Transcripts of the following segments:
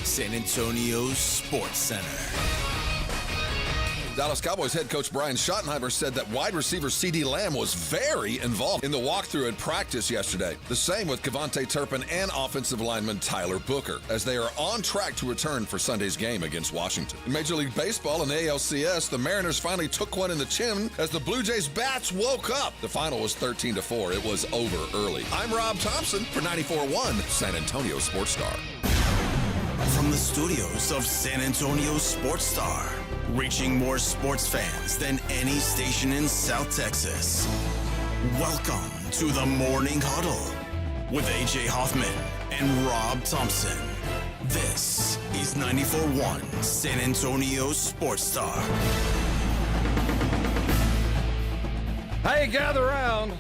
San Antonio's Sports Center. Dallas Cowboys head coach Brian Schottenheimer said that wide receiver CeeDee Lamb was very involved in the walkthrough at practice yesterday. The same with Kevontae Turpin and offensive lineman Tyler Booker, as they are on track to return for Sunday's game against Washington. In Major League Baseball and the ALCS, the Mariners finally took one in the chin as the Blue Jays bats woke up. The final was 13-4. It was over early. I'm Rob Thompson for 94.1 San Antonio Sports Star. From the studios of San Antonio Sports Star, reaching more sports fans than any station in South Texas. Welcome to the Morning Huddle with AJ Hoffman and Rob Thompson. This is 94.1 San Antonio Sports Star. Hey, gather around.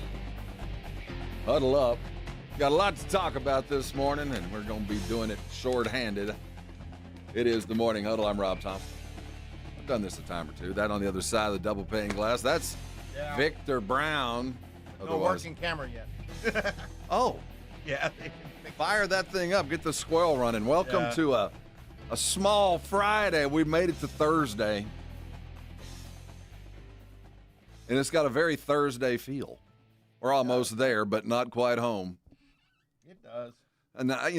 Huddle up. Got a lot to talk about this morning, and we're going to be doing it short-handed. It is the Morning Huddle. I'm Rob Thompson. I've done this a time or two. That on the other side of the double pane glass, that's Victor Brown. No working camera yet. Oh. Yeah. Fire that thing up. Get the squirrel running. Welcome to a small Friday. We made it to Thursday. And it's got a very Thursday feel. We're almost there, but not quite home. It does. And, I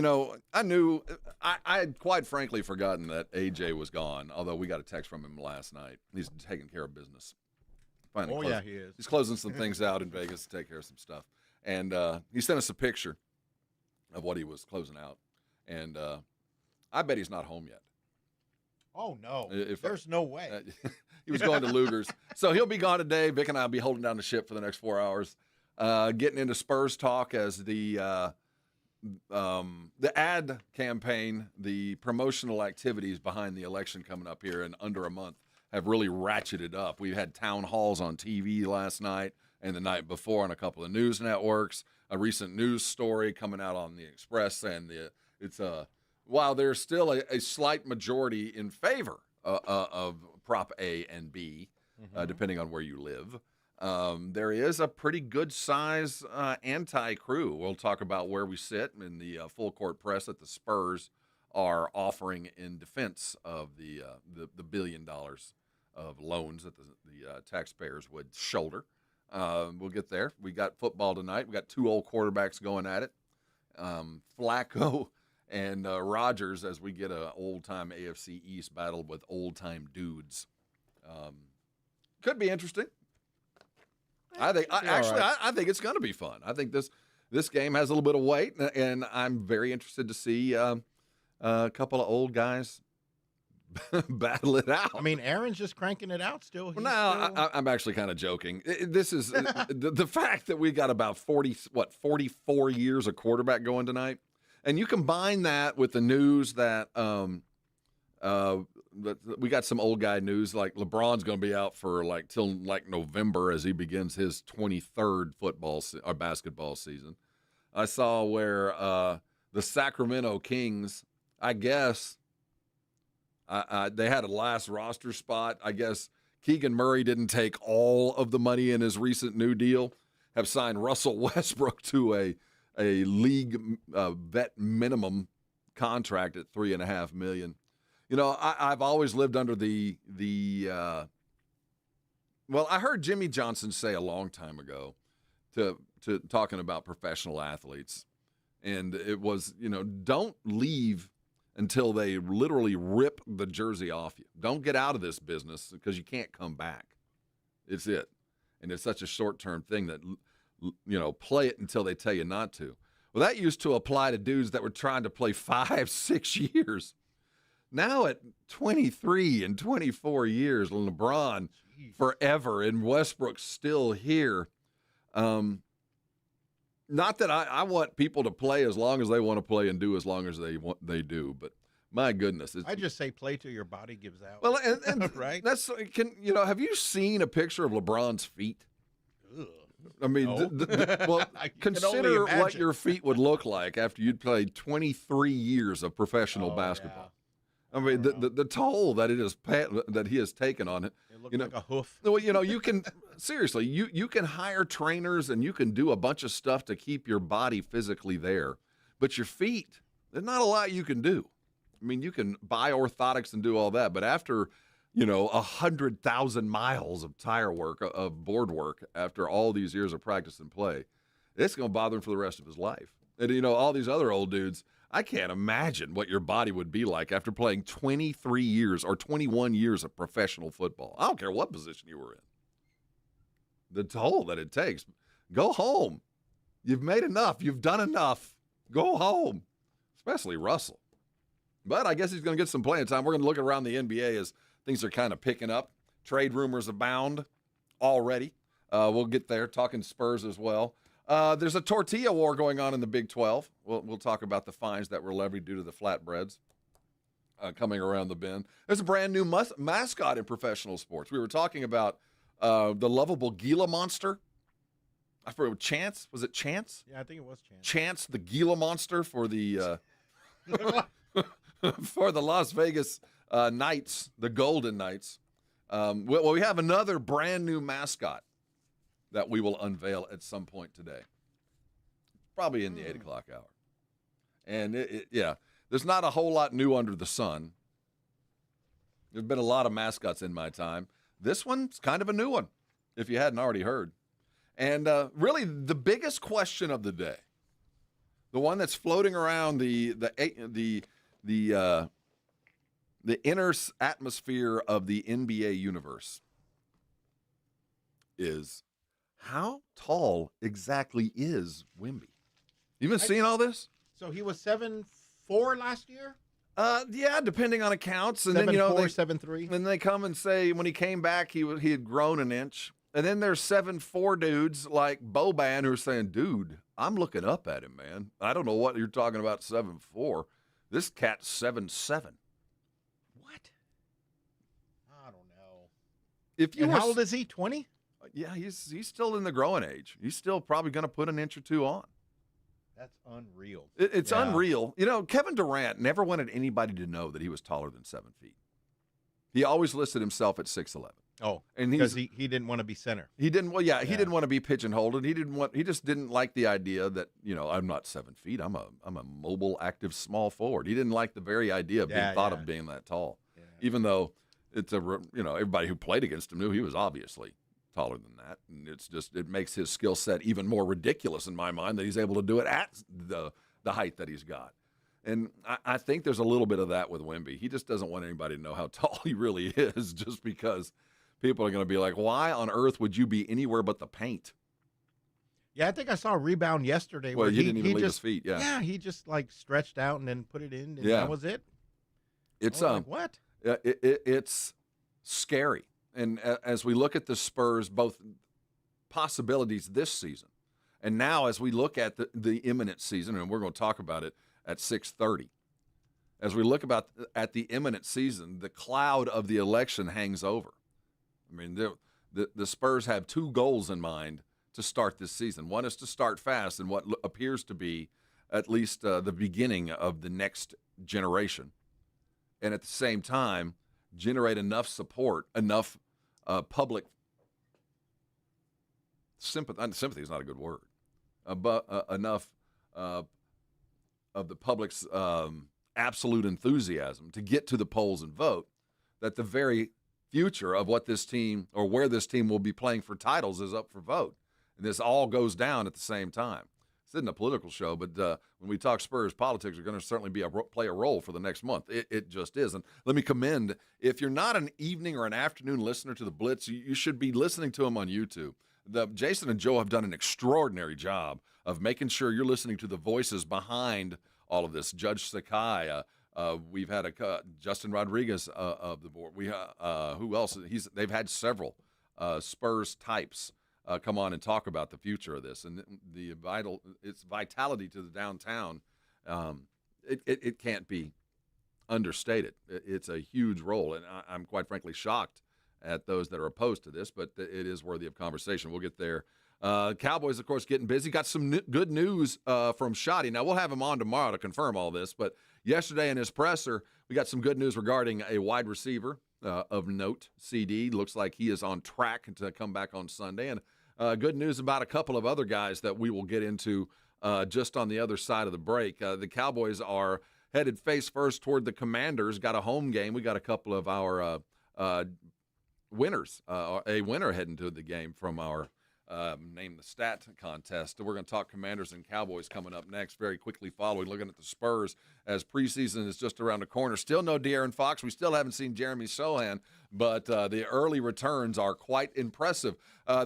had quite frankly forgotten that AJ was gone, although we got a text from him last night. He's taking care of business. Finally he is. He's closing some things out in Vegas to take care of some stuff. And he sent us a picture of what he was closing out. And I bet he's not home yet. Oh, no. There's no way. He was going to Luger's. So he'll be gone today. Vic and I will be holding down the ship for the next 4 hours. Getting into Spurs talk as the ad campaign, the promotional activities behind the election coming up here in under a month have really ratcheted up. We had town halls on TV last night and the night before on a couple of news networks. A recent news story coming out on the Express, and while there's still a slight majority in favor of Prop A and B, depending on where you live. There is a pretty good size anti-crew. We'll talk about where we sit in the full court press that the Spurs are offering in defense of the $1 billion of loans that the taxpayers would shoulder. We'll get there. We got football tonight. We got two old quarterbacks going at it. Flacco and Rodgers, as we get a old-time AFC East battle with old-time dudes. Could be interesting. I think it's going to be fun. I think this game has a little bit of weight, and I'm very interested to see a couple of old guys battle it out. I mean, Aaron's just cranking it out still. I'm actually kind of joking. This is the fact that we got about 44 years of quarterback going tonight, and you combine that with the news that we got some old guy news, like LeBron's going to be out for till November as he begins his 23rd basketball season. I saw where the Sacramento Kings, I guess, they had a last roster spot. I guess Keegan Murray didn't take all of the money in his recent new deal, have signed Russell Westbrook to a league vet minimum contract at $3.5 million. You know, I've always lived under I heard Jimmy Johnson say a long time ago to talking about professional athletes, and it was, don't leave until they literally rip the jersey off you. Don't get out of this business because you can't come back. It's it. And it's such a short-term thing that, play it until they tell you not to. Well, that used to apply to dudes that were trying to play 5-6 years. Now at 23 and 24 years, LeBron forever and Westbrook still here. Not that I want people to play as long as they want to play and do as long as they do, but my goodness. I just say play till your body gives out. Well, and right? Have you seen a picture of LeBron's feet? Ugh. I mean, No. consider what your feet would look like after you'd played 23 years of professional basketball. Yeah. I mean, the toll that he has taken on it. It looks like a hoof. Well, you can seriously, you can hire trainers and you can do a bunch of stuff to keep your body physically there, but your feet, there's not a lot you can do. I mean, you can buy orthotics and do all that, but after, 100,000 miles of tire work, of board work, after all these years of practice and play, it's going to bother him for the rest of his life. And, all these other old dudes, I can't imagine what your body would be like after playing 23 years or 21 years of professional football. I don't care what position you were in. The toll that it takes. Go home. You've made enough. You've done enough. Go home, especially Russell. But I guess he's going to get some playing time. We're going to look around the NBA as things are kind of picking up. Trade rumors abound already. We'll get there, talking Spurs as well. There's a tortilla war going on in the Big 12. We'll talk about the fines that were levied due to the flatbreads coming around the bend. There's a brand new mascot in professional sports. We were talking about the lovable Gila monster. I forget, Chance? Was it Chance? Yeah, I think it was Chance. Chance, the Gila monster for the for the Las Vegas Knights, the Golden Knights. We have another brand new mascot that we will unveil at some point today, probably in the 8 o'clock hour. And there's not a whole lot new under the sun. There's been a lot of mascots in my time. This one's kind of a new one, if you hadn't already heard. And really, the biggest question of the day, the one that's floating around the inner atmosphere of the NBA universe, is how tall exactly is Wemby? You been seeing all this? So he was 7'4" last year? Yeah, depending on accounts. And 7'4", then 7'3". And they come and say when he came back, he had grown an inch. And then there's 7'4" dudes like Boban who are saying, dude, I'm looking up at him, man. I don't know what you're talking about 7'4". This cat's 7'7". What? I don't know. If you how old is he? 20? Yeah, he's still in the growing age. He's still probably going to put an inch or two on. That's unreal. It's unreal. Kevin Durant never wanted anybody to know that he was taller than 7 feet. He always listed himself at 6'11". Oh, and because he didn't want to be center. He didn't. Well, he didn't want to be pigeonholed, and he just didn't like the idea that I'm not 7 feet. I'm a mobile, active, small forward. He didn't like the very idea of being thought of being that tall, even though it's everybody who played against him knew he was obviously taller than that, and it makes his skill set even more ridiculous in my mind that he's able to do it at the height that he's got. And I think there's a little bit of that with Wemby. He just doesn't want anybody to know how tall he really is, just because people are going to be like, why on earth would you be anywhere but the paint? Yeah, I think I saw a rebound yesterday. Well, where he didn't even leave just, his feet. Yeah. Yeah, he just stretched out and then put it in, and that was it. It's what? It's scary. And as we look at the Spurs, both possibilities this season, and now as we look at the imminent season, and we're going to talk about it at 6:30. As we look at the imminent season, the cloud of the election hangs over. I mean, the Spurs have two goals in mind to start this season. One is to start fast in what appears to be at least the beginning of the next generation. And at the same time, generate enough support, enough public sympathy. Sympathy is not a good word. But enough of the public's absolute enthusiasm to get to the polls and vote that the very future of what this team or where this team will be playing for titles is up for vote. And this all goes down at the same time. This isn't a political show, but when we talk Spurs, politics are going to certainly play a role for the next month. It just is. And let me commend, if you're not an evening or an afternoon listener to the Blitz, you should be listening to them on YouTube. Jason and Joe have done an extraordinary job of making sure you're listening to the voices behind all of this. Judge Sakai, we've had Justin Rodriguez of the board. Who else? They've had several Spurs types come on and talk about the future of this and its vitality to the downtown. It can't be understated. It's a huge role, and I'm quite frankly shocked at those that are opposed to this, but it is worthy of conversation. We'll get there. Cowboys, of course, getting busy. Got some good news from Shotty. Now, we'll have him on tomorrow to confirm all this, but yesterday in his presser, we got some good news regarding a wide receiver of note, CD. Looks like he is on track to come back on Sunday. And good news about a couple of other guys that we will get into just on the other side of the break. The Cowboys are headed face first toward the Commanders. Got a home game. We got a couple of our winners, a winner heading to the game from our Name the Stat contest. We're going to talk Commanders and Cowboys coming up next, very quickly following, looking at the Spurs as preseason is just around the corner. Still no De'Aaron Fox. We still haven't seen Jeremy Sohan, but the early returns are quite impressive.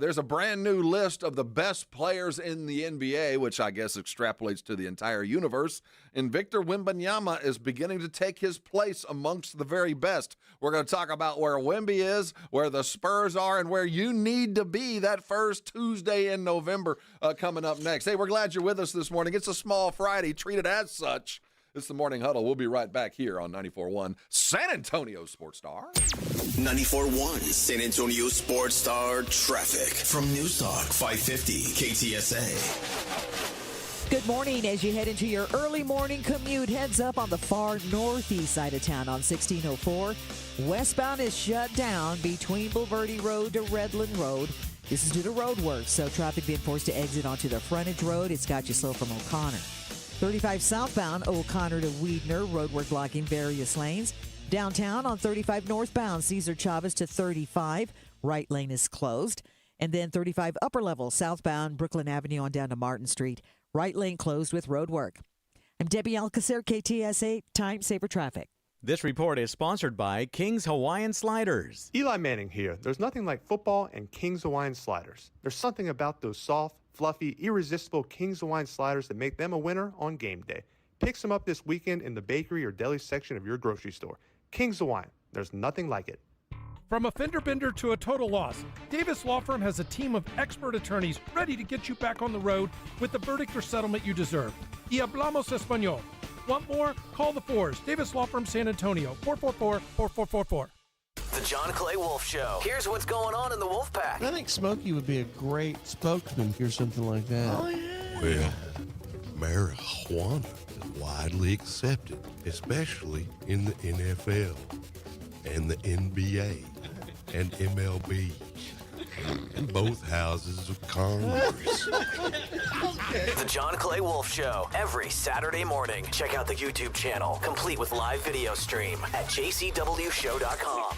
There's a brand new list of the best players in the NBA, which I guess extrapolates to the entire universe, and Victor Wembanyama is beginning to take his place amongst the very best. We're going to talk about where Wemby is, where the Spurs are, and where you need to be that first Tuesday in November coming up next. Hey, we're glad you're with us this morning. It's a small Friday. Treat it as such. It's the Morning Huddle. We'll be right back here on 94.1 San Antonio Sports Star. 94.1 San Antonio Sports Star traffic from News Talk 550 KTSA. Good morning. As you head into your early morning commute, heads up on the far northeast side of town on 1604. Westbound is shut down between Bulverde Road to Redland Road. This is due to road work, so traffic being forced to exit onto the frontage road. It's got you slow from O'Connor. 35 southbound, O'Connor to Weidner, roadwork blocking various lanes. Downtown on 35 northbound, Cesar Chavez to 35, right lane is closed. And then 35 upper level, southbound, Brooklyn Avenue on down to Martin Street, right lane closed with roadwork. I'm Debbie Alcacer, KTSA, Time Saver Traffic. This report is sponsored by King's Hawaiian Sliders. Eli Manning here. There's nothing like football and King's Hawaiian Sliders. There's something about those soft, fluffy, irresistible King's Hawaiian Sliders that make them a winner on game day. Pick some up this weekend in the bakery or deli section of your grocery store. King's Hawaiian. There's nothing like it. From a fender bender to a total loss, Davis Law Firm has a team of expert attorneys ready to get you back on the road with the verdict or settlement you deserve. Y hablamos español. Want more? Call the Fours. Davis Law Firm, San Antonio, 444-4444. The John Clay Wolf Show. Here's what's going on in the Wolf Pack. I think Smokey would be a great spokesman or something like that. Oh, yeah. Well, marijuana is widely accepted, especially in the NFL and the NBA and MLB and both houses of Congress. The John Clay Wolf Show, every Saturday morning. Check out the YouTube channel, complete with live video stream at jcwshow.com.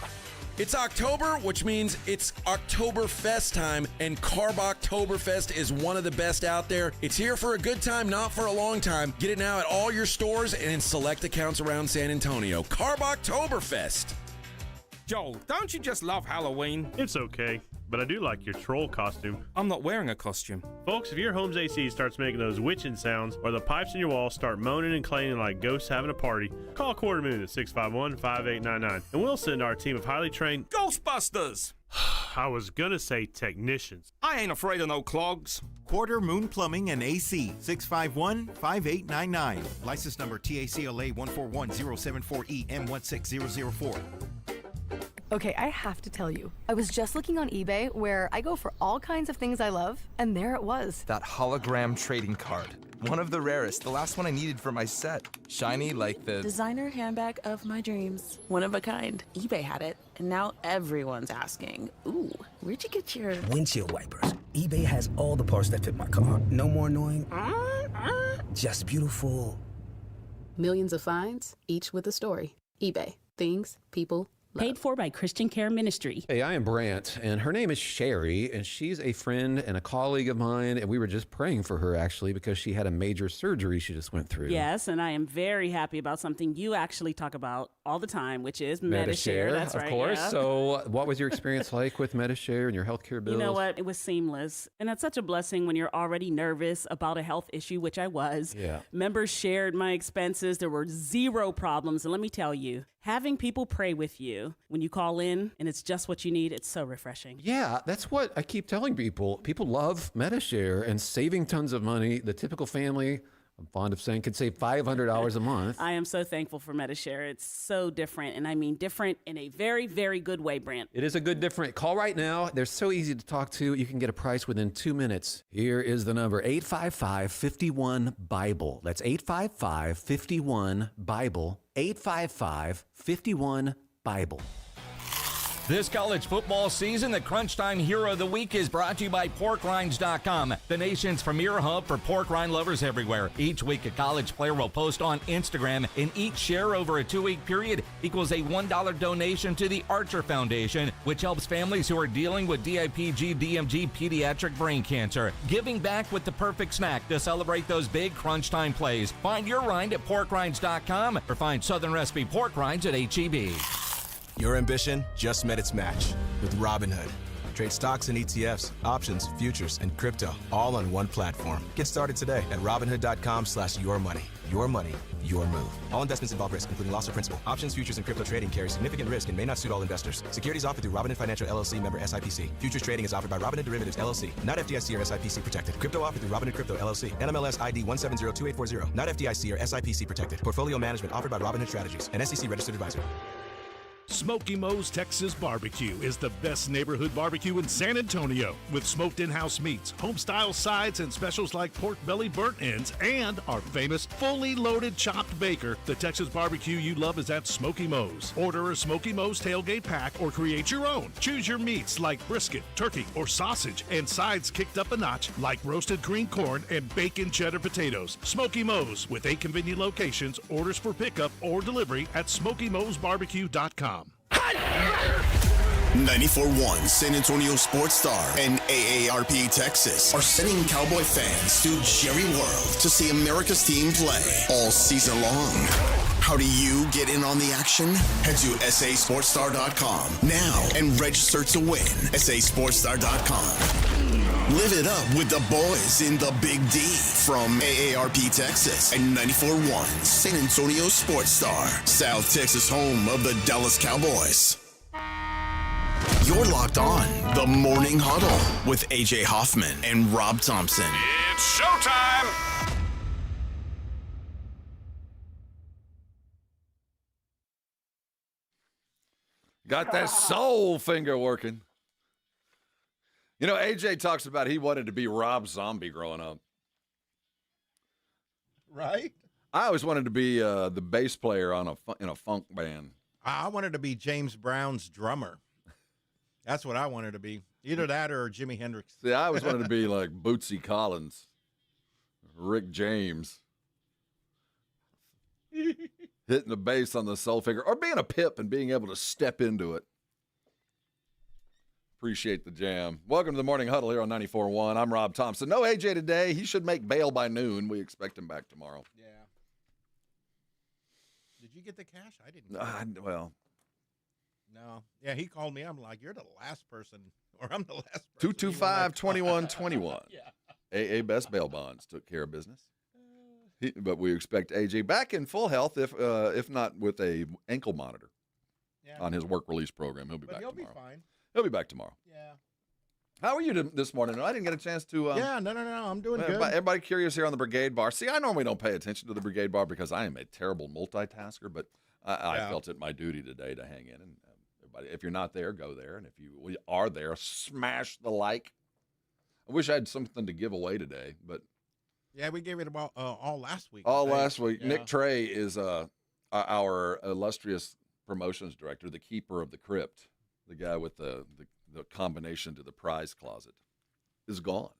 It's October, which means it's Oktoberfest time, and Carb Oktoberfest is one of the best out there. It's here for a good time, not for a long time. Get it now at all your stores and in select accounts around San Antonio. Carb Oktoberfest. Joel, don't you just love Halloween? It's okay, but I do like your troll costume. I'm not wearing a costume. Folks, if your home's AC starts making those witching sounds or the pipes in your wall start moaning and clanging like ghosts having a party, call Quarter Moon at 651-5899 and we'll send our team of highly trained Ghostbusters! I was gonna say technicians. I ain't afraid of no clogs. Quarter Moon Plumbing and AC, 651-5899. License number TACLA 141074EM16004. Okay, I have to tell you, I was just looking on eBay where I go for all kinds of things I love, and there it was. That hologram trading card. One of the rarest, the last one I needed for my set. Shiny like the designer handbag of my dreams. One of a kind. eBay had it, and now everyone's asking, ooh, where'd you get your windshield wipers? eBay has all the parts that fit my car. No more annoying, just beautiful. Millions of finds, each with a story. eBay. Things, people, paid for by Christian Care Ministry. Hey, I am Brant, and her name is Sherry, and she's a friend and a colleague of mine, and we were just praying for her, actually, because she had a major surgery she just went through. Yes, and I am very happy about something you actually talk about all the time, which is Medi-Share. That's right, of course. Yeah. So what was your experience like with Medi-Share and your healthcare bills? You know what? It was seamless, and that's such a blessing when you're already nervous about a health issue, which I was. Yeah. Members shared my expenses. There were zero problems, and let me tell you, having people pray with you when you call in and it's just what you need, it's so refreshing. Yeah, that's what I keep telling people. People love Medi-Share and saving tons of money. The typical family, I'm fond of saying, could save $500 a month. I am so thankful for Medi-Share. It's so different, and I mean different in a very, very good way, Brant. It is a good different. Call right now. They're so easy to talk to. You can get a price within 2 minutes. Here is the number, 855-51-BIBLE. That's 855-51-BIBLE. 855-51-BIBLE. This college football season, the Crunch Time Hero of the Week is brought to you by PorkRinds.com, the nation's premier hub for pork rind lovers everywhere. Each week, a college player will post on Instagram, and each share over a 2-week period equals a $1 donation to the Archer Foundation, which helps families who are dealing with DIPG, DMG, pediatric brain cancer. Giving back with the perfect snack to celebrate those big Crunch Time plays. Find your rind at PorkRinds.com or find Southern Recipe pork rinds at HEB. Your ambition just met its match with Robinhood. Trade stocks and ETFs, options, futures, and crypto all on one platform. Get started today at Robinhood.com/yourmoney. Your money, your move. All investments involve risk, including loss of principal. Options, futures, and crypto trading carry significant risk and may not suit all investors. Securities offered through Robinhood Financial LLC, member SIPC. Futures trading is offered by Robinhood Derivatives LLC, not FDIC or SIPC protected. Crypto offered through Robinhood Crypto LLC, NMLS ID 1702840, not FDIC or SIPC protected. Portfolio management offered by Robinhood Strategies, an SEC registered advisor. Smoky Mo's Texas Barbecue is the best neighborhood barbecue in San Antonio, with smoked in-house meats, home-style sides, and specials like pork belly burnt ends, and our famous fully loaded chopped baker. The Texas barbecue you love is at Smoky Mo's. Order a Smoky Mo's tailgate pack or create your own. Choose your meats like brisket, turkey, or sausage, and sides kicked up a notch like roasted green corn and bacon cheddar potatoes. Smoky Mo's, with 8 convenient locations, orders for pickup or delivery at SmokyMo'sBarbecue.com. 94.1 San Antonio Sports Star and AARP Texas are sending Cowboy fans to Jerry World to see America's team play all season long. How do you get in on the action? Head to sasportstar.com now and register to win. sasportstar.com. Live it up with the boys in the Big D from AARP Texas and 94.1 San Antonio Sports Star, South Texas home of the Dallas Cowboys. You're locked on the Morning Huddle with AJ Hoffman and Rob Thompson. It's showtime! Got that soul finger working. You know, AJ talks about he wanted to be Rob Zombie growing up. Right? I always wanted to be the bass player on in a funk band. I wanted to be James Brown's drummer. That's what I wanted to be. Either that or Jimi Hendrix. See, I always wanted to be like Bootsy Collins, Rick James, hitting the bass on the soul finger, or being a Pip and being able to step into it. Appreciate the jam. Welcome to the Morning Huddle here on 94.1. I'm Rob Thompson. No AJ today. He should make bail by noon. We expect him back tomorrow. Yeah. Did you get the cash? I didn't. Well. No. Yeah, he called me. I'm like, you're the last person, or I'm the last person. 225-2121. Yeah. AA Best Bail Bonds took care of business. But we expect AJ back in full health, if not with a ankle monitor on his work release program. He'll be back tomorrow. He'll be fine. He'll be back tomorrow. Yeah. How are you this morning? I didn't get a chance to. Yeah, no. I'm doing good. Everybody curious here on the Brigade Bar. See, I normally don't pay attention to the Brigade Bar because I am a terrible multitasker, but I felt it my duty today to hang in. And everybody, if you're not there, go there. And if you are there, smash the like. I wish I had something to give away today, but. Yeah, we gave it about all last week. Last week. Yeah. Nick Trey is our illustrious promotions director, the keeper of the crypt. The guy with the combination to the prize closet is gone.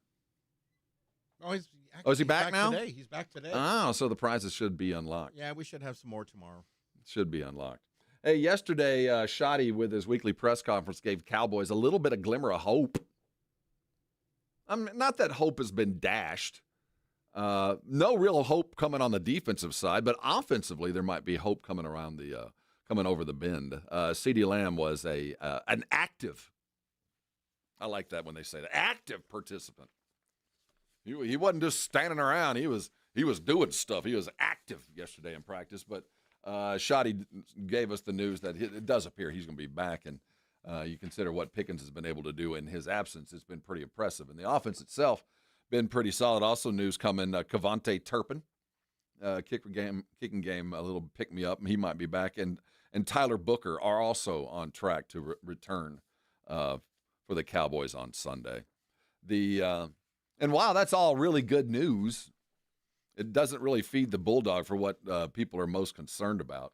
Oh, is he back now? Today. He's back today. Oh, so the prizes should be unlocked. Yeah, we should have some more tomorrow. Should be unlocked. Hey, yesterday, Shoddy with his weekly press conference gave Cowboys a little bit of glimmer of hope. Not that hope has been dashed. No real hope coming on the defensive side, but offensively there might be hope coming around coming over the bend. CeeDee Lamb was an active. I like that when they say that, active participant. He wasn't just standing around. He was doing stuff. He was active yesterday in practice. But Shoddy gave us the news that it does appear he's going to be back, and you consider what Pickens has been able to do in his absence. It's been pretty impressive, and the offense itself been pretty solid. Also, news coming: Kevontae Turpin, kicking game, a little pick me up, and he might be back, and Tyler Booker are also on track to return for the Cowboys on Sunday. And while that's all really good news, it doesn't really feed the bulldog for what people are most concerned about.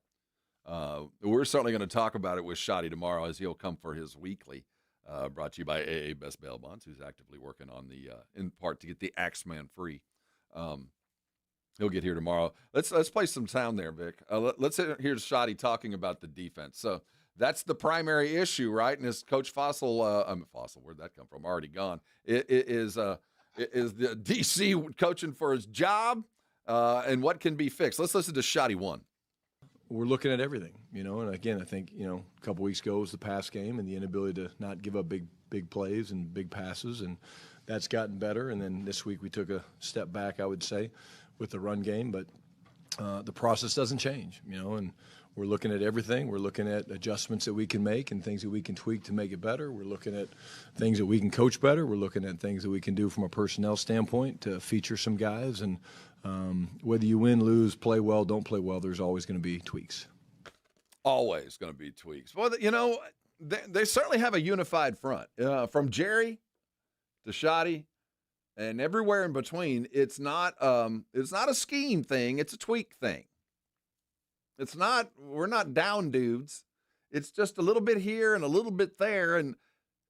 We're certainly going to talk about it with Shotty tomorrow as he'll come for his weekly, brought to you by AA Best Bail Bonds, who's actively working on the, in part to get the Axeman free. He'll get here tomorrow. Let's play some sound there, Vic. Let's hear Shotty talking about the defense. So that's the primary issue, right? And as Coach Fossil, where'd that come from? Already gone. It is the DC coaching for his job, and what can be fixed. Let's listen to Shotty 1. We're looking at everything, and again, I think, a couple weeks ago was the pass game and the inability to not give up big plays and big passes, and that's gotten better. And then this week we took a step back, I would say, with the run game, but the process doesn't change, and we're looking at everything. We're looking at adjustments that we can make and things that we can tweak to make it better. We're looking at things that we can coach better. We're looking at things that we can do from a personnel standpoint to feature some guys. And whether you win, lose, play well, don't play well, there's always going to be tweaks. Always going to be tweaks. Well, they certainly have a unified front. From Jerry to Shotty and everywhere in between, it's not a scheme thing. It's a tweak thing. We're not down dudes. It's just a little bit here and a little bit there, and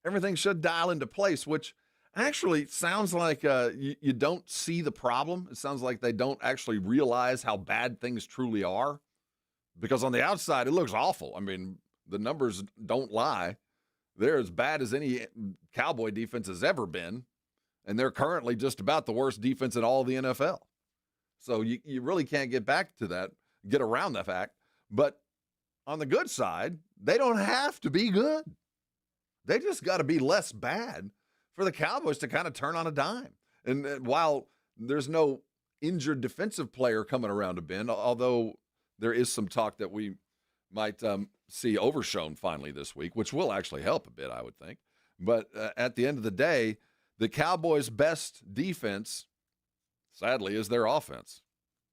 everything should dial into place, which actually sounds like you don't see the problem. It sounds like they don't actually realize how bad things truly are, because on the outside, it looks awful. I mean, the numbers don't lie. They're as bad as any Cowboy defense has ever been, and they're currently just about the worst defense in all of the NFL. So you really can't get around the fact. But on the good side, they don't have to be good. They just got to be less bad for the Cowboys to kind of turn on a dime. And while there's no injured defensive player coming around a bend, although there is some talk that we might see Overshown finally this week, which will actually help a bit, I would think. But at the end of the day, the Cowboys' best defense, sadly, is their offense.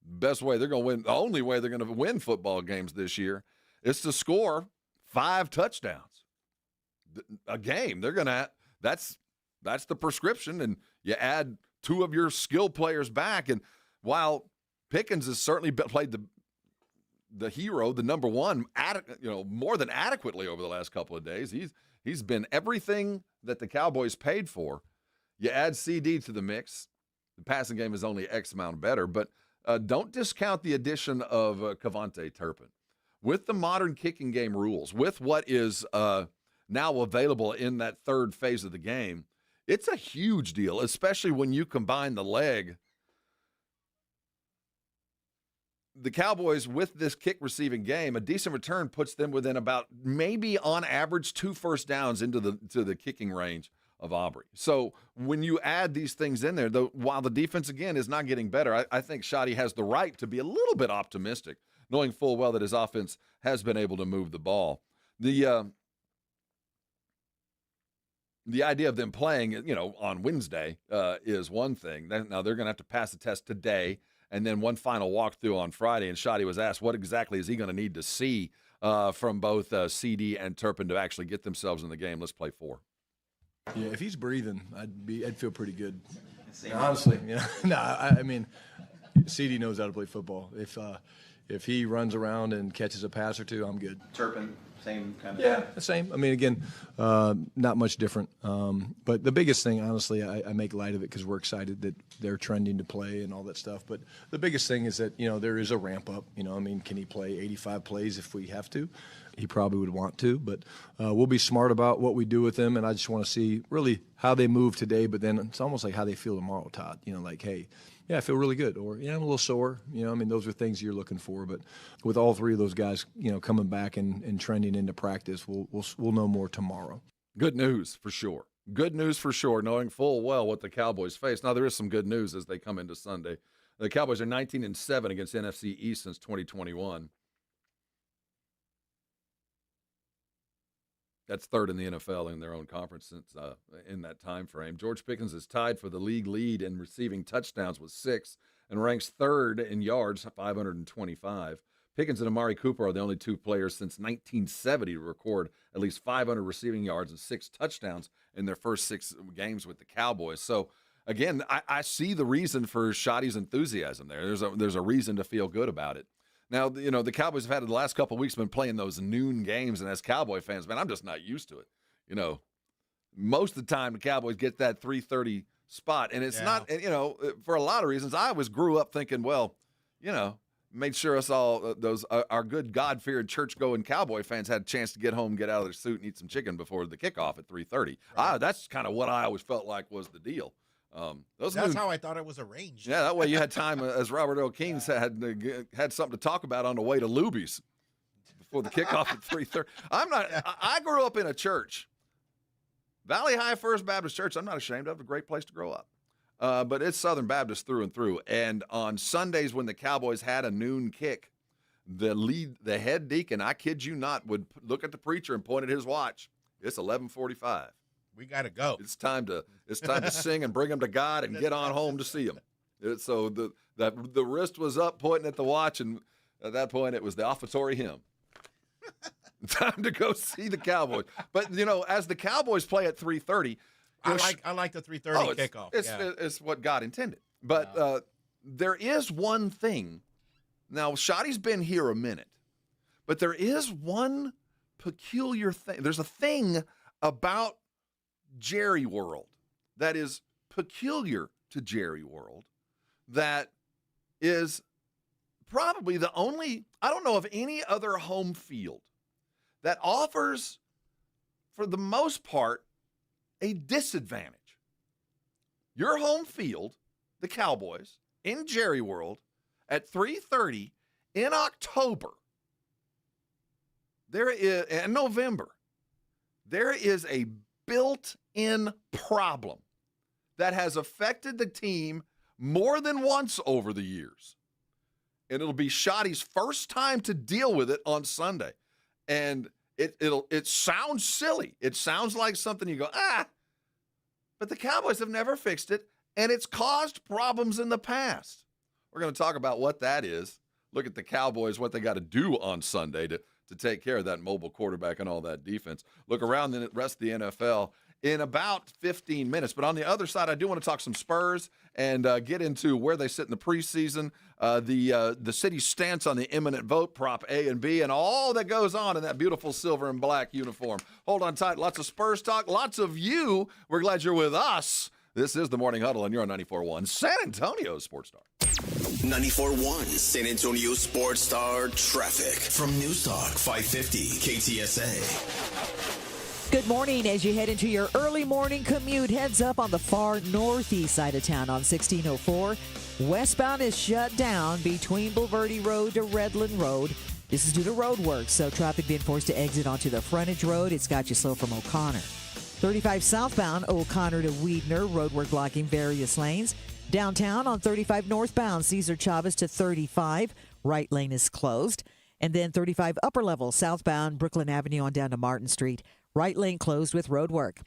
Best way they're going to win, the only way they're going to win football games this year is to score 5 touchdowns a game. They're going to, that's the prescription. And you add 2 of your skill players back. And while Pickens has certainly played the hero, the number one, more than adequately over the last couple of days, he's been everything that the Cowboys paid for. You add CD to the mix. The passing game is only X amount better, but don't discount the addition of Kevontae Turpin. With the modern kicking game rules, with what is now available in that third phase of the game, it's a huge deal, especially when you combine the leg. The Cowboys, with this kick receiving game, a decent return puts them within about maybe on average 2 first downs into the kicking range of Aubrey. So when you add these things in there, while the defense, again, is not getting better, I think Shotty has the right to be a little bit optimistic, knowing full well that his offense has been able to move the ball. The idea of them playing, on Wednesday is one thing. Now they're going to have to pass the test today, and then one final walkthrough on Friday. And Shotty was asked, what exactly is he going to need to see from both CD and Turpin to actually get themselves in the game? Let's play 4. Yeah, if he's breathing, I'd feel pretty good. Honestly, I mean, CD knows how to play football. If he runs around and catches a pass or 2, I'm good. Turpin, same kind of. Yeah, the same. I mean, again, not much different. But the biggest thing, honestly, I make light of it because we're excited that they're trending to play and all that stuff. But the biggest thing is that there is a ramp up. Can he play 85 plays if we have to? He probably would want to, but we'll be smart about what we do with them, and I just want to see really how they move today, but then it's almost like how they feel tomorrow, Todd. Like, hey, yeah, I feel really good, or I'm a little sore. Those are things you're looking for. But with all 3 of those guys, coming back and trending into practice, we'll know more tomorrow. Good news for sure. Good news for sure, knowing full well what the Cowboys face. Now there is some good news as they come into Sunday. The Cowboys are 19-7 against NFC East since 2021. That's 3rd in the NFL in their own conference since in that time frame. George Pickens is tied for the league lead in receiving touchdowns with 6 and ranks 3rd in yards, 525. Pickens and Amari Cooper are the only 2 players since 1970 to record at least 500 receiving yards and 6 touchdowns in their first 6 games with the Cowboys. So, again, I see the reason for Shotty's enthusiasm there. There's a reason to feel good about it. Now, the Cowboys have had the last couple of weeks been playing those noon games, and as Cowboy fans, man, I'm just not used to it. Most of the time the Cowboys get that 3:30 spot, and it's not, for a lot of reasons. I always grew up thinking, well, made sure us all, our good God-fearing church-going Cowboy fans had a chance to get home, get out of their suit, and eat some chicken before the kickoff at 3:30. Right. That's kind of what I always felt like was the deal. That's how I thought it was arranged. Yeah, that way you had time, as Robert O. King had something to talk about on the way to Luby's before the kickoff at 3:30. I grew up in a church, Valley High First Baptist Church. I'm not ashamed of it. A great place to grow up. But it's Southern Baptist through and through. And on Sundays when the Cowboys had a noon kick, the head deacon, I kid you not, would look at the preacher and point at his watch. It's 11:45. We got to go. It's time to sing and bring him to God and get on home to see him. So the wrist was up pointing at the watch, and at that point it was the offertory hymn. Time to go see the Cowboys. But, as the Cowboys play at 3:30, I like the 3:30 kickoff. It's what God intended. But there is one thing. Now, Shotty's been here a minute, but there is one peculiar thing. There's a thing about Jerry World that is peculiar to Jerry World that is probably the only, I don't know of any other home field that offers, for the most part, a disadvantage. Your home field, the Cowboys, in Jerry World, at 3:30 in October, in November, there is a built-in problem that has affected the team more than once over the years. And it'll be Shotty's first time to deal with it on Sunday. And it sounds silly. It sounds like something you go, but the Cowboys have never fixed it, and it's caused problems in the past. We're going to talk about what that is. Look at the Cowboys, what they got to do on Sunday to take care of that mobile quarterback and all that defense. Look around the rest of the NFL in about 15 minutes. But on the other side, I do want to talk some Spurs and get into where they sit in the preseason, the city's stance on the imminent vote, Prop A and B, and all that goes on in that beautiful silver and black uniform. Hold on tight. Lots of Spurs talk. Lots of you. We're glad you're with us. This is the Morning Huddle, and you're on 94.1 San Antonio Sports Star. 94.1 San Antonio Sports Star traffic from News Talk 550 KTSA. Good morning. As you head into your early morning commute, heads up on the far northeast side of town on 1604. Westbound is shut down between Bulverde Road to Redland Road. This is due to road work, so traffic being forced to exit onto the frontage road. It's got you slow from O'Connor. 35 southbound, O'Connor to Weidner, roadwork blocking various lanes. Downtown on 35 northbound, Cesar Chavez to 35, right lane is closed. And then 35 upper level, southbound, Brooklyn Avenue on down to Martin Street, right lane closed with roadwork.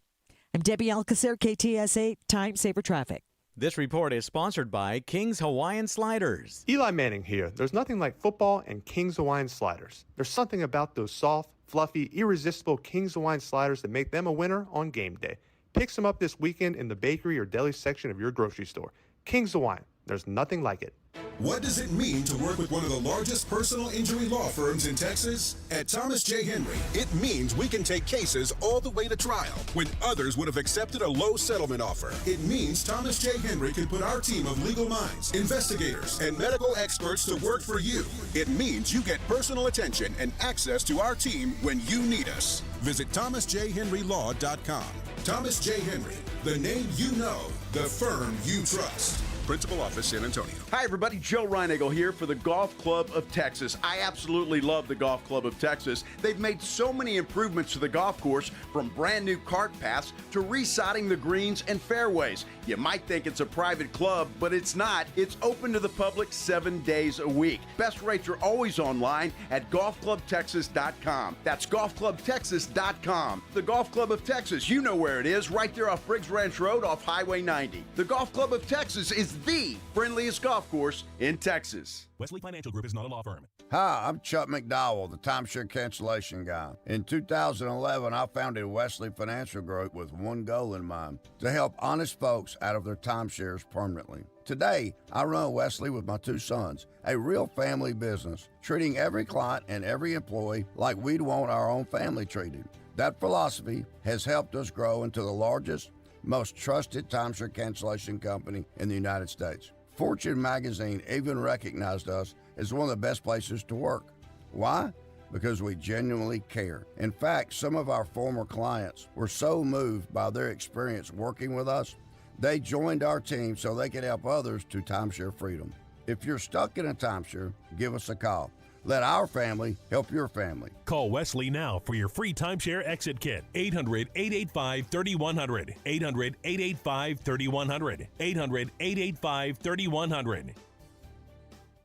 I'm Debbie Alcacer, KTSA, Time Saver Traffic. This report is sponsored by King's Hawaiian Sliders. Eli Manning here. There's nothing like football and King's Hawaiian Sliders. There's something about those soft, fluffy, irresistible King's Hawaiian Sliders that make them a winner on game day. Pick some up this weekend in the bakery or deli section of your grocery store. King's Hawaiian. There's nothing like it. What does it mean to work with one of the largest personal injury law firms in Texas? At Thomas J. Henry, it means we can take cases all the way to trial when others would have accepted a low settlement offer. It means Thomas J. Henry can put our team of legal minds, investigators, and medical experts to work for you. It means you get personal attention and access to our team when you need us. Visit thomasjhenrylaw.com. Thomas J. Henry, the name you know, the firm you trust. Principal Office, San Antonio. Hi, everybody. Joe Reinagle here for the Golf Club of Texas. I absolutely love the Golf Club of Texas. They've made so many improvements to the golf course, from brand new cart paths to resodding the greens and fairways. You might think it's a private club, but it's not. It's open to the public 7 days a week. Best rates are always online at golfclubtexas.com. That's golfclubtexas.com. The Golf Club of Texas, you know where it is, right there off Briggs Ranch Road off Highway 90. The Golf Club of Texas is is the friendliest golf course in Texas. Wesley Financial Group is not a law firm. Hi, I'm Chuck McDowell, the timeshare cancellation guy. In 2011, I founded Wesley Financial Group with one goal in mind, to help honest folks out of their timeshares permanently. Today, I run Wesley with my two sons, a real family business, treating every client and every employee like we'd want our own family treated. That philosophy has helped us grow into the largest, most trusted timeshare cancellation company in the United States. Fortune magazine even recognized us as one of the best places to work. Why? Because we genuinely care. In fact, some of our former clients were so moved by their experience working with us, they joined our team so they could help others to timeshare freedom. If you're stuck in a timeshare, give us a call. Let our family help your family. Call Wesley now for your free timeshare exit kit. 800-885-3100. 800-885-3100. 800-885-3100.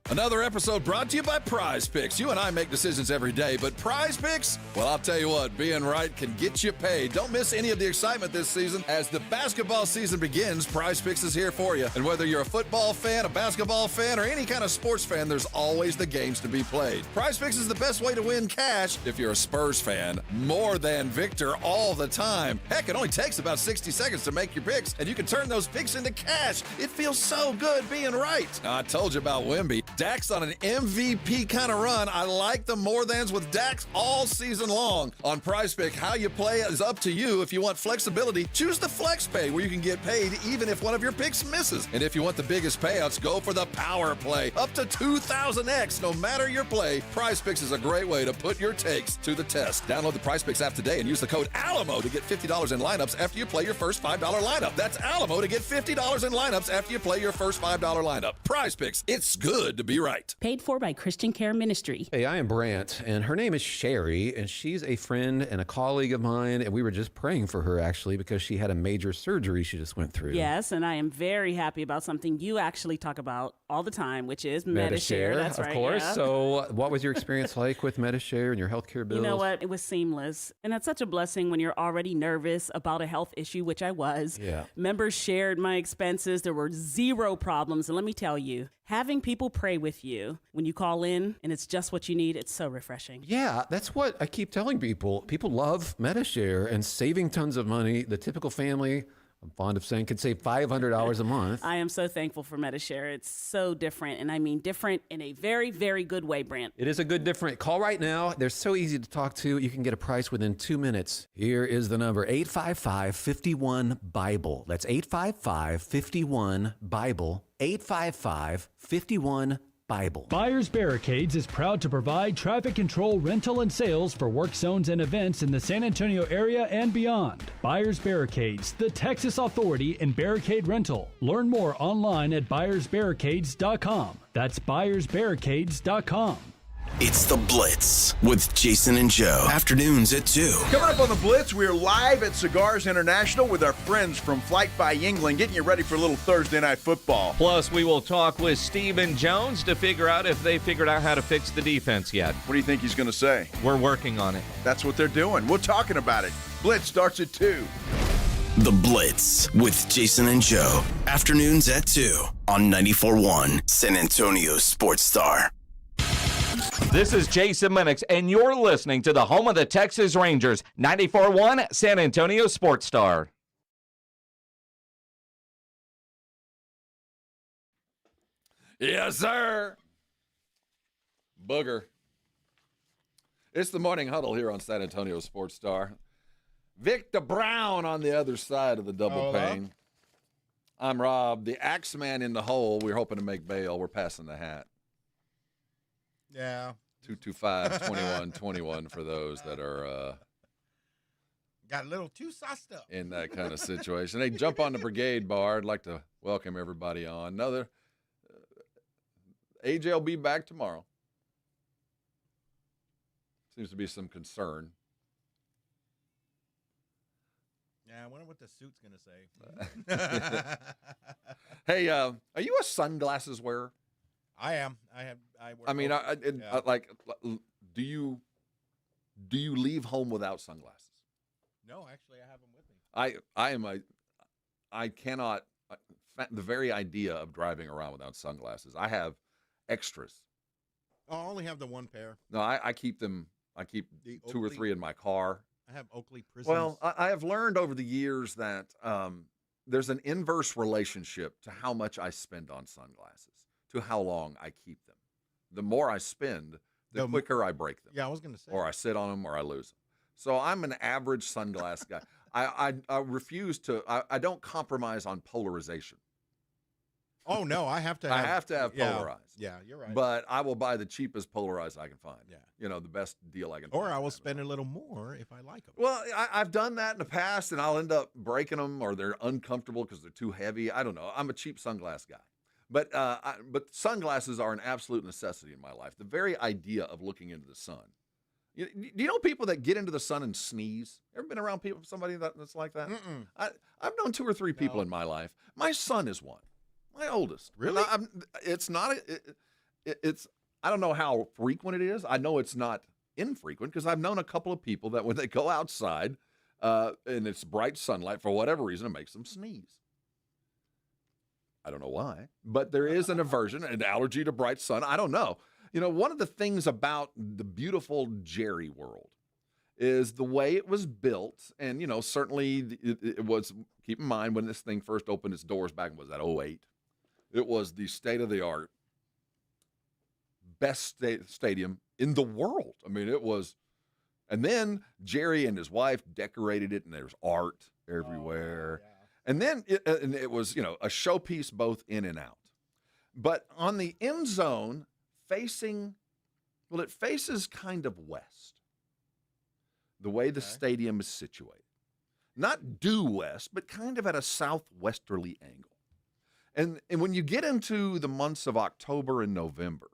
Another episode brought to you by Prize Picks. You and I make decisions every day, but Prize Picks, well, I'll tell you what, being right can get you paid. Don't miss any of the excitement this season. As the basketball season begins, Prize Picks is here for you. And whether you're a football fan, a basketball fan, or any kind of sports fan, there's always the games to be played. Prize Picks is the best way to win cash if you're a Spurs fan. More than victor all the time. Heck, it only takes about 60 seconds to make your picks, and you can turn those picks into cash. It feels so good being right. Now, I told you about Wemby. Dak's on an MVP kind of run. I like the more thans with Dax all season long. On Prize Pick, how you play is up to you. If you want flexibility, choose the Flex Pay, where you can get paid even if one of your picks misses. And if you want the biggest payouts, go for the Power Play, up to 2,000x. No matter your play, Prize Picks is a great way to put your takes to the test. Download the Prize Picks app today and use the code ALAMO to get $50 in lineups after you play your first $5 lineup. That's ALAMO to get $50 in lineups after you play your first $5 lineup. Prize Picks, it's good to be right. Paid for by Christian Care Ministry. Hey, I am Brant, and her name is Sherry, and she's a friend and a colleague of mine, and we were just praying for her, actually, because she had a major surgery she just went through. Yes, and I am very happy about something you actually talk about all the time, which is Medishare. That's right. Of course. Yeah. So what was your experience like with Medishare and your healthcare bills? You know what? It was seamless. And that's such a blessing when you're already nervous about a health issue, which I was. Yeah. Members shared my expenses. There were zero problems. And let me tell you, having people pray with you when you call in and it's just what you need, it's so refreshing. Yeah, that's what I keep telling people. People love Medishare and saving tons of money. The typical family, I'm fond of saying, could save $500 a month. I am so thankful for Medishare. It's so different, and I mean different in a very, very good way, Brant. It is a good different. Call right now. They're so easy to talk to. You can get a price within 2 minutes. Here is the number, 855-51-BIBLE. That's 855-51-BIBLE. 855-51-BIBLE. Buyers Barricades is proud to provide traffic control, rental, and sales for work zones and events in the San Antonio area and beyond. Buyers Barricades, the Texas authority in barricade rental. Learn more online at buyersbarricades.com. That's buyersbarricades.com. It's The Blitz with Jason and Joe. Afternoons at 2. Coming up on The Blitz, we are live at Cigars International with our friends from Flight by England, getting you ready for a little Thursday night football. Plus, we will talk with Stephen Jones to figure out if they figured out how to fix the defense yet. What do you think he's going to say? We're working on it. That's what they're doing. We're talking about it. Blitz starts at 2. The Blitz with Jason and Joe. Afternoons at 2 on 94.1 San Antonio Sports Star. This is Jason Minix, and you're listening to the home of the Texas Rangers, 94.1 San Antonio Sports Star. Yes, sir. Booger. It's the Morning Huddle here on San Antonio Sports Star. Victor Brown on the other side of the double pane. I'm Rob, the Axeman in the hole. We're hoping to make bail. We're passing the hat. Yeah. 225-2121 for those that are got a little too sauced up in that kind of situation. They jump on the brigade bar. I'd like to welcome everybody on. Another AJ will be back tomorrow. Seems to be some concern. Yeah, I wonder what the suit's going to say. Hey, are you a sunglasses wearer? I am. Do you leave home without sunglasses? No, actually, I have them with me. I cannot the very idea of driving around without sunglasses. I have extras. Oh, I only have the one pair. No, I keep them. I keep The 2 or Oakley- 3 in my car. I have Oakley Prisms. Well, I have learned over the years that there's an inverse relationship to how much I spend on sunglasses, to how long I keep them. The more I spend, the quicker I break them. Yeah, I was going to say. Or I sit on them, or I lose them. So I'm an average sunglass guy. I refuse to. I don't compromise on polarization. Oh no, I have to. I have to have polarized. Yeah, you're right. But I will buy the cheapest polarized I can find. Yeah. You know, the best deal I can find. Or I will spend a little more if I like them. Well, I've done that in the past, and I'll end up breaking them, or they're uncomfortable because they're too heavy. I don't know. I'm a cheap sunglass guy. But sunglasses are an absolute necessity in my life. The very idea of looking into the sun. Do you know people that get into the sun and sneeze? Ever been around somebody that's like that? I've known 2 or 3 people in my life. My son is one. My oldest. Really? It's not. It's. I don't know how frequent it is. I know it's not infrequent because I've known a couple of people that when they go outside and it's bright sunlight, for whatever reason, it makes them sneeze. I don't know why, but there is an aversion, an allergy to bright sun. I don't know. You know, one of the things about the beautiful Jerry world is the way it was built. And, you know, certainly it was, keep in mind when this thing first opened its doors back, was that 2008? It was the state-of-the-art, best stadium in the world. I mean, it was. And then Jerry and his wife decorated it, and there's art everywhere. Oh, yeah. And then it was, you know, a showpiece both in and out. But on the end zone, it faces kind of west, the way the stadium is situated. Not due west, but kind of at a southwesterly angle. And when you get into the months of October and November,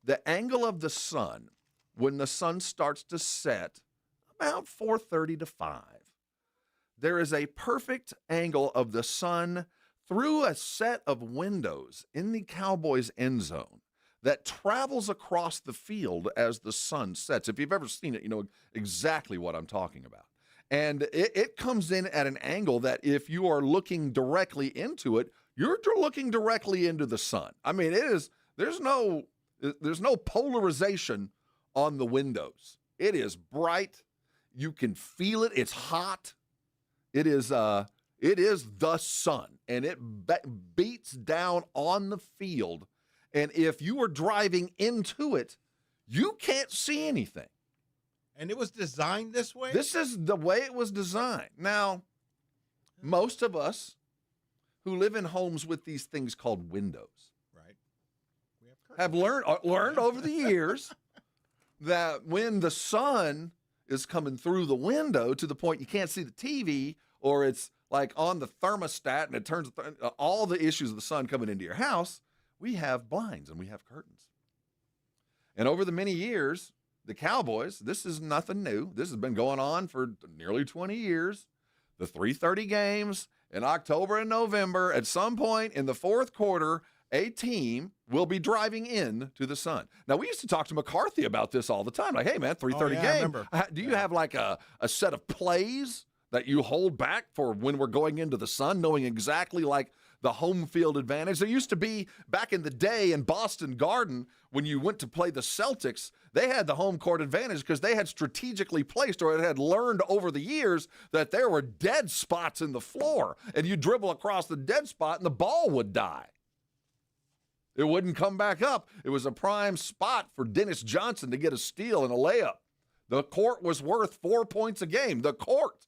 the angle of the sun, when the sun starts to set about 4:30 to 5, there is a perfect angle of the sun through a set of windows in the Cowboys' end zone that travels across the field as the sun sets. If you've ever seen it, you know exactly what I'm talking about. And it comes in at an angle that if you are looking directly into it, you're looking directly into the sun. I mean, there's no polarization on the windows. It is bright. You can feel it. It's hot. It is the sun, and it beats down on the field. And if you are driving into it, you can't see anything. And it was designed this way? This is the way it was designed. Now, most of us who live in homes with these things called windows, right, have learned over the years that when the sun is coming through the window to the point you can't see the TV, or it's like on the thermostat and it turns all the issues of the sun coming into your house, we have blinds and we have curtains. And over the many years, the Cowboys, this is nothing new. This has been going on for nearly 20 years. The 3:30 games in October and November, at some point in the fourth quarter, a team will be driving in to the sun. Now, we used to talk to McCarthy about this all the time. Like, hey, man, 3:30 game. Do you have like a set of plays that you hold back for when we're going into the sun, knowing exactly like the home field advantage? There used to be, back in the day in Boston Garden, when you went to play the Celtics, they had the home court advantage because they had strategically placed, or it had learned over the years, that there were dead spots in the floor. And you dribble across the dead spot and the ball would die. It wouldn't come back up. It was a prime spot for Dennis Johnson to get a steal and a layup. The court was worth 4 points a game, the court.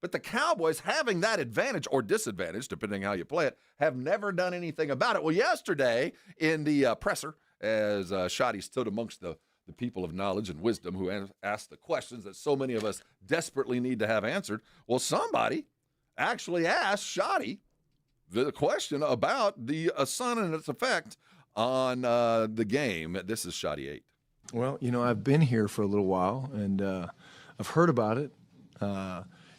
But the Cowboys, having that advantage or disadvantage, depending how you play it, have never done anything about it. Well, yesterday in the presser, as Shoddy stood amongst the people of knowledge and wisdom who asked the questions that so many of us desperately need to have answered, well, somebody actually asked Shoddy the question about the sun and its effect on the game. This is Shoddy 8. Well, you know, I've been here for a little while, and I've heard about it.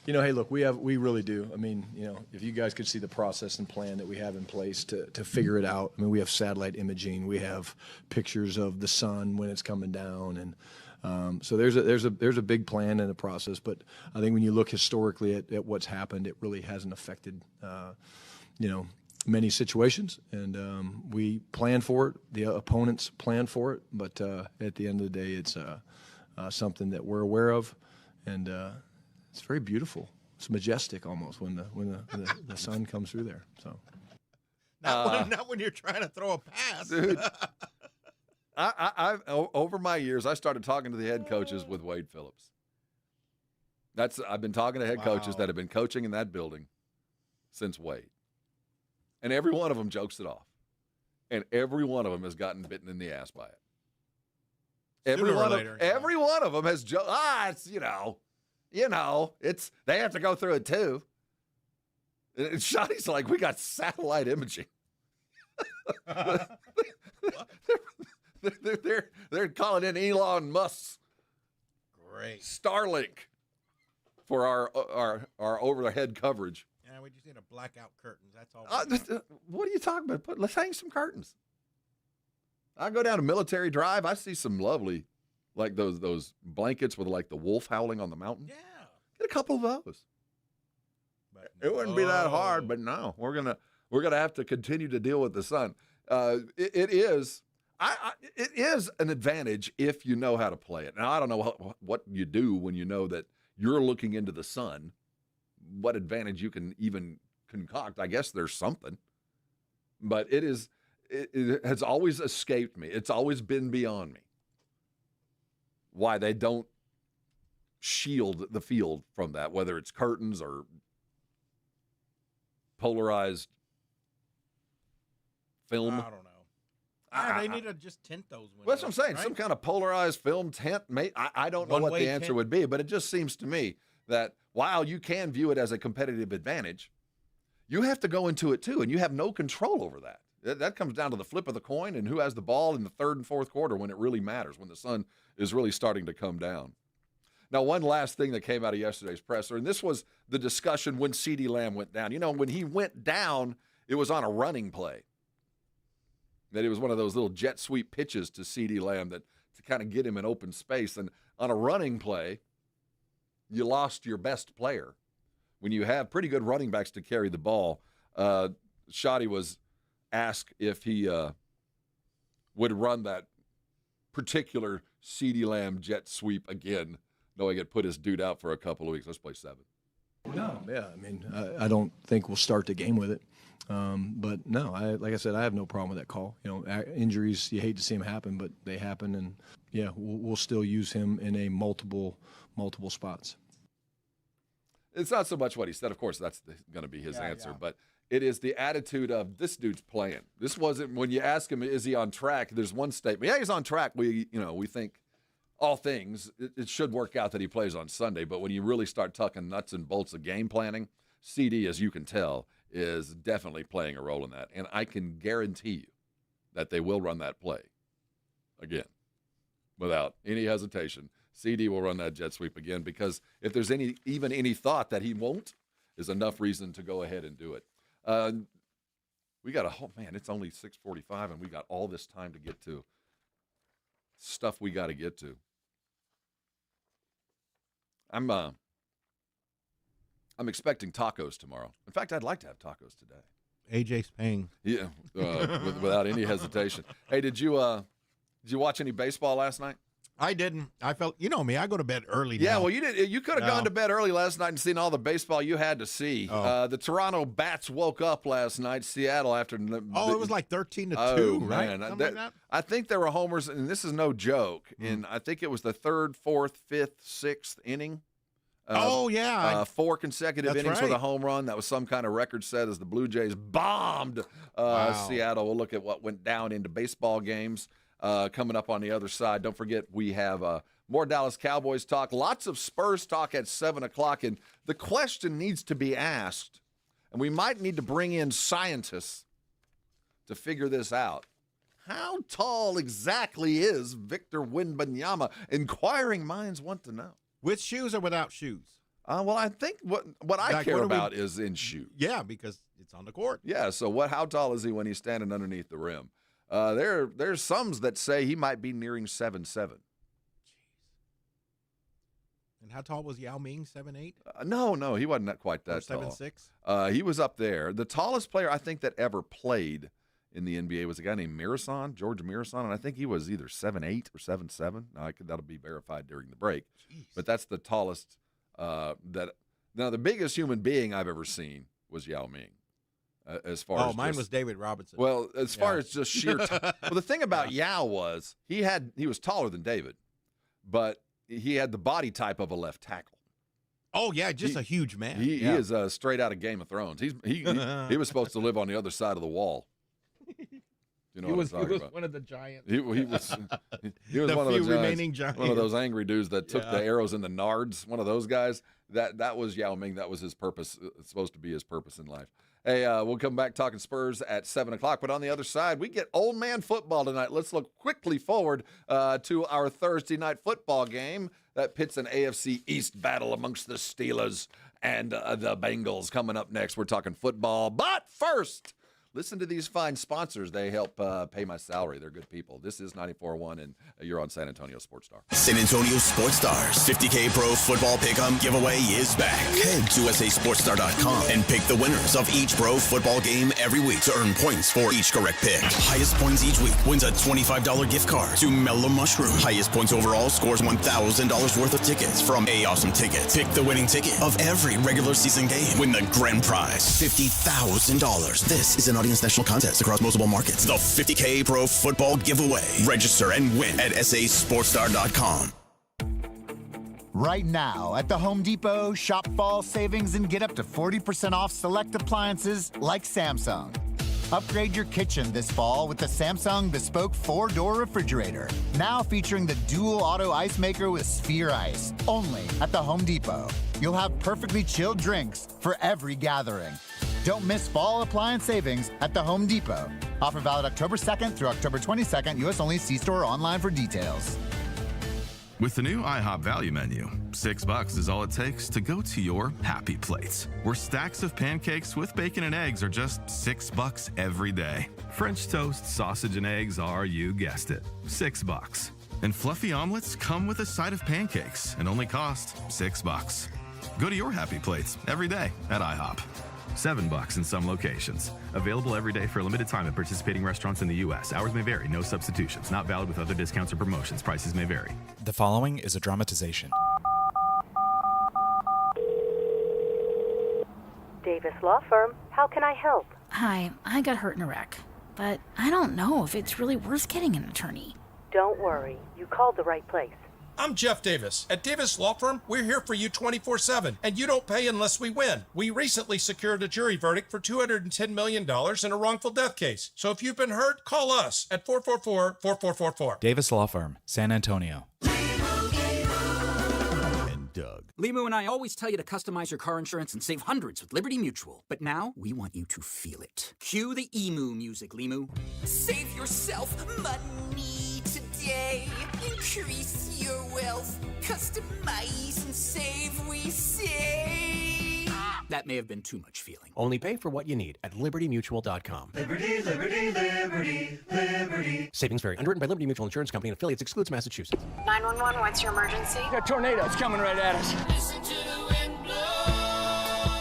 You know, hey, look, we really do. I mean, you know, if you guys could see the process and plan that we have in place to figure it out. I mean, we have satellite imaging, we have pictures of the sun when it's coming down, and so there's a big plan and a process. But I think when you look historically at what's happened, it really hasn't affected, you know, many situations, and we plan for it. The opponents plan for it, but at the end of the day, it's something that we're aware of, and it's very beautiful. It's majestic almost when the sun comes through there. So, not when you're trying to throw a pass, dude. I've over my years, I started talking to the head coaches with Wade Phillips. I've been talking to head coaches that have been coaching in that building since Wade, and every one of them jokes it off, and every one of them has gotten bitten in the ass by it. Every one of them has it's it's they have to go through it too. And Shotty's like, we got satellite imaging. they're calling in Elon Musk's Starlink for our over the head coverage. Yeah, we just need a blackout curtains. That's all. What are you talking about? Let's hang some curtains. I go down to Military Drive. I see some lovely, like those blankets with like the wolf howling on the mountain. Yeah, get a couple of those. But it wouldn't be that hard, but no, we're gonna have to continue to deal with the sun. It is an advantage if you know how to play it. Now I don't know what you do when you know that you're looking into the sun. What advantage you can even concoct? I guess there's something, but it has always escaped me. It's always been beyond me why they don't shield the field from that, whether it's curtains or polarized film. I don't know. They need to just tint those windows. That's what I'm saying. Right? Some kind of polarized film tint. I don't know what the answer would be, but it just seems to me that while you can view it as a competitive advantage, you have to go into it too, and you have no control over that. That comes down to the flip of the coin and who has the ball in the third and fourth quarter when it really matters, when the sun is really starting to come down. Now, one last thing that came out of yesterday's presser, and this was the discussion when CeeDee Lamb went down. You know, when he went down, it was on a running play. That it was one of those little jet sweep pitches to CeeDee Lamb to kind of get him in open space. And on a running play, you lost your best player. When you have pretty good running backs to carry the ball, Shotty was asked if he would run that particular CeeDee Lamb jet sweep again, knowing it put his dude out for a couple of weeks. Let's play 7. No, yeah, I mean, I don't think we'll start the game with it. But no, like I said, I have no problem with that call. You know, injuries, you hate to see them happen, but they happen, and yeah, we'll still use him in a multiple spots. It's not so much what he said. Of course, that's going to be his answer, but it is the attitude of this dude's playing. This wasn't when you ask him, is he on track? There's one statement. Yeah, he's on track. We think all things. It should work out that he plays on Sunday, but when you really start tucking nuts and bolts of game planning, CD, as you can tell, is definitely playing a role in that. And I can guarantee you that they will run that play again without any hesitation. CD will run that jet sweep again, because if there's even any thought that he won't, is enough reason to go ahead and do it. We got it's only 6:45, and we got all this time to get to stuff we got to get to. I'm expecting tacos tomorrow. In fact, I'd like to have tacos today. AJ's paying. Yeah, without any hesitation. Hey, did you watch any baseball last night? I didn't. I felt, you know me, I go to bed early now. Yeah, well, you did. You could have gone to bed early last night and seen all the baseball you had to see. The Toronto Bats woke up last night, Seattle, after. It was like 13-2, right? Man. Something like that? I think there were homers, and this is no joke. And I think it was the 3rd, 4th, 5th, 6th inning. 4 consecutive innings with a home run. That was some kind of record set as the Blue Jays bombed Seattle. We'll look at what went down into baseball games. Coming up on the other side. Don't forget, we have more Dallas Cowboys talk, lots of Spurs talk at 7 o'clock, and the question needs to be asked, and we might need to bring in scientists to figure this out. How tall exactly is Victor Wembanyama? Inquiring minds want to know. With shoes or without shoes? Well, I think what I care about is in shoes. Yeah, because it's on the court. Yeah, so how tall is he when he's standing underneath the rim? There's some that say he might be nearing 7'7". And how tall was Yao Ming? 7'8"? No, he wasn't quite that tall. 7'6"? He was up there. The tallest player I think that ever played in the NBA was a guy named George Mirasan, and I think he was either 7'8" or 7'7". Now, that'll be verified during the break. Jeez. But that's the tallest Now, the biggest human being I've ever seen was Yao Ming. As far as mine was David Robinson. Well, as far as just sheer well, the thing about Yao was he was taller than David, but he had the body type of a left tackle. Oh, yeah, just a huge man. He is straight out of Game of Thrones. He was supposed to live on the other side of the wall. You know he what was I'm talking about. one of the giants. He was the one of few the remaining giants. One of those angry dudes that took the arrows in the nards. One of those guys. That was Yao Ming. That was his purpose. It's supposed to be his purpose in life. Hey, we'll come back talking Spurs at 7 o'clock. But on the other side, we get old man football tonight. Let's look quickly forward to our Thursday night football game that pits an AFC East battle amongst the Steelers and the Bengals. Coming up next, we're talking football. But first, listen to these fine sponsors. They help pay my salary. They're good people. This is 94.1, and you're on San Antonio Sports Star. San Antonio Sports Stars 50K Pro Football Pick'em giveaway is back. Head to SASportsStar.com and pick the winners of each pro football game every week to earn points for each correct pick. Highest points each week wins a $25 gift card to Mellow Mushroom. Highest points overall scores $1,000 worth of tickets from A Awesome Tickets. Pick the winning ticket of every regular season game. Win the grand prize, $50,000. This is an audience national contest across multiple markets. The 50K Pro Football Giveaway. Register and win at SASportsStar.com. Right now at the Home Depot, shop fall savings and get up to 40% off select appliances like Samsung. Upgrade your kitchen this fall with the Samsung Bespoke 4-door refrigerator. Now featuring the dual auto ice maker with Sphere Ice. Only at the Home Depot. You'll have perfectly chilled drinks for every gathering. Don't miss fall appliance savings at the Home Depot. Offer valid October 2nd through October 22nd. U.S. only. See store or online for details. With the new IHOP value menu, $6 is all it takes to go to your happy place, where stacks of pancakes with bacon and eggs are just $6 every day. French toast, sausage, and eggs are, you guessed it, $6. And fluffy omelets come with a side of pancakes and only cost $6. Go to your happy plates every day at IHOP. $7 in some locations. Available every day for a limited time at participating restaurants in the U.S. Hours may vary. No substitutions. Not valid with other discounts or promotions. Prices may vary. The following is a dramatization. Davis Law Firm. How can I help? Hi, I got hurt in a wreck, but I don't know if it's really worth getting an attorney. Don't worry. You called the right place. I'm Jeff Davis. At Davis Law Firm, we're here for you 24/7, and you don't pay unless we win. We recently secured a jury verdict for $210 million in a wrongful death case. So if you've been hurt, call us at 444-4444. Davis Law Firm, San Antonio. Doug. Limu and I always tell you to customize your car insurance and save hundreds with Liberty Mutual. But now, we want you to feel it. Cue the emu music, Limu. Save yourself money today. Increase your wealth. Customize and save, we say. That may have been too much feeling. Only pay for what you need at libertymutual.com. Liberty, liberty, liberty, liberty. Savings vary. Underwritten by Liberty Mutual Insurance Company and affiliates. Excludes Massachusetts. 911, what's your emergency? A tornado. It's coming right at us. Listen to the wind blow.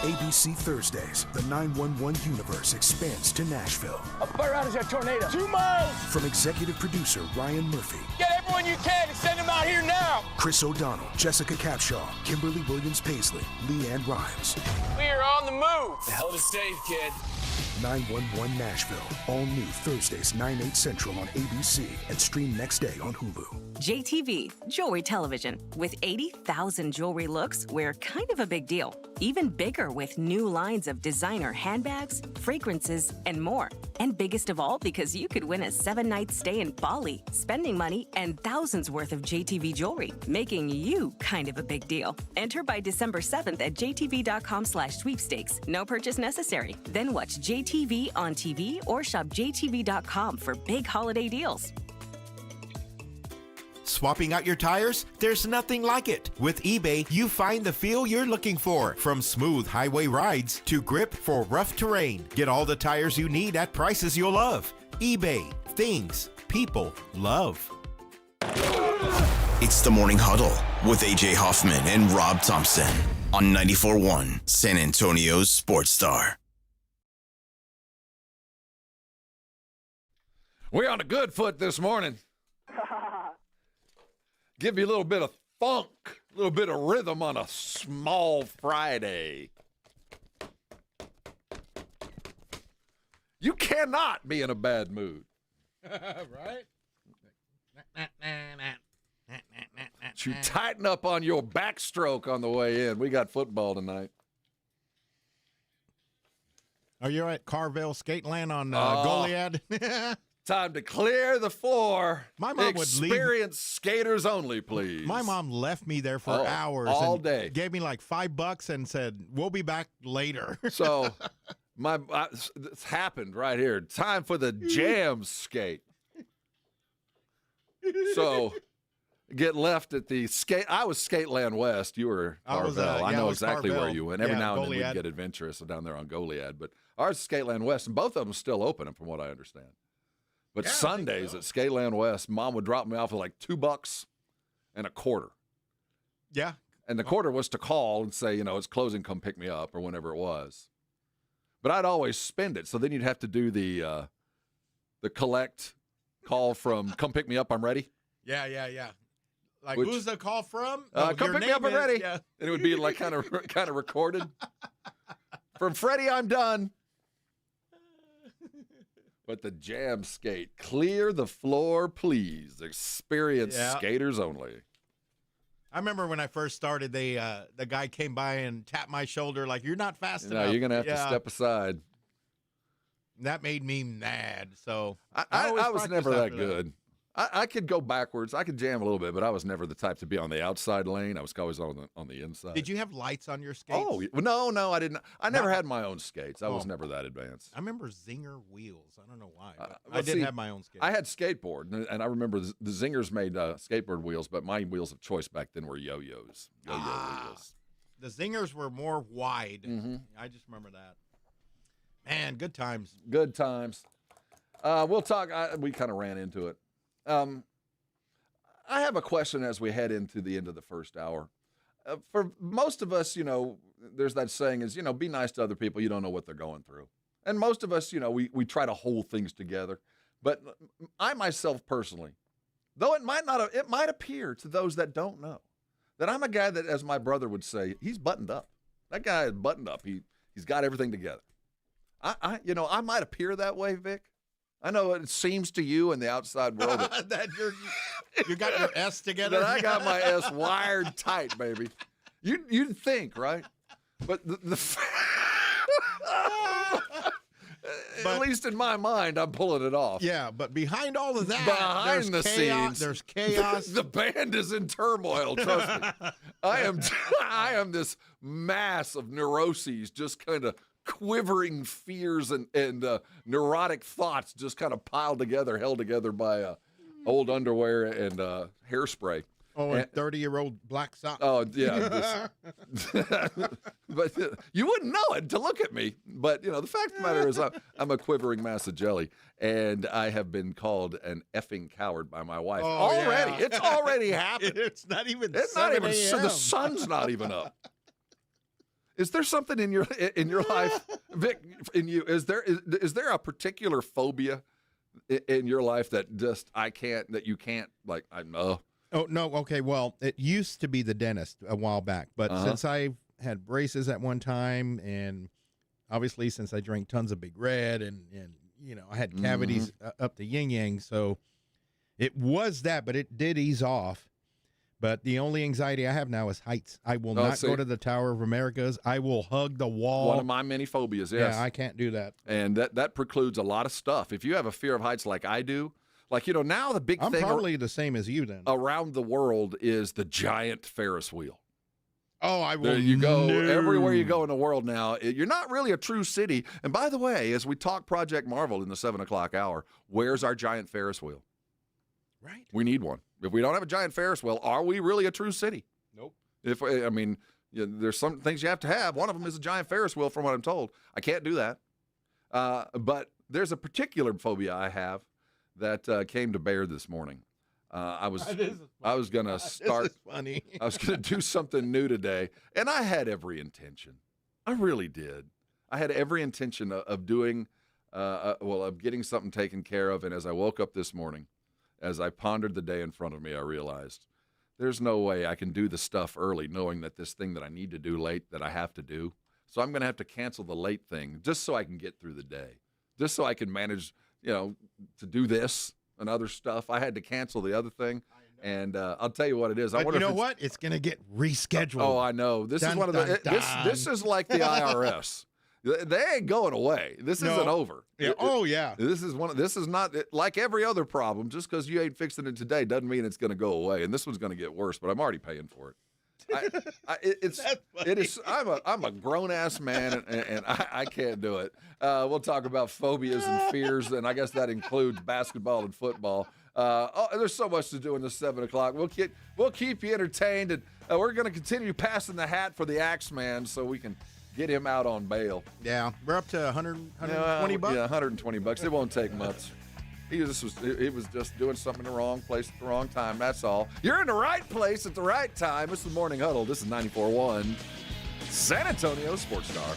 ABC Thursdays, the 911 universe expands to Nashville. A fire out is a tornado. 2 miles. From executive producer Ryan Murphy. Get everyone you can and send them out here now. Chris O'Donnell, Jessica Capshaw, Kimberly Williams-Paisley, Leanne Rhymes. We are on the move. Held us safe, kid. 911 Nashville. All new Thursdays, 9/8 Central on ABC and stream next day on Hulu. JTV, Jewelry Television. With 80,000 jewelry looks, we're kind of a big deal. Even bigger with new lines of designer handbags, fragrances, and more. And biggest of all, because you could win a 7-night stay in Bali, spending money, and thousands worth of JTV jewelry, making you kind of a big deal. Enter by December 7th at jtv.com/sweepstakes. No purchase necessary. Then watch JTV on TV or shop jtv.com for big holiday deals. Swapping out your tires? There's nothing like it. With eBay, you find the feel you're looking for. From smooth highway rides to grip for rough terrain. Get all the tires you need at prices you'll love. eBay. Things people love. It's the Morning Huddle with A.J. Hoffman and Rob Thompson on 94.1 San Antonio's Sports Star. We're on a good foot this morning. Give you a little bit of funk, a little bit of rhythm on a small Friday. You cannot be in a bad mood. Right? You tighten up on your backstroke on the way in. We got football tonight. Are you at Carvel Skateland on Goliad? Time to clear the floor. My mom would leave. Experienced skaters only, please. My mom left me there for hours. All and day. Gave me like $5 and said, we'll be back later. So it's happened right here. Time for the jam skate. So get left at the skate. I was Skateland West. You were Carvel. I know exactly Carvel. where you went. Every now and then Goliad. we'd get adventurous down there on Goliad. But ours is Skateland West, and both of them still open, from what I understand. But Sundays at Skateland West, Mom would drop me off with like $2 and a quarter. Yeah. And the quarter was to call and say, it's closing, come pick me up, or whenever it was. But I'd always spend it. So then you'd have to do the collect call from come pick me up, I'm ready. Yeah. Like, who's the call from? Come pick me up, I'm ready. Yeah. And it would be like kind of recorded. From Freddie, I'm done. But the jam skate, clear the floor, please. Experienced skaters only. I remember when I first started, the guy came by and tapped my shoulder like, you're not fast enough. No, you're going to have to step aside. That made me mad. So I was never that good. I could go backwards. I could jam a little bit, but I was never the type to be on the outside lane. I was always on the inside. Did you have lights on your skates? Oh, no, I didn't. I never had my own skates. I was never that advanced. I remember Zinger wheels. I don't know why. I didn't have my own skates. I had skateboard, and I remember the Zingers made skateboard wheels, but my wheels of choice back then were yo-yos. Wheels. The Zingers were more wide. Mm-hmm. I just remember that. Man, good times. Good times. We'll talk. We kind of ran into it. I have a question as we head into the end of the first hour. For most of us, there's that saying is, be nice to other people. You don't know what they're going through. And most of us, we try to hold things together. But I myself personally, though it might appear to those that don't know, that I'm a guy that, as my brother would say, he's buttoned up. That guy is buttoned up. He's got everything together. I might appear that way, Vic. I know it seems to you in the outside world that you got your S together. That I got my S wired tight, baby. You'd think, right? But at least in my mind, I'm pulling it off. Yeah, but behind all of that, behind the scenes, there's chaos. The band is in turmoil. Trust me. I am this mass of neuroses, just kind of quivering fears and neurotic thoughts just kind of piled together, held together by old underwear and hairspray. Oh, and 30-year-old black socks. Oh, yeah. But you wouldn't know it to look at me. But, the fact of the matter is I'm a quivering mass of jelly, and I have been called an effing coward by my wife. Already. Yeah. It's already happened. It's not even the sun's not even up. Is there something in your life, Vic, in you? Is there a particular phobia in your life that you can't, like, I know? Oh, no. Okay. Well, it used to be the dentist a while back, but since I had braces at one time, and obviously since I drank tons of Big Red and I had cavities up the yin yang, so it was that, but it did ease off. But the only anxiety I have now is heights. I will not go to the Tower of Americas. I will hug the wall. One of my many phobias, yes. Yeah, I can't do that. And that precludes a lot of stuff. If you have a fear of heights like I do, like, now the big thing. I'm probably the same as you then. Around the world is the giant Ferris wheel. Oh, I will. There you go. Everywhere you go in the world now, you're not really a true city. And by the way, as we talk Project Marvel in the 7 o'clock hour, where's our giant Ferris wheel? Right. We need one. If we don't have a giant Ferris wheel, are we really a true city? Nope. There's some things you have to have. One of them is a giant Ferris wheel, from what I'm told. I can't do that. But there's a particular phobia I have that came to bear this morning. I was going to start. This is funny. I was going to do something new today, and I had every intention. I really did. I had every intention of doing, of getting something taken care of. And as I woke up this morning, as I pondered the day in front of me, I realized there's no way I can do the stuff early, knowing that this thing that I need to do late that I have to do. So I'm going to have to cancel the late thing just so I can get through the day, just so I can manage, to do this and other stuff. I had to cancel the other thing. And I'll tell you what it is. But you know what? It's going to get rescheduled. Oh, I know. This is one of the. This is like the IRS. They ain't going away. This isn't over. Yeah. Yeah. This is not like every other problem. Just because you ain't fixing it today doesn't mean it's going to go away. And this one's going to get worse. But I'm already paying for it. I'm a grown ass man, and I can't do it. We'll talk about phobias and fears, and I guess that includes basketball and football. There's so much to do in the 7 o'clock. We'll keep you entertained, and we're going to continue passing the hat for the Axeman so we can get him out on bail. Yeah, we're up to 120 bucks. Yeah, 120 bucks. It won't take much. He was just doing something in the wrong place at the wrong time. That's all. You're in the right place at the right time. It's the Morning Huddle. This is 94.1 San Antonio Sports Star.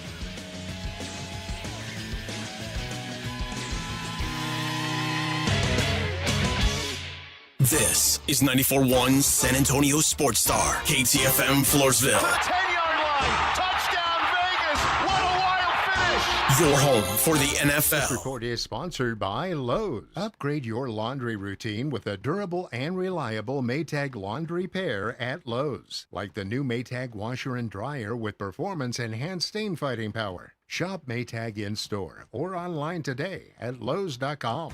This is 94.1 San Antonio Sports Star, KTFM Floresville. To the 10-yard line. Touchdown, Vegas. What a wild finish. Your home for the NFL. This report is sponsored by Lowe's. Upgrade your laundry routine with a durable and reliable Maytag laundry pair at Lowe's. Like the new Maytag washer and dryer with performance-enhanced stain-fighting power. Shop Maytag in-store or online today at Lowes.com.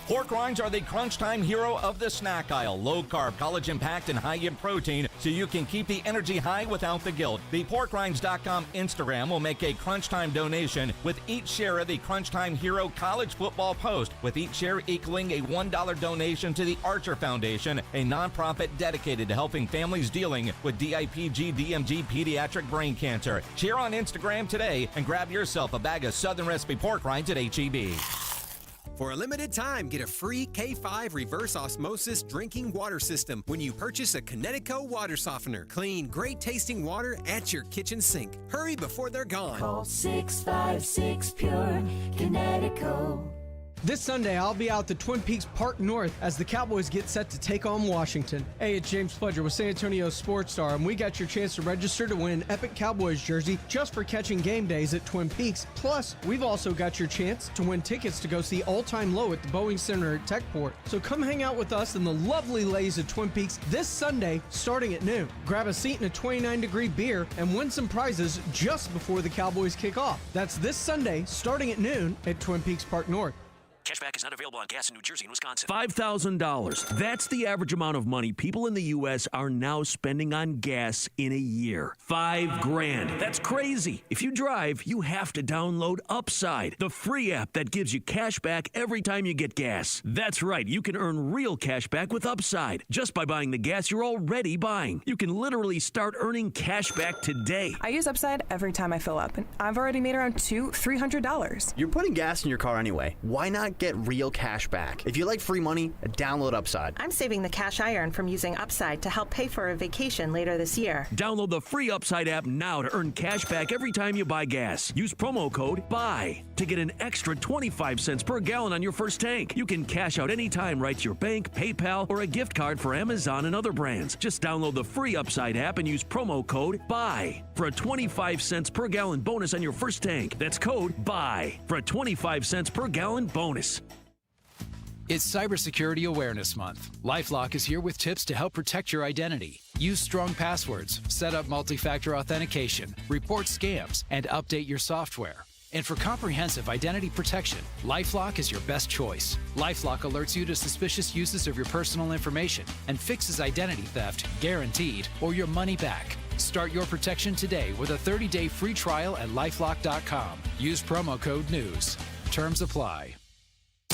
Pork rinds are the crunch time hero of the snack aisle. Low carb, collagen packed, and high in protein, so you can keep the energy high without the guilt. The porkrinds.com Instagram will make a crunch time donation with each share of the Crunch Time Hero College Football Post, with each share equaling a $1 donation to the Archer Foundation, a nonprofit dedicated to helping families dealing with DIPG, DMG, pediatric brain cancer. Share on Instagram today and grab yourself a bag of Southern Recipe pork rinds at HEB. For a limited time, get a free K5 reverse osmosis drinking water system when you purchase a Connecticut water softener. Clean, great-tasting water at your kitchen sink. Hurry before they're gone. Call 656 Pure Connecticut. This Sunday, I'll be out to Twin Peaks Park North as the Cowboys get set to take on Washington. Hey, it's James Pledger with San Antonio Sports Star, and we got your chance to register to win an Epic Cowboys jersey just for catching game days at Twin Peaks. Plus, we've also got your chance to win tickets to go see All Time Low at the Boeing Center at Techport. So come hang out with us in the lovely lays of Twin Peaks this Sunday starting at noon. Grab a seat in a 29-degree beer and win some prizes just before the Cowboys kick off. That's this Sunday starting at noon at Twin Peaks Park North. Cashback is not available on gas in New Jersey and Wisconsin. $5,000. That's the average amount of money people in the U.S. are now spending on gas in a year. $5,000. That's crazy. If you drive, you have to download Upside, the free app that gives you cash back every time you get gas. That's right. You can earn real cash back with Upside just by buying the gas you're already buying. You can literally start earning cash back today. I use Upside every time I fill up, and I've already made around $300. You're putting gas in your car anyway. Why not get real cash back? If you like free money, download Upside. I'm saving the cash I earn from using Upside to help pay for a vacation later this year. Download the free Upside app now to earn cash back every time you buy gas. Use promo code BUY to get an extra 25 cents per gallon on your first tank. You can cash out anytime right to your bank, PayPal, or a gift card for Amazon and other brands. Just download the free Upside app and use promo code BUY for a 25 cents per gallon bonus on your first tank. That's code BUY for a 25 cents per gallon bonus. It's Cybersecurity Awareness Month. LifeLock is here with tips to help protect your identity. Use strong passwords, set up multi-factor authentication, report scams, and update your software. And for comprehensive identity protection, LifeLock is your best choice. LifeLock alerts you to suspicious uses of your personal information and fixes identity theft, guaranteed, or your money back. Start your protection today with a 30-day free trial at LifeLock.com. Use promo code NEWS. Terms apply.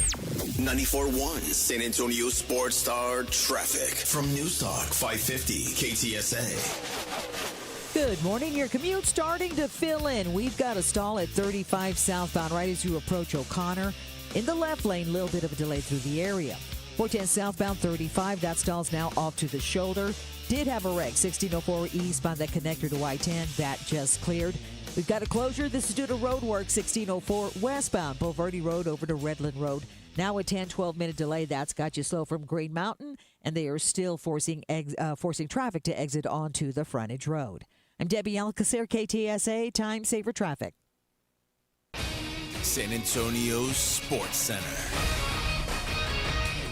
94.1 San Antonio Sports Star traffic from News Talk 550 KTSA. Good morning. Your commute starting to fill in. We've got a stall at 35 southbound right as you approach O'Connor. In the left lane, little bit of a delay through the area. 410 southbound 35. That stall's now off to the shoulder. Did have a wreck 1604 eastbound that connector to I-10. That just cleared. We've got a closure. This is due to road work 1604 westbound Bulverde Road over to Redland Road. Now a 10-12-minute delay. That's got you slow from Green Mountain, and they are still forcing traffic to exit onto the frontage road. I'm Debbie Alcacer, KTSA, Time Saver Traffic. San Antonio's Sports Center.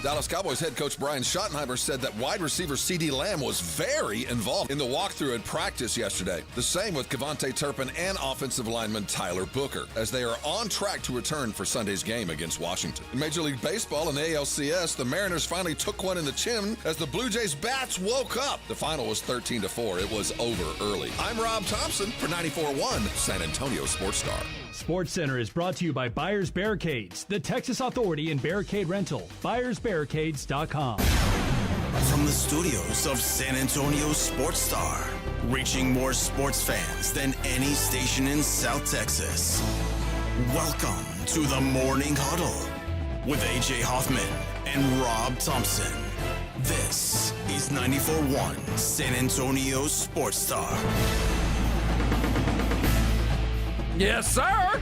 Dallas Cowboys head coach Brian Schottenheimer said that wide receiver CeeDee Lamb was very involved in the walkthrough at practice yesterday. The same with Kevontae Turpin and offensive lineman Tyler Booker, as they are on track to return for Sunday's game against Washington. In Major League Baseball and the ALCS, the Mariners finally took one in the chin as the Blue Jays bats woke up. The final was 13-4. It was over early. I'm Rob Thompson for 94.1 San Antonio Sports Star. Sports Center is brought to you by Buyers Barricades, the Texas authority in barricade rental. BuyersBarricades.com. From the studios of San Antonio Sports Star, reaching more sports fans than any station in South Texas. Welcome to the Morning Huddle with AJ Hoffman and Rob Thompson. This is 94.1 San Antonio Sports Star. Yes, sir.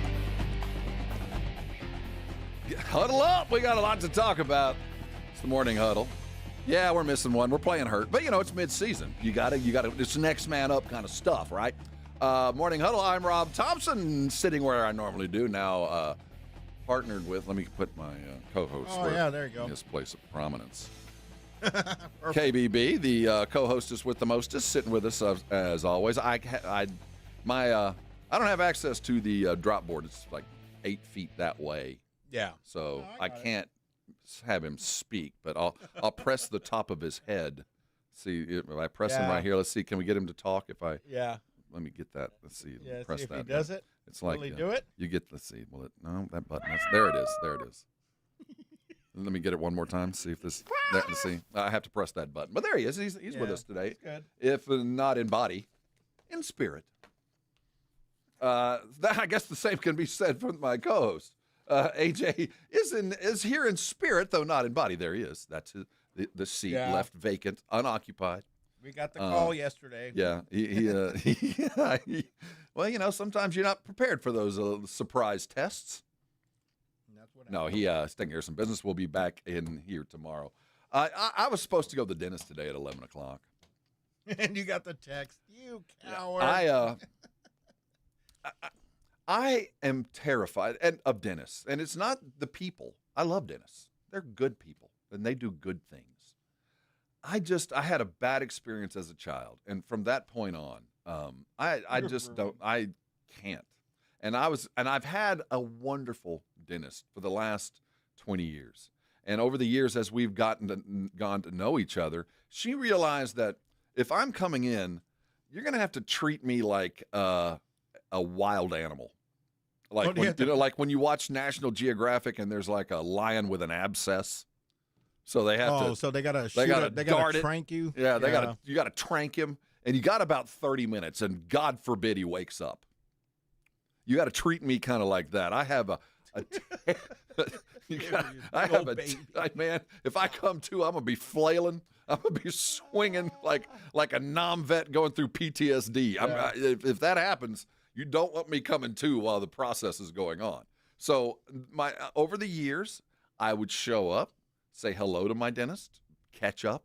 Huddle up. We got a lot to talk about. It's the Morning Huddle. Yeah, we're missing one. We're playing hurt, but it's mid-season. You got to. It's next man up kind of stuff, right? Morning Huddle. I'm Rob Thompson, sitting where I normally do now. Partnered with. Let me put my co-host. Oh yeah, there you go. His place of prominence. KBB, the co-hostess with the mostest, sitting with us as always. I don't have access to the drop board. It's like 8 feet that way. Yeah. So I can't have him speak, but I'll press the top of his head. See, if I press him right here, let's see. Can we get him to talk? Let me get that. Let's see. Yeah. Press see if that. he does it. It's like will he do it? You get. Let's see. No, that button. There it is. There it is. Let me get it one more time. See if this. Let's see. I have to press that button. But there he is. He's with us today. Good. If not in body, in spirit. I guess the same can be said for my co-host. AJ is here in spirit, though not in body. There he is. That's the seat left vacant, unoccupied. We got the call yesterday. Yeah. Well, sometimes you're not prepared for those surprise tests. That's what No, he's taking care of some business. We'll be back in here tomorrow. I was supposed to go to the dentist today at 11 o'clock. And you got the text. You coward. I am terrified of dentists, and it's not the people. I love dentists. They're good people, and they do good things. I had a bad experience as a child, and from that point on, I just don't. I can't. And I've had a wonderful dentist for the last 20 years. And over the years, as we've gone to know each other, she realized that if I'm coming in, you're going to have to treat me like a wild animal. Like like when you watch National Geographic and there's like a lion with an abscess. So they have to. So they gotta trank you. Yeah, you gotta trank him, and you got about 30 minutes, and God forbid he wakes up. You got to treat me kind of like that. I have man. If I come to, I'm gonna be flailing. I'm gonna be swinging like a non-vet going through PTSD. Yeah. If that happens, you don't want me coming to while the process is going on. So over the years, I would show up, say hello to my dentist, catch up.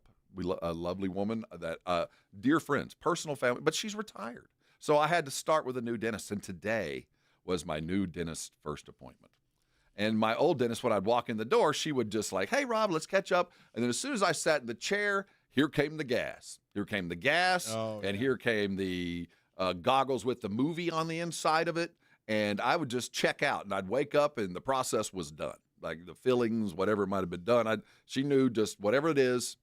A lovely woman that dear friends, personal family, but she's retired. So I had to start with a new dentist, and today was my new dentist first appointment. And my old dentist, when I'd walk in the door, she would just like, hey, Rob, let's catch up. And then as soon as I sat in the chair, here came the gas. Here came the gas, and here came the goggles with the movie on the inside of it. And I would just check out, and I'd wake up, and the process was done. Like the fillings, whatever might have been done. She knew just whatever it is,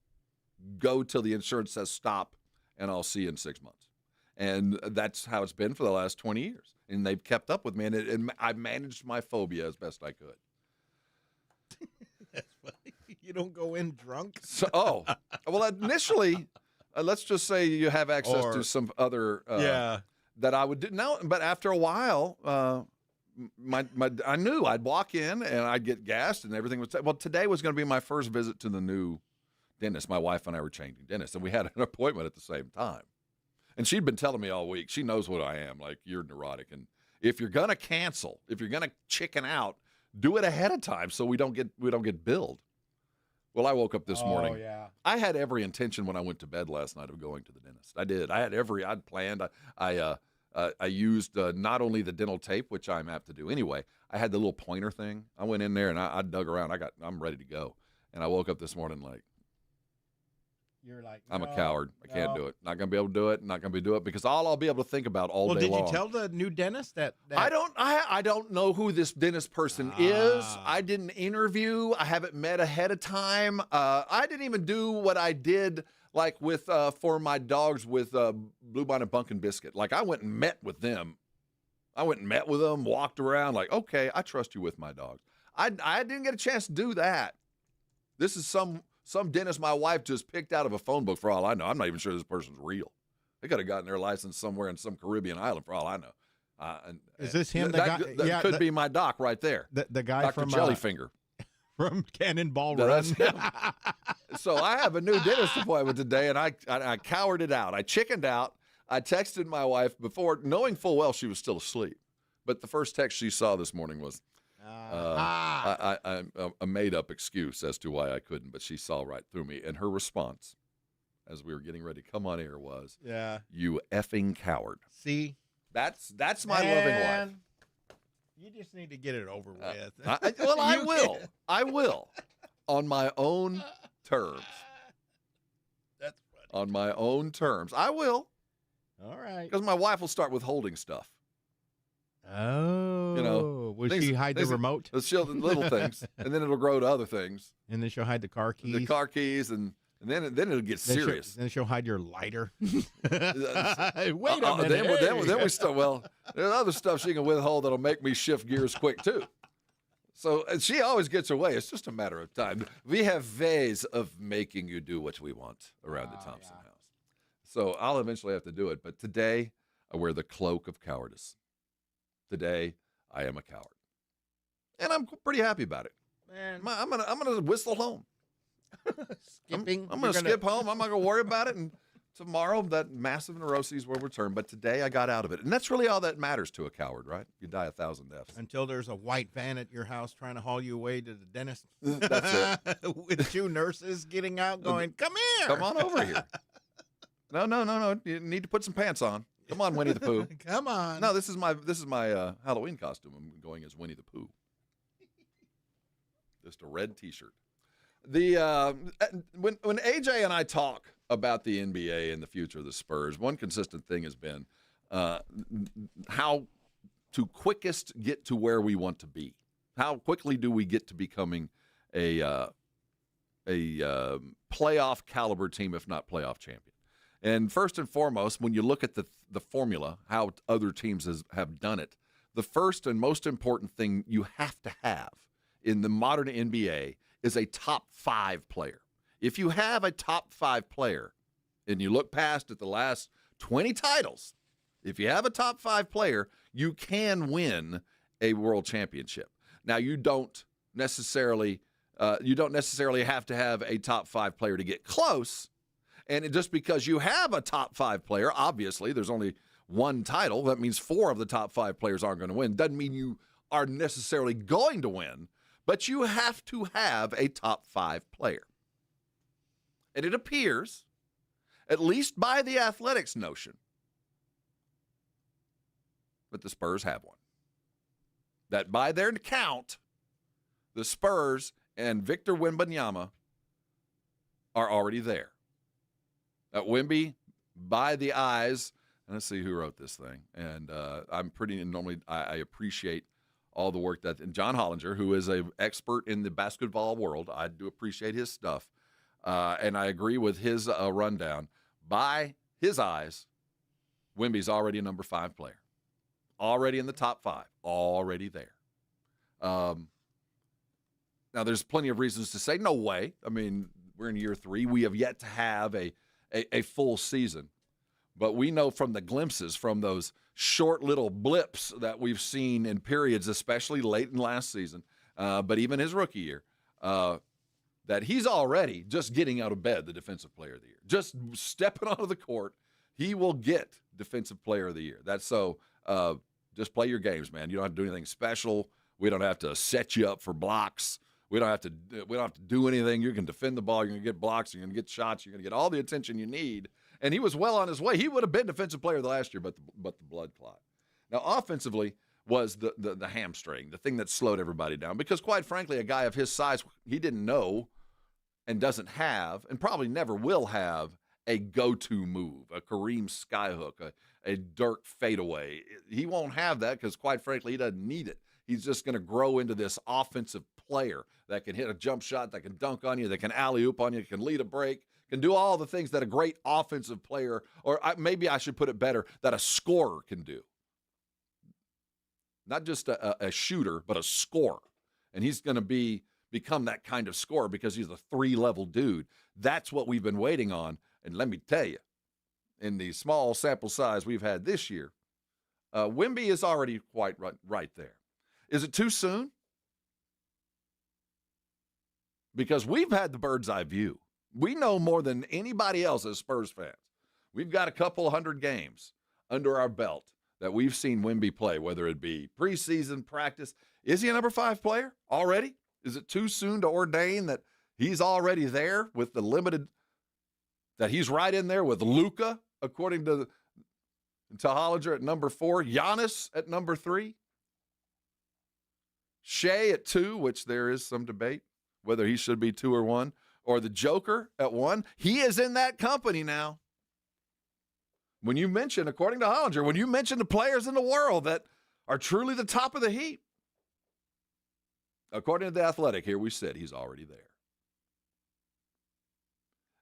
go till the insurance says stop, and I'll see you in 6 months. And that's how it's been for the last 20 years. And they've kept up with me, and I managed my phobia as best I could. That's funny. You don't go in drunk? So, well, initially, let's just say you have access to some other that I would do. No, but after a while, I knew I'd walk in and I'd get gassed and everything was well. Today was going to be my first visit to the new dentist. My wife and I were changing dentists, and we had an appointment at the same time. And she'd been telling me all week. She knows what I am. Like, you're neurotic, and if you're going to cancel, if you're going to chicken out, do it ahead of time so we don't get billed. Well, I woke up this morning. Yeah. I had every intention when I went to bed last night of going to the dentist. I did. I'd planned. I used not only the dental tape, which I'm apt to do anyway. I had the little pointer thing. I went in there and I dug around. I'm ready to go. And I woke up this morning like, you're like, I'm a coward. I can't do it. Not going to be able to do it. Not going to be do it because all I'll be able to think about all day long. Well, did you tell the new dentist that? I don't know who this dentist person is. I didn't interview. I haven't met ahead of time. I didn't even do what I did like with for my dogs with Bluebonnet Bunkin Biscuit. Like, I went and met with them. Walked around like, okay, I trust you with my dogs. I didn't get a chance to do that. This is some dentist my wife just picked out of a phone book for all I know. I'm not even sure this person's real. They could have gotten their license somewhere in some Caribbean island for all I know. Is this him? That could be my doc right there. The guy Dr. from Jellyfinger. From Cannonball No, Run. that's him. So I have a new dentist appointment today, and I cowered it out. I chickened out. I texted my wife before, knowing full well she was still asleep. But the first text she saw this morning was a made-up excuse as to why I couldn't. But she saw right through me, and her response, as we were getting ready to come on air, was, "You effing coward." See, that's my loving wife. You just need to get it over with. I will, on my own terms. That's funny. On my own terms, I will. All right. Because my wife will start withholding stuff. Oh, will she hide the remote? She'll little things, and then it'll grow to other things. And then she'll hide the car keys. The car keys, and then it'll get serious. Then she'll hide your lighter. Wait a minute. Then we start. Well, there's other stuff she can withhold that'll make me shift gears quick too. So and she always gets her way. It's just a matter of time. We have ways of making you do what we want around the Thompson house. So I'll eventually have to do it. But today, I wear the cloak of cowardice. Today, I am a coward, and I'm pretty happy about it. Man, I'm gonna whistle home. Skipping. I'm gonna skip home. I'm not gonna worry about it. And tomorrow, that massive neuroses will return. But today, I got out of it, and that's really all that matters to a coward, right? You die 1,000 deaths until there's a white van at your house trying to haul you away to the dentist. That's it. With 2 nurses getting out, going, "Come here, come on over here." No. You need to put some pants on. Come on, Winnie the Pooh. Come on. No, this is my Halloween costume. I'm going as Winnie the Pooh. Just a red T-shirt. When AJ and I talk about the NBA and the future of the Spurs, one consistent thing has been how to quickest get to where we want to be. How quickly do we get to becoming a playoff caliber team, if not playoff champion? And first and foremost, when you look at the formula, how other teams have done it, the first and most important thing you have to have in the modern NBA is a top 5 player. If you have a top 5 player, and you look past at the last 20 titles, if you have a top 5 player, you can win a world championship. Now, you don't necessarily have to have a top 5 player to get close. And just because you have a top 5 player, obviously there's only one title. That means 4 of the top 5 players aren't going to win. Doesn't mean you are necessarily going to win, but you have to have a top 5 player. And it appears, at least by the Athletics notion, that the Spurs have one. That by their count, the Spurs and Victor Wembanyama are already there. Wemby, by the eyes, and let's see who wrote this thing. And I appreciate all the work that, and John Hollinger, who is an expert in the basketball world, I do appreciate his stuff. And I agree with his rundown. By his eyes, Wemby's already a number 5 player. Already in the top 5. Already there. Now, there's plenty of reasons to say, no way. I mean, we're in year 3. We have yet to have a full season. But we know from the glimpses, from those short little blips that we've seen in periods, especially late in last season, but even his rookie year, that he's already just getting out of bed the Defensive Player of the Year. Just stepping onto the court, he will get Defensive Player of the Year. That's so just play your games, man. You don't have to do anything special. We don't have to set you up for blocks. We don't have to do anything. You can defend the ball. You're going to get blocks. You're going to get shots. You're going to get all the attention you need. And he was well on his way. He would have been Defensive Player of the last year, but the blood clot. Now, offensively was the hamstring, the thing that slowed everybody down. Because, quite frankly, a guy of his size, he didn't know and doesn't have and probably never will have a go-to move, a Kareem skyhook, a Dirk fadeaway. He won't have that because, quite frankly, he doesn't need it. He's just going to grow into this offensive player that can hit a jump shot, that can dunk on you, that can alley-oop on you, can lead a break, can do all the things that a great offensive player, or maybe I should put it better, that a scorer can do. Not just a shooter, but a scorer. And he's going to become that kind of scorer because he's a 3-level dude. That's what we've been waiting on. And let me tell you, in the small sample size we've had this year, Wemby is already quite right there. Is it too soon? Because we've had the bird's eye view. We know more than anybody else as Spurs fans. We've got a couple hundred games under our belt that we've seen Wemby play, whether it be preseason, practice. Is he a number 5 player already? Is it too soon to ordain that he's already there with the limited, that he's right in there with Luka, according to Hollinger at number 4, Giannis at number 3, Shea at 2, which there is some debate whether he should be 2 or 1, or the Joker at 1. He is in that company now. When you mention, according to Hollinger, when you mention the players in the world that are truly the top of the heap, according to The Athletic, here we sit, he's already there.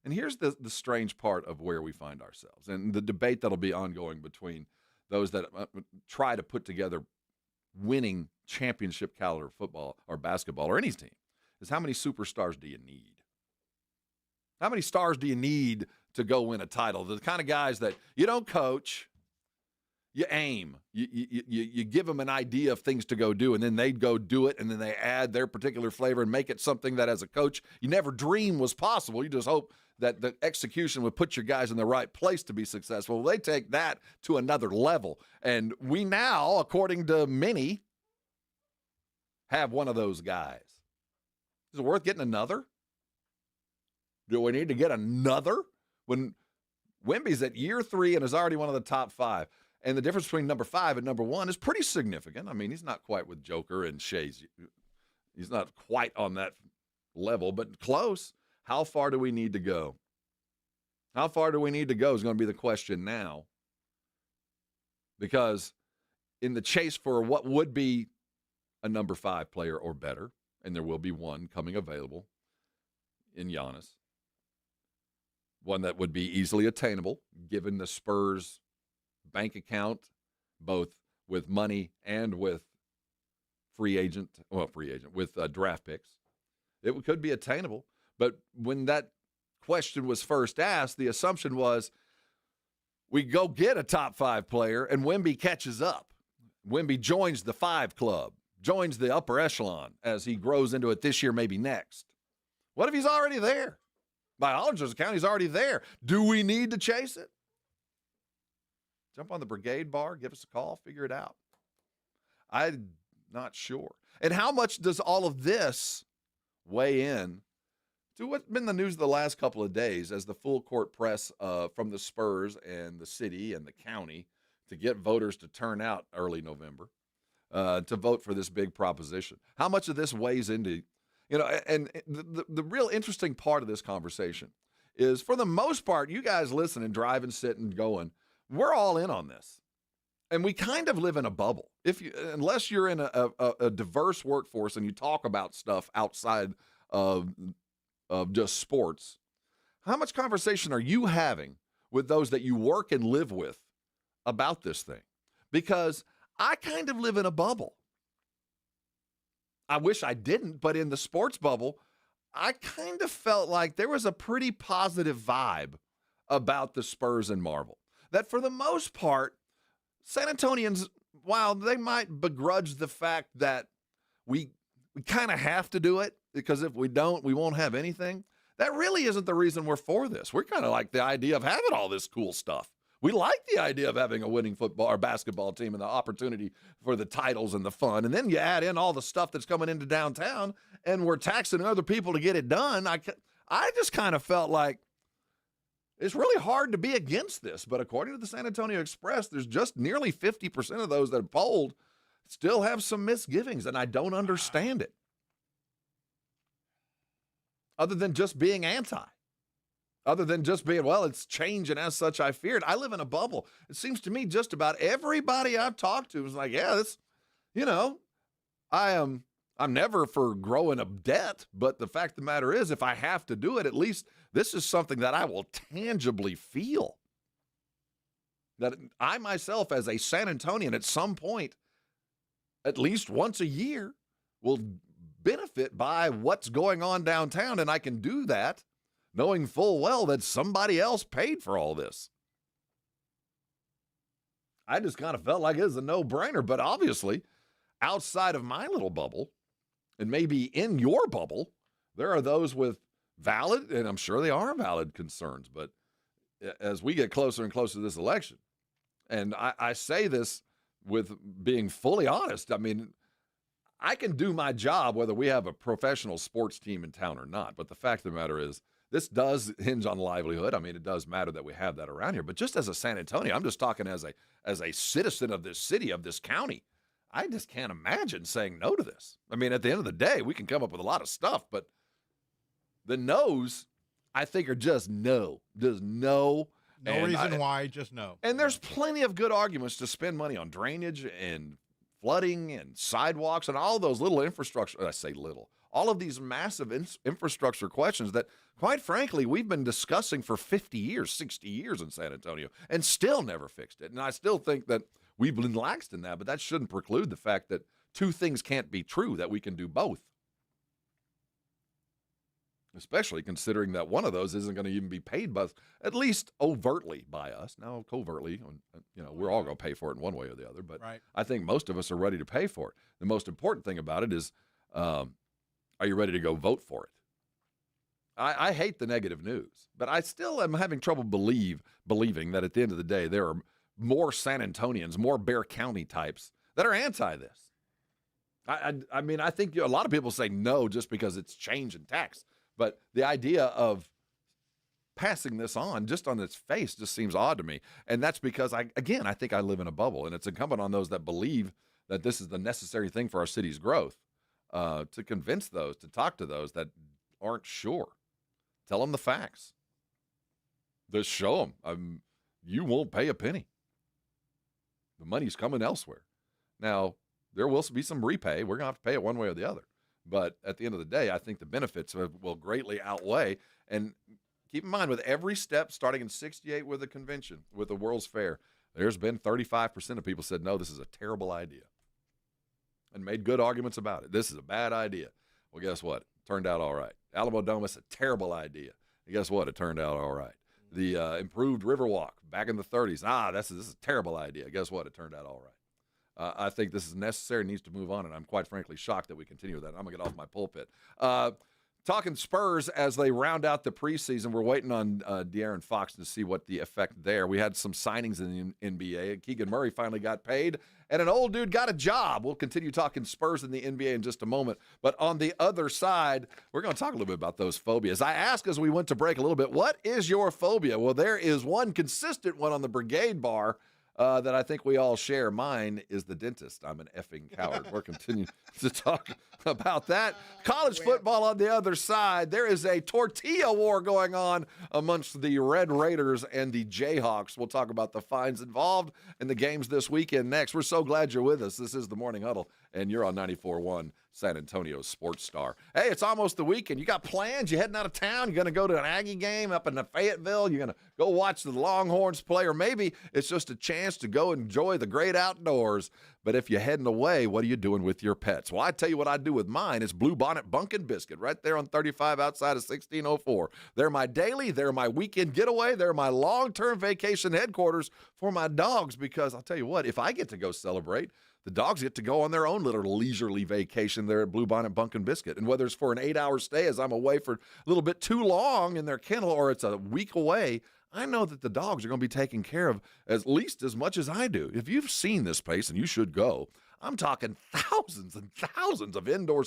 And here's the strange part of where we find ourselves and the debate that'll be ongoing between those that try to put together winning championship caliber football or basketball or any team is how many superstars do you need? How many stars do you need to go win a title? The kind of guys that you don't coach, you aim, you give them an idea of things to go do, and then they go do it, and then they add their particular flavor and make it something that as a coach you never dreamed was possible. You just hope that the execution would put your guys in the right place to be successful. Well, they take that to another level. And we now, according to many, have one of those guys. Is it worth getting another? Do we need to get another? When Wemby's at year 3 and is already one of the top 5. And the difference between number 5 and number 1 is pretty significant. I mean, he's not quite with Joker and Shea's. He's not quite on that level, but close. How far do we need to go? How far do we need to go is going to be the question now. Because in the chase for what would be a number 5 player or better, and there will be one coming available in Giannis, one that would be easily attainable given the Spurs bank account, both with money and with with draft picks. It could be attainable. But when that question was first asked, the assumption was we go get a top 5 player and Wemby catches up. Wemby joins the 5 club, joins the upper echelon as he grows into it this year, maybe next. What if he's already there? By Hollinger's account, he's already there. Do we need to chase it? Jump on the brigade bar, give us a call, figure it out. I'm not sure. And how much does all of this weigh in to what's been the news of the last couple of days as the full court press from the Spurs and the city and the county to get voters to turn out early November to vote for this big proposition? How much of this weighs into, and the real interesting part of this conversation is, for the most part, you guys listening, driving, sitting, going, we're all in on this. And we kind of live in a bubble. Unless you're in a diverse workforce and you talk about stuff outside of just sports, how much conversation are you having with those that you work and live with about this thing? Because I kind of live in a bubble. I wish I didn't, but in the sports bubble, I kind of felt like there was a pretty positive vibe about the Spurs and Marvel. that for the most part, San Antonians, while they might begrudge the fact that we kind of have to do it, because if we don't, we won't have anything, that really isn't the reason we're for this. We're kind of like the idea of having all this cool stuff. We like the idea of having a winning football or basketball team and the opportunity for the titles and the fun. And then you add in all the stuff that's coming into downtown, and we're taxing other people to get it done. I just kind of felt like it's really hard to be against this. But according to the San Antonio Express, there's just nearly 50% of those that have polled still have some misgivings, and I don't understand it. Other than just being anti. Other than just being, well, it's change, and as such, I feared. I live in a bubble. It seems to me just about everybody I've talked to is like, yeah, this, I'm never for growing a debt, but the fact of the matter is, if I have to do it, at least this is something that I will tangibly feel. That I myself, as a San Antonian, at some point, at least once a year, will benefit by what's going on downtown, and I can do that knowing full well that somebody else paid for all this. I just kind of felt like it was a no-brainer, but obviously, outside of my little bubble, and maybe in your bubble, there are those with valid, and I'm sure they are valid concerns, but as we get closer and closer to this election, and I say this with being fully honest, I mean, I can do my job whether we have a professional sports team in town or not, but the fact of the matter is, this does hinge on livelihood. I mean, it does matter that we have that around here. But just as a San Antonio, I'm just talking as a citizen of this city, of this county, I just can't imagine saying no to this. I mean, at the end of the day, we can come up with a lot of stuff, but the no's, I think, are just no. Just no. No reason why, just no. And there's plenty of good arguments to spend money on drainage and flooding and sidewalks and all those little infrastructure. I say little. All of these massive infrastructure questions that, quite frankly, we've been discussing for 50 years, 60 years in San Antonio and still never fixed it. And I still think that we've been laxed in that, but that shouldn't preclude the fact that two things can't be true, that we can do both. Especially considering that one of those isn't going to even be paid by, at least overtly by us. Now, covertly, we're all going to pay for it in one way or the other, but right. I think most of us are ready to pay for it. The most important thing about it is, are you ready to go vote for it? I hate the negative news, but I still am having trouble believing that at the end of the day, there are more San Antonians, more Bexar County types that are anti this. I mean, I think a lot of people say no just because it's change in tax, but the idea of passing this on just on its face just seems odd to me. And that's because, I think I live in a bubble, and it's incumbent on those that believe that this is the necessary thing for our city's growth. To convince those, to talk to those that aren't sure. Tell them the facts. Just show them. You won't pay a penny. The money's coming elsewhere. Now, there will be some repay. We're going to have to pay it one way or the other. But at the end of the day, I think the benefits will greatly outweigh. And keep in mind, with every step, starting in 68 with the convention, with the World's Fair, there's been 35% of people said, no, this is a terrible idea. And made good arguments about it. This is a bad idea. Well, guess what? It turned out all right. Alamo Dome is a terrible idea. And guess what? It turned out all right. The improved Riverwalk back in the 30s. This is a terrible idea. Guess what? It turned out all right. I think this is necessary, needs to move on, and I'm quite frankly shocked that we continue that. I'm going to get off my pulpit. Talking Spurs as they round out the preseason, we're waiting on De'Aaron Fox to see what the effect there. We had some signings in the NBA. Keegan Murray finally got paid, and an old dude got a job. We'll continue talking Spurs in the NBA in just a moment. But on the other side, we're going to talk a little bit about those phobias. I asked as we went to break a little bit, what is your phobia? Well, there is one consistent one on the Brigade Bar that I think we all share. Mine is the dentist. I'm an effing coward. We're continuing to talk about that. College football on the other side. There is a tortilla war going on amongst the Red Raiders and the Jayhawks. We'll talk about the fines involved in the games this weekend next. We're so glad you're with us. This is the Morning Huddle, and you're on 94.1 San Antonio Sports Star. Hey, it's almost the weekend. You got plans? You heading out of town? You're going to go to an Aggie game up in Fayetteville? You're going to go watch the Longhorns play? Or maybe it's just a chance to go enjoy the great outdoors. But if you're heading away, what are you doing with your pets? Well, I tell you what I do with mine. It's Blue Bonnet Bunkin' Biscuit right there on 35 outside of 1604. They're my daily, they're my weekend getaway, they're my long-term vacation headquarters for my dogs, because I'll tell you what, if I get to go celebrate, the dogs get to go on their own little leisurely vacation there at Blue Bonnet Bunkin' Biscuit. And whether it's for an 8-hour stay as I'm away for a little bit too long in their kennel, or it's a week away, I know that the dogs are going to be taken care of at least as much as I do. If you've seen this place, and you should go, I'm talking thousands and thousands of indoor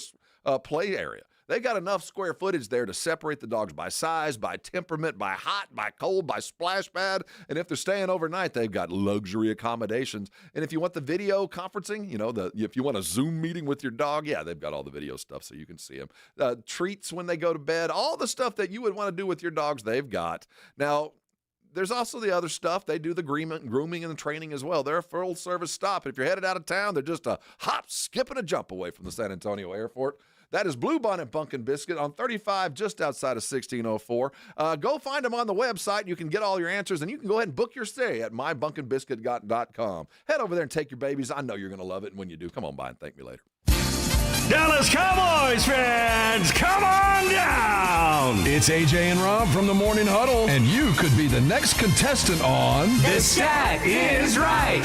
play area. They got enough square footage there to separate the dogs by size, by temperament, by hot, by cold, by splash pad. And if they're staying overnight, they've got luxury accommodations. And if you want the video conferencing, if you want a Zoom meeting with your dog, yeah, they've got all the video stuff so you can see them. Treats when they go to bed, all the stuff that you would want to do with your dogs, they've got. Now, there's also the other stuff. They do the grooming and the training as well. They're a full-service stop. If you're headed out of town, they're just a hop, skip, and a jump away from the San Antonio airport. That is Blue Bonnet Bunkin' Biscuit on 35, just outside of 1604. Go find them on the website. You can get all your answers, and you can go ahead and book your stay at mybunkinbiscuit.com. Head over there and take your babies. I know you're going to love it, and when you do, come on by and thank me later. Dallas Cowboys fans, come on down! It's AJ and Rob from the Morning Huddle, and you could be the next contestant on The Stat Is Right.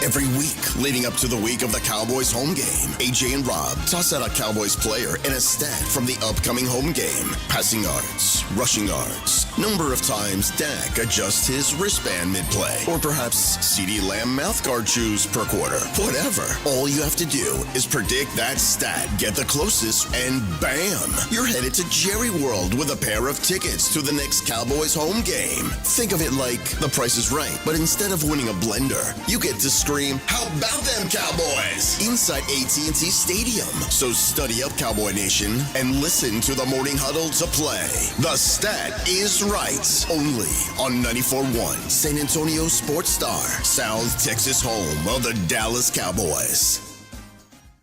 Every week leading up to the week of the Cowboys home game, AJ and Rob toss out a Cowboys player and a stat from the upcoming home game. Passing yards, rushing yards, number of times Dak adjusts his wristband mid-play, or perhaps CeeDee Lamb mouthguard chews per quarter. Whatever. All you have to do is predict that stat, get the closest, and bam! You're headed to Jerry World with a pair of tickets to the next Cowboys home game. Think of it like The Price is Right, but instead of winning a blender, you get to scream, "How about them Cowboys?" inside AT&T Stadium. So study up, Cowboy Nation, and listen to the Morning Huddle to play. The Stat Is Right, only on 94.1 San Antonio Sports Star, South Texas home of the Dallas Cowboys.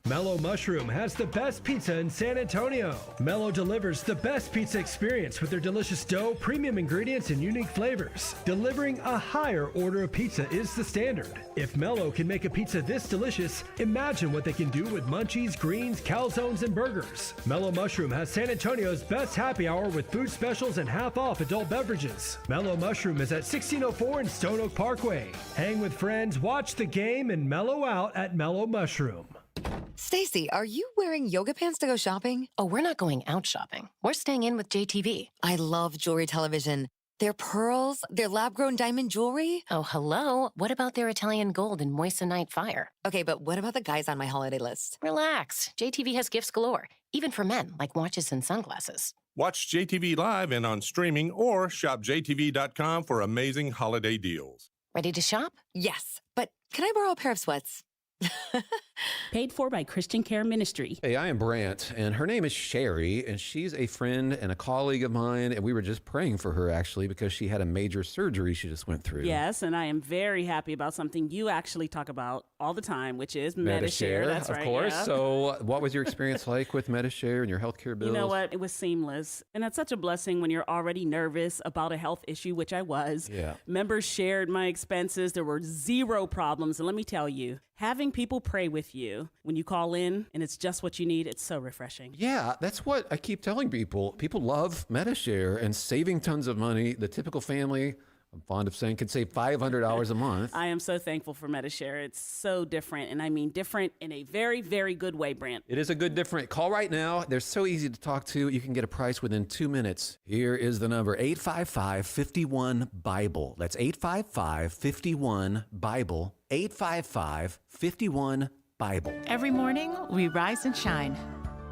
Mellow Mushroom has the best pizza in San Antonio. Mellow delivers the best pizza experience with their delicious dough, premium ingredients, and unique flavors. Delivering a higher order of pizza is the standard. If Mellow can make a pizza this delicious, imagine what they can do with munchies, greens, calzones, and burgers. Mellow Mushroom has San Antonio's best happy hour with food specials and half-off adult beverages. Mellow Mushroom is at 1604 in Stone Oak Parkway. Hang with friends, watch the game, and mellow out at Mellow Mushroom. Stacy, are you wearing yoga pants to go shopping? Oh, we're not going out shopping. We're staying in with JTV. I love jewelry television. Their pearls, their lab-grown diamond jewelry. Oh, hello. What about their Italian gold and moissanite fire? Okay, but what about the guys on my holiday list? Relax. JTV has gifts galore, even for men, like watches and sunglasses. Watch JTV live and on streaming, or shop jtv.com for amazing holiday deals. Ready to shop? Yes, but can I borrow a pair of sweats? Paid for by Christian Care Ministry. Hey, I am Brant, and her name is Sherry, and she's a friend and a colleague of mine, and we were just praying for her, actually, because she had a major surgery she just went through. Yes, and I am very happy about something you actually talk about all the time, which is Medi-Share. That's right. Of course. Yeah. So what was your experience like with Medi-Share and your healthcare bills? You know what? It was seamless. And that's such a blessing when you're already nervous about a health issue, which I was. Yeah. Members shared my expenses. There were zero problems. And let me tell you, having people pray with you when you call in and it's just what you need, it's so refreshing. Yeah, that's what I keep telling people. People love Medi-Share and saving tons of money. The typical family, I'm fond of saying, can save $500 a month. I am so thankful for Medi-Share. It's so different, and I mean different in a very, very good way, Brant. It is a good different. Call right now. They're so easy to talk to. You can get a price within 2 minutes. Here is the number, 855-51-BIBLE. That's 855-51-BIBLE. 855-51-BIBLE. Every morning, we rise and shine,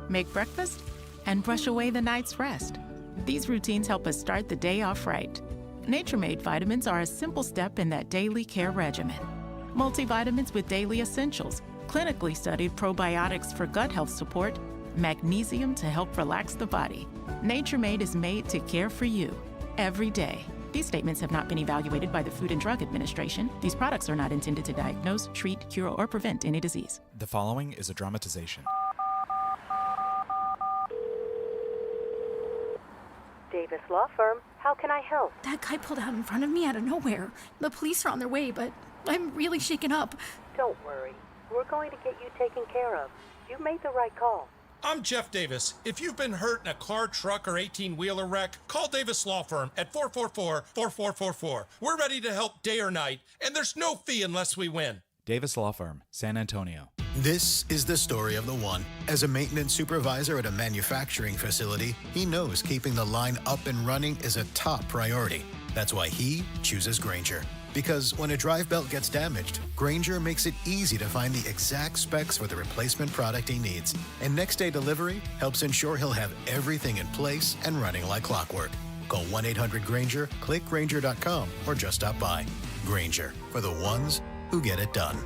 make breakfast, and brush away the night's rest. These routines help us start the day off right. Nature-Made vitamins are a simple step in that daily care regimen. Multivitamins with daily essentials, clinically studied probiotics for gut health support, magnesium to help relax the body. Nature-Made is made to care for you every day. These statements have not been evaluated by the Food and Drug Administration. These products are not intended to diagnose, treat, cure, or prevent any disease. The following is a dramatization. Davis Law Firm, how can I help? That guy pulled out in front of me out of nowhere. The police are on their way, but I'm really shaken up. Don't worry. We're going to get you taken care of. You made the right call. I'm Jeff Davis. If you've been hurt in a car, truck, or 18-wheeler wreck, call Davis Law Firm at 444-4444. We're ready to help day or night, and there's no fee unless we win. Davis Law Firm, San Antonio. This is the story of the one. As a maintenance supervisor at a manufacturing facility, he knows keeping the line up and running is a top priority. That's why he chooses Grainger. Because when a drive belt gets damaged, Grainger makes it easy to find the exact specs for the replacement product he needs. And next-day delivery helps ensure he'll have everything in place and running like clockwork. Call 1-800-GRAINGER, click Grainger.com, or just stop by. Grainger, for the ones who get it done.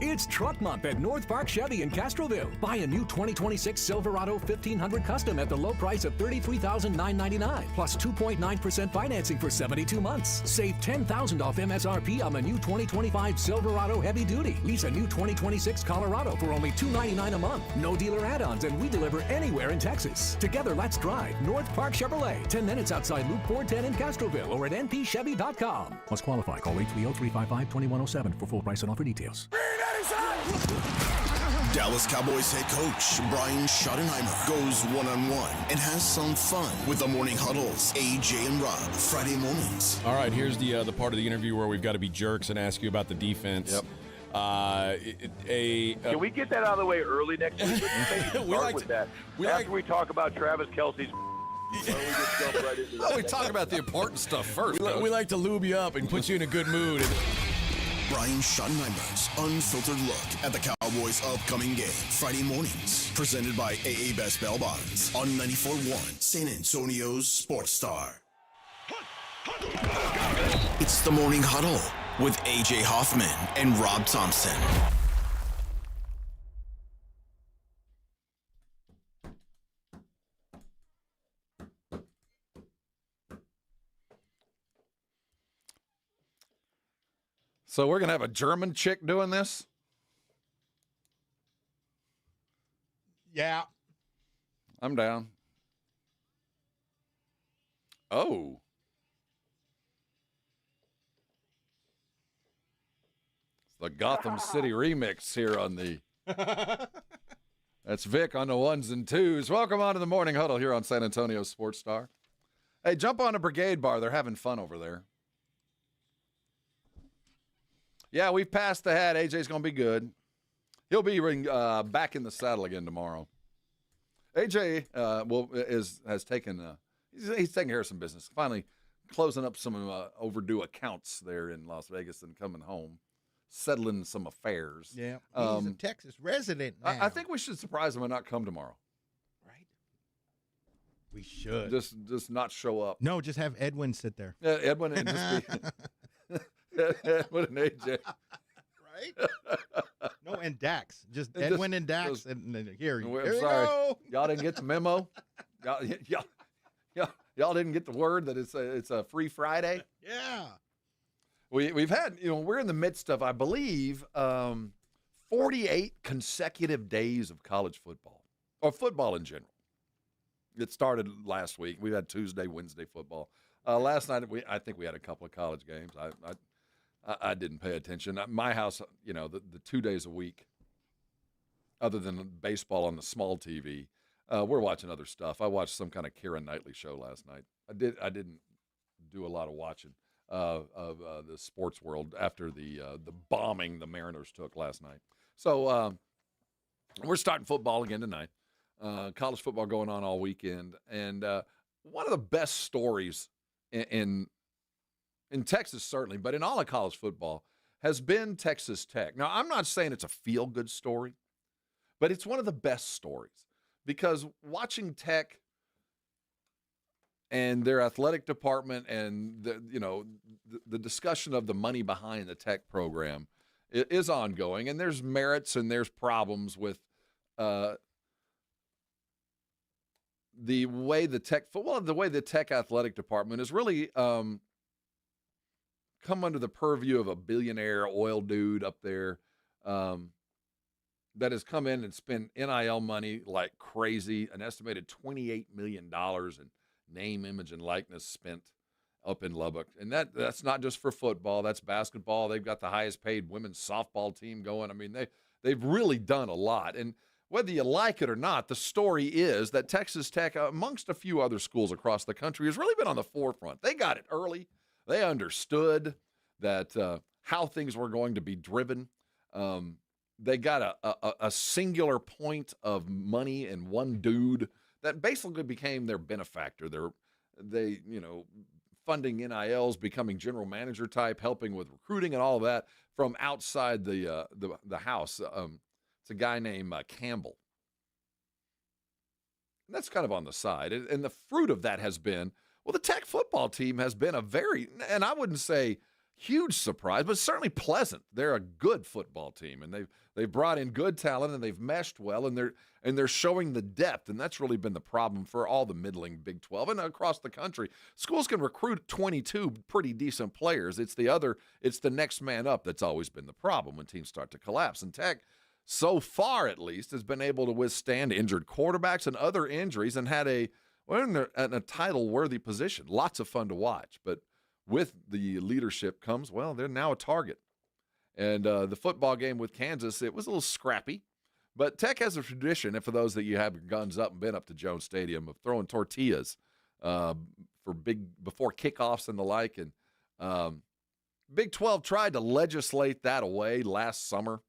It's Truck Month at North Park Chevy in Castroville. Buy a new 2026 Silverado 1500 Custom at the low price of $33,999, plus 2.9% financing for 72 months. Save $10,000 off MSRP on the new 2025 Silverado Heavy Duty. Lease a new 2026 Colorado for only $299 a month. No dealer add-ons, and we deliver anywhere in Texas. Together, let's drive North Park Chevrolet. 10 minutes outside Loop 410 in Castroville or at npchevy.com. Must qualify. Call 830-355-2107 for full price and offer details. Dallas Cowboys head coach Brian Schottenheimer goes one-on-one and has some fun with the Morning Huddles, AJ and Rob, Friday mornings. All right, here's the part of the interview where we've got to be jerks and ask you about the defense. Yep. Can we get that out of the way early next week? After we talk about Travis Kelce's. Why don't we just jump right into that? We talk about the important stuff first. We like to lube you up and put you in a good mood. Brian Schottenheimer's unfiltered look at the Cowboys' upcoming game. Friday mornings, presented by AA Best Bail Bonds on 94.1 San Antonio's Sports Star. It's the Morning Huddle with AJ Hoffman and Rob Thompson. So we're going to have a German chick doing this? Yeah. I'm down. Oh. It's the Gotham City remix here on the... That's Vic on the ones and twos. Welcome on to the Morning Huddle here on San Antonio Sports Star. Hey, jump on a Brigade Bar. They're having fun over there. Yeah, we've passed the hat. AJ's going to be good. He'll be back in the saddle again tomorrow. AJ has taken he's taking care of some business. Finally closing up some overdue accounts there in Las Vegas and coming home, settling some affairs. Yeah, he's a Texas resident now. I think we should surprise him and not come tomorrow. Right? We should. Just not show up. No, just have Edwin sit there. Yeah, Edwin and just be... Edwin and AJ. Right? No, and Dax. Just Edwin and Dax. And here you go. Y'all didn't get the memo? Y'all didn't get the word that it's a free Friday? Yeah. We've had, we're in the midst of, I believe, 48 consecutive days of college football, or football in general. It started last week. We had Tuesday, Wednesday football. Last night, I think we had a couple of college games. I didn't pay attention. My house, the 2 days a week, other than baseball on the small TV, we're watching other stuff. I watched some kind of Keira Knightley show last night. I didn't do a lot of watching of the sports world after the bombing the Mariners took last night. So we're starting football again tonight. College football going on all weekend, and one of the best stories in Texas, certainly, but in all of college football, has been Texas Tech. Now, I'm not saying it's a feel-good story, but it's one of the best stories because watching Tech and their athletic department and the discussion of the money behind the Tech program is ongoing, and there's merits and there's problems with the way the Tech athletic department is really come under the purview of a billionaire oil dude up there that has come in and spent NIL money like crazy, an estimated $28 million in name, image, and likeness spent. up in Lubbock. And that's not just for football. That's basketball. They've got the highest paid women's softball team going. I mean, they've really done a lot. And whether you like it or not, the story is that Texas Tech, amongst a few other schools across the country, has really been on the forefront. They got it early. They understood that how things were going to be driven. They got a singular point of money and one dude that basically became their benefactor. They funding NILs, becoming general manager type, helping with recruiting and all of that from outside the house. It's a guy named Campbell. And that's kind of on the side. And the fruit of that has been, well, the Tech football team has been a very, and I wouldn't say huge surprise, but certainly pleasant. They're a good football team, and they've brought in good talent, and they've meshed well, and they're showing the depth, and that's really been the problem for all the middling Big 12 and across the country. Schools can recruit 22 pretty decent players. It's the next man up that's always been the problem when teams start to collapse. And Tech, so far at least, has been able to withstand injured quarterbacks and other injuries and had in a title-worthy position. Lots of fun to watch, but with the leadership comes, well, they're now a target. And the football game with Kansas, it was a little scrappy. But Tech has a tradition, and for those that you have your guns up and been up to Jones Stadium, of throwing tortillas before kickoffs and the like. And Big 12 tried to legislate that away last summer.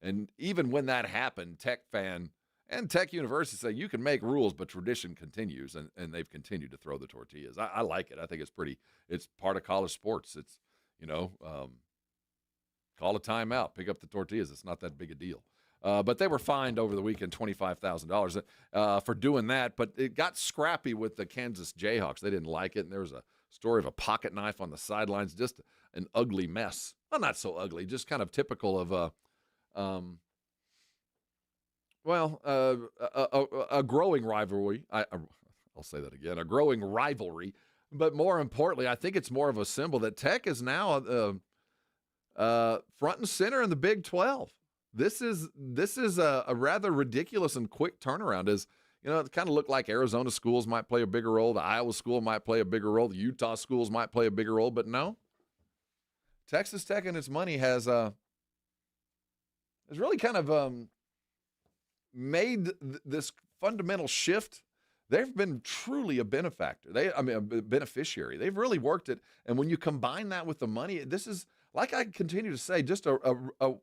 And even when that happened, Tech fan and Tech University say you can make rules, but tradition continues, and they've continued to throw the tortillas. I like it. I think it's part of college sports. It's, call a timeout, pick up the tortillas. It's not that big a deal. But they were fined over the weekend $25,000 for doing that. But it got scrappy with the Kansas Jayhawks. They didn't like it, and there was a story of a pocket knife on the sidelines, just an ugly mess. Well, not so ugly, just kind of typical of a growing rivalry. I'll say that again, a growing rivalry. But more importantly, I think it's more of a symbol that Tech is now front and center in the Big 12. This is a rather ridiculous and quick turnaround. It kind of looked like Arizona schools might play a bigger role, the Iowa school might play a bigger role, the Utah schools might play a bigger role, but no. Texas Tech and its money has really kind of made this fundamental shift. They've been truly a benefactor. A beneficiary. They've really worked it. And when you combine that with the money, this is, like I continue to say, just a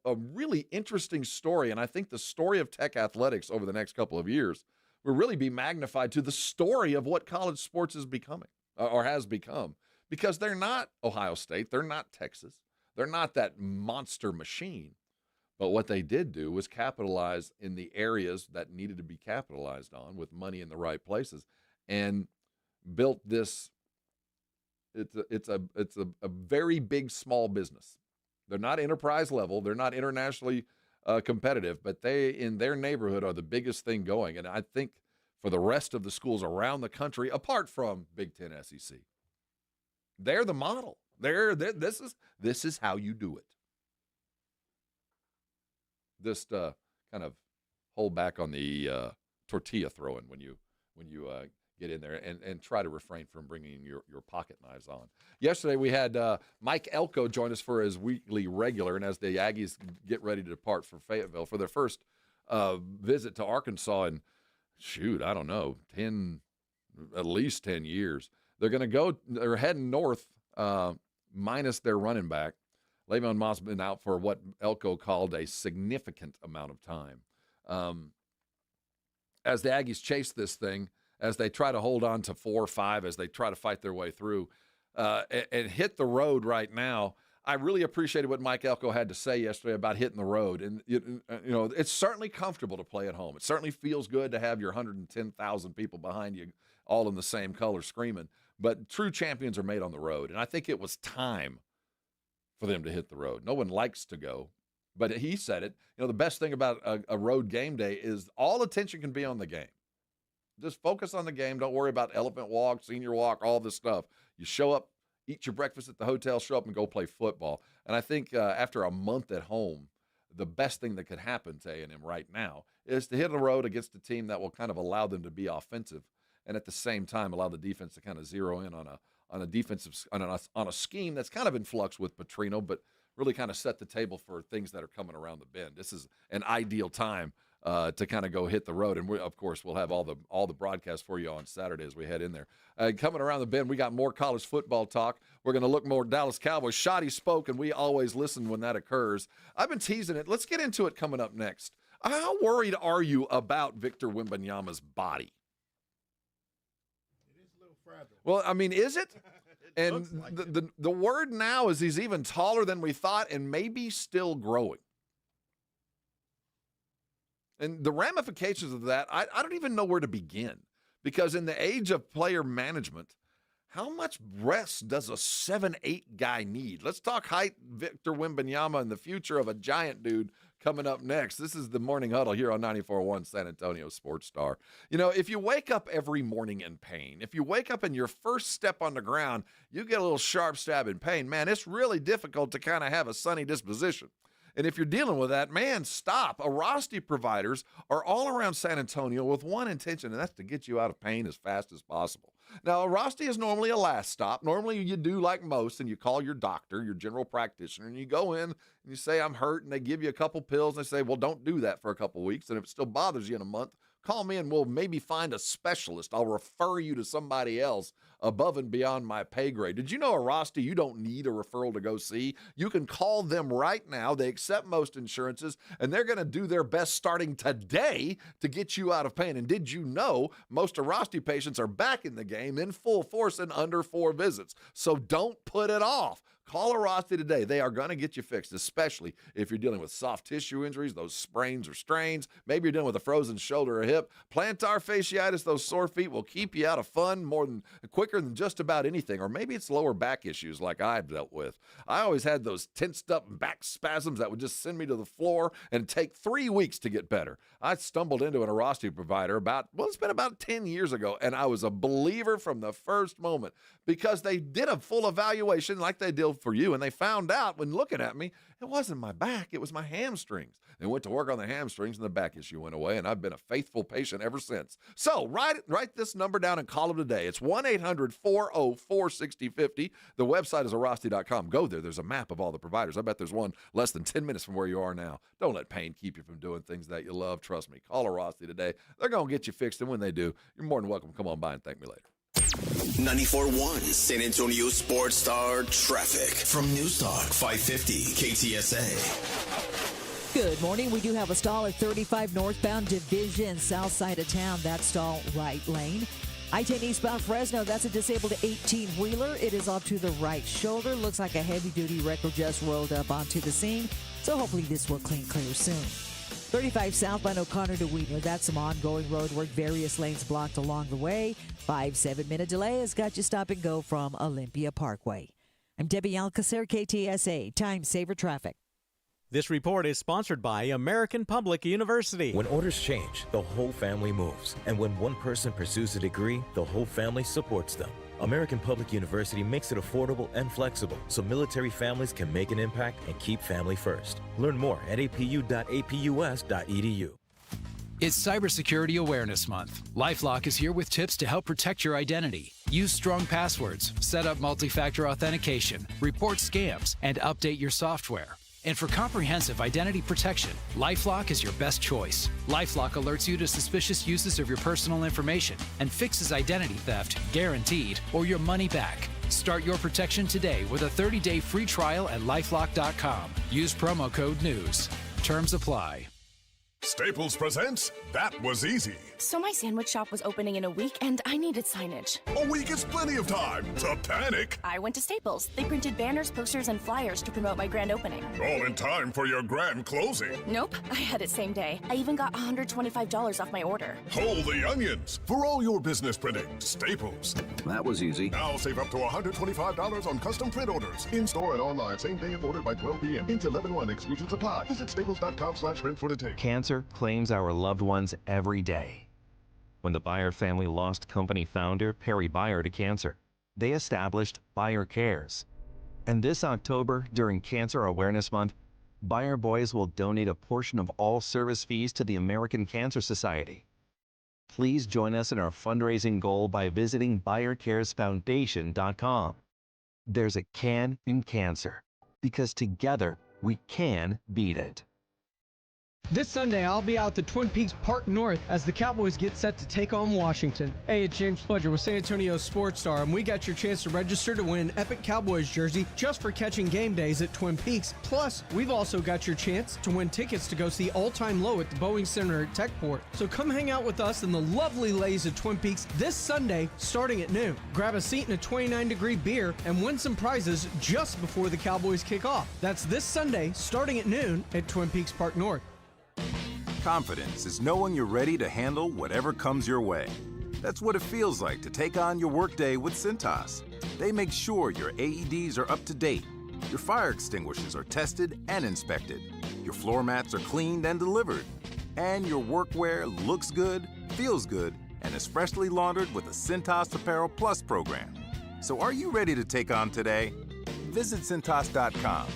really interesting story. And I think the story of Tech athletics over the next couple of years will really be magnified to the story of what college sports is becoming or has become. Because they're not Ohio State. They're not Texas. They're not that monster machine. But what they did do was capitalize in the areas that needed to be capitalized on with money in the right places, and built this. It's a very big small business. They're not enterprise level. They're not internationally competitive, but they in their neighborhood are the biggest thing going. And I think for the rest of the schools around the country, apart from Big Ten, SEC, they're the model. This is how you do it. Just kind of hold back on the tortilla throwing when you get in there, and try to refrain from bringing your pocket knives on. Yesterday we had Mike Elko join us for his weekly regular, and as the Aggies get ready to depart for Fayetteville for their first visit to Arkansas in, I don't know, at least 10 years. They're heading north minus their running back. Le'Veon Moss has been out for what Elko called a significant amount of time. As the Aggies chase this thing, as they try to hold on to 4 or 5, as they try to fight their way through, and hit the road right now, I really appreciated what Mike Elko had to say yesterday about hitting the road. And, it's certainly comfortable to play at home. It certainly feels good to have your 110,000 people behind you all in the same color screaming. But true champions are made on the road. And I think it was time for them to hit the road. No one likes to go, but he said it. The best thing about a road game day is all attention can be on the game. Just focus on the game. Don't worry about elephant walk, senior walk, all this stuff. You show up, eat your breakfast at the hotel, show up and go play football. And I think after a month at home, the best thing that could happen to A&M right now is to hit the road against a team that will kind of allow them to be offensive, and at the same time allow the defense to kind of zero in on a defensive on a scheme that's kind of in flux with Petrino, but really kind of set the table for things that are coming around the bend. This is an ideal time to kind of go hit the road, and of course we'll have all the broadcasts for you on Saturday as we head in there. Coming around the bend, we got more college football talk. We're going to look more Dallas Cowboys. Shoddy spoke, and we always listen when that occurs. I've been teasing it. Let's get into it coming up next. How worried are you about Victor Wembanyama's body? It is a little fragile. Well, I mean, is it? And like the word now is he's even taller than we thought and maybe still growing. And the ramifications of that, I don't even know where to begin. Because in the age of player management, how much rest does a 7'8" guy need? Let's talk height, Victor Wembanyama, and the future of a giant dude coming up next. This is the Morning Huddle here on 94.1 San Antonio Sports Star. You know, if you wake up every morning in pain, if you wake up and your first step on the ground, you get a little sharp stab in pain, man, it's really difficult to kind of have a sunny disposition. And if you're dealing with that, man, stop. Arasti providers are all around San Antonio with one intention, and that's to get you out of pain as fast as possible. Now, Arasti is normally a last stop. Normally, you do like most, and you call your doctor, your general practitioner, and you go in and you say, I'm hurt, and they give you a couple pills, and they say, well, don't do that for a couple weeks, and if it still bothers you in a month, call me and we'll maybe find a specialist. I'll refer you to somebody else above and beyond my pay grade. Did you know Arasti, you don't need a referral to go see? You can call them right now. They accept most insurances, and they're going to do their best starting today to get you out of pain. And did you know most Arasti patients are back in the game in full force in under 4 visits? So don't put it off. Call Arasti today. They are going to get you fixed, especially if you're dealing with soft tissue injuries, those sprains or strains. Maybe you're dealing with a frozen shoulder or hip. Plantar fasciitis, those sore feet will keep you out of fun quicker than just about anything. Or maybe it's lower back issues like I've dealt with. I always had those tensed up back spasms that would just send me to the floor and take 3 weeks to get better. I stumbled into an Arasti provider it's been about 10 years ago, and I was a believer from the first moment because they did a full evaluation like they did for you, and they found out when looking at me, it wasn't my back, it was my hamstrings. They went to work on the hamstrings, and the back issue went away, and I've been a faithful patient ever since. So write this number down and call them today. It's 1-800-404-6050. The website is arasti.com. Go there. There's a map of all the providers. I bet there's one less than 10 minutes from where you are now. Don't let pain keep you from doing things that you love. Trust me. Call Arasti today. They're going to get you fixed, and when they do, you're more than welcome. Come on by and thank me later. 94.1 San Antonio Sports Star traffic from News Talk 550 KTSA. Good morning. We do have a stall at 35 northbound Division, south side of town. That stall, right lane. I-10 eastbound Fresno, that's a disabled 18-wheeler. It is off to the right shoulder. Looks like a heavy-duty wrecker just rolled up onto the scene. So hopefully this will clear soon. 35 southbound O'Connor to Wiener. That's some ongoing road work. Various lanes blocked along the way. 5-7-minute delay has got you stop and go from Olympia Parkway. I'm Debbie Alcacer, KTSA. Time Saver Traffic. This report is sponsored by American Public University. When orders change, the whole family moves. And when one person pursues a degree, the whole family supports them. American Public University makes it affordable and flexible so military families can make an impact and keep family first. Learn more at apu.apus.edu. It's Cybersecurity Awareness Month. LifeLock is here with tips to help protect your identity. Use strong passwords, set up multi-factor authentication, report scams, and update your software. And for comprehensive identity protection, LifeLock is your best choice. LifeLock alerts you to suspicious uses of your personal information and fixes identity theft, guaranteed, or your money back. Start your protection today with a 30-day free trial at LifeLock.com. Use promo code NEWS. Terms apply. Staples presents That Was Easy. So my sandwich shop was opening in a week, and I needed signage. A week is plenty of time to panic. I went to Staples. They printed banners, posters, and flyers to promote my grand opening. All in time for your grand closing. Nope, I had it same day. I even got $125 off my order. Holy onions! For all your business printing, Staples. That was easy. Now save up to $125 on custom print orders. In-store and online, same day if ordered by 12 p.m. Into 11/1 exclusions apply. Visit staples.com/print for details. Cancer claims our loved ones every day. When the Byer family lost company founder Perry Byer to cancer, they established Byer Cares. And this October, during Cancer Awareness Month, Byer Boys will donate a portion of all service fees to the American Cancer Society. Please join us in our fundraising goal by visiting BuyerCaresFoundation.com. There's a can in cancer, because together we can beat it. This Sunday, I'll be out at Twin Peaks Park North as the Cowboys get set to take on Washington. Hey, it's James Pledger with San Antonio Sports Star, and we got your chance to register to win an Epic Cowboys jersey just for catching game days at Twin Peaks. Plus, we've also got your chance to win tickets to go see All Time Low at the Boeing Center at Techport. So come hang out with us in the lovely lays of Twin Peaks this Sunday starting at noon. Grab a seat in a 29-degree beer and win some prizes just before the Cowboys kick off. That's this Sunday starting at noon at Twin Peaks Park North. Confidence is knowing you're ready to handle whatever comes your way. That's what it feels like to take on your workday with Cintas. They make sure your AEDs are up to date, your fire extinguishers are tested and inspected, your floor mats are cleaned and delivered, and your workwear looks good, feels good, and is freshly laundered with a Cintas Apparel Plus program. So are you ready to take on today? Visit Cintas.com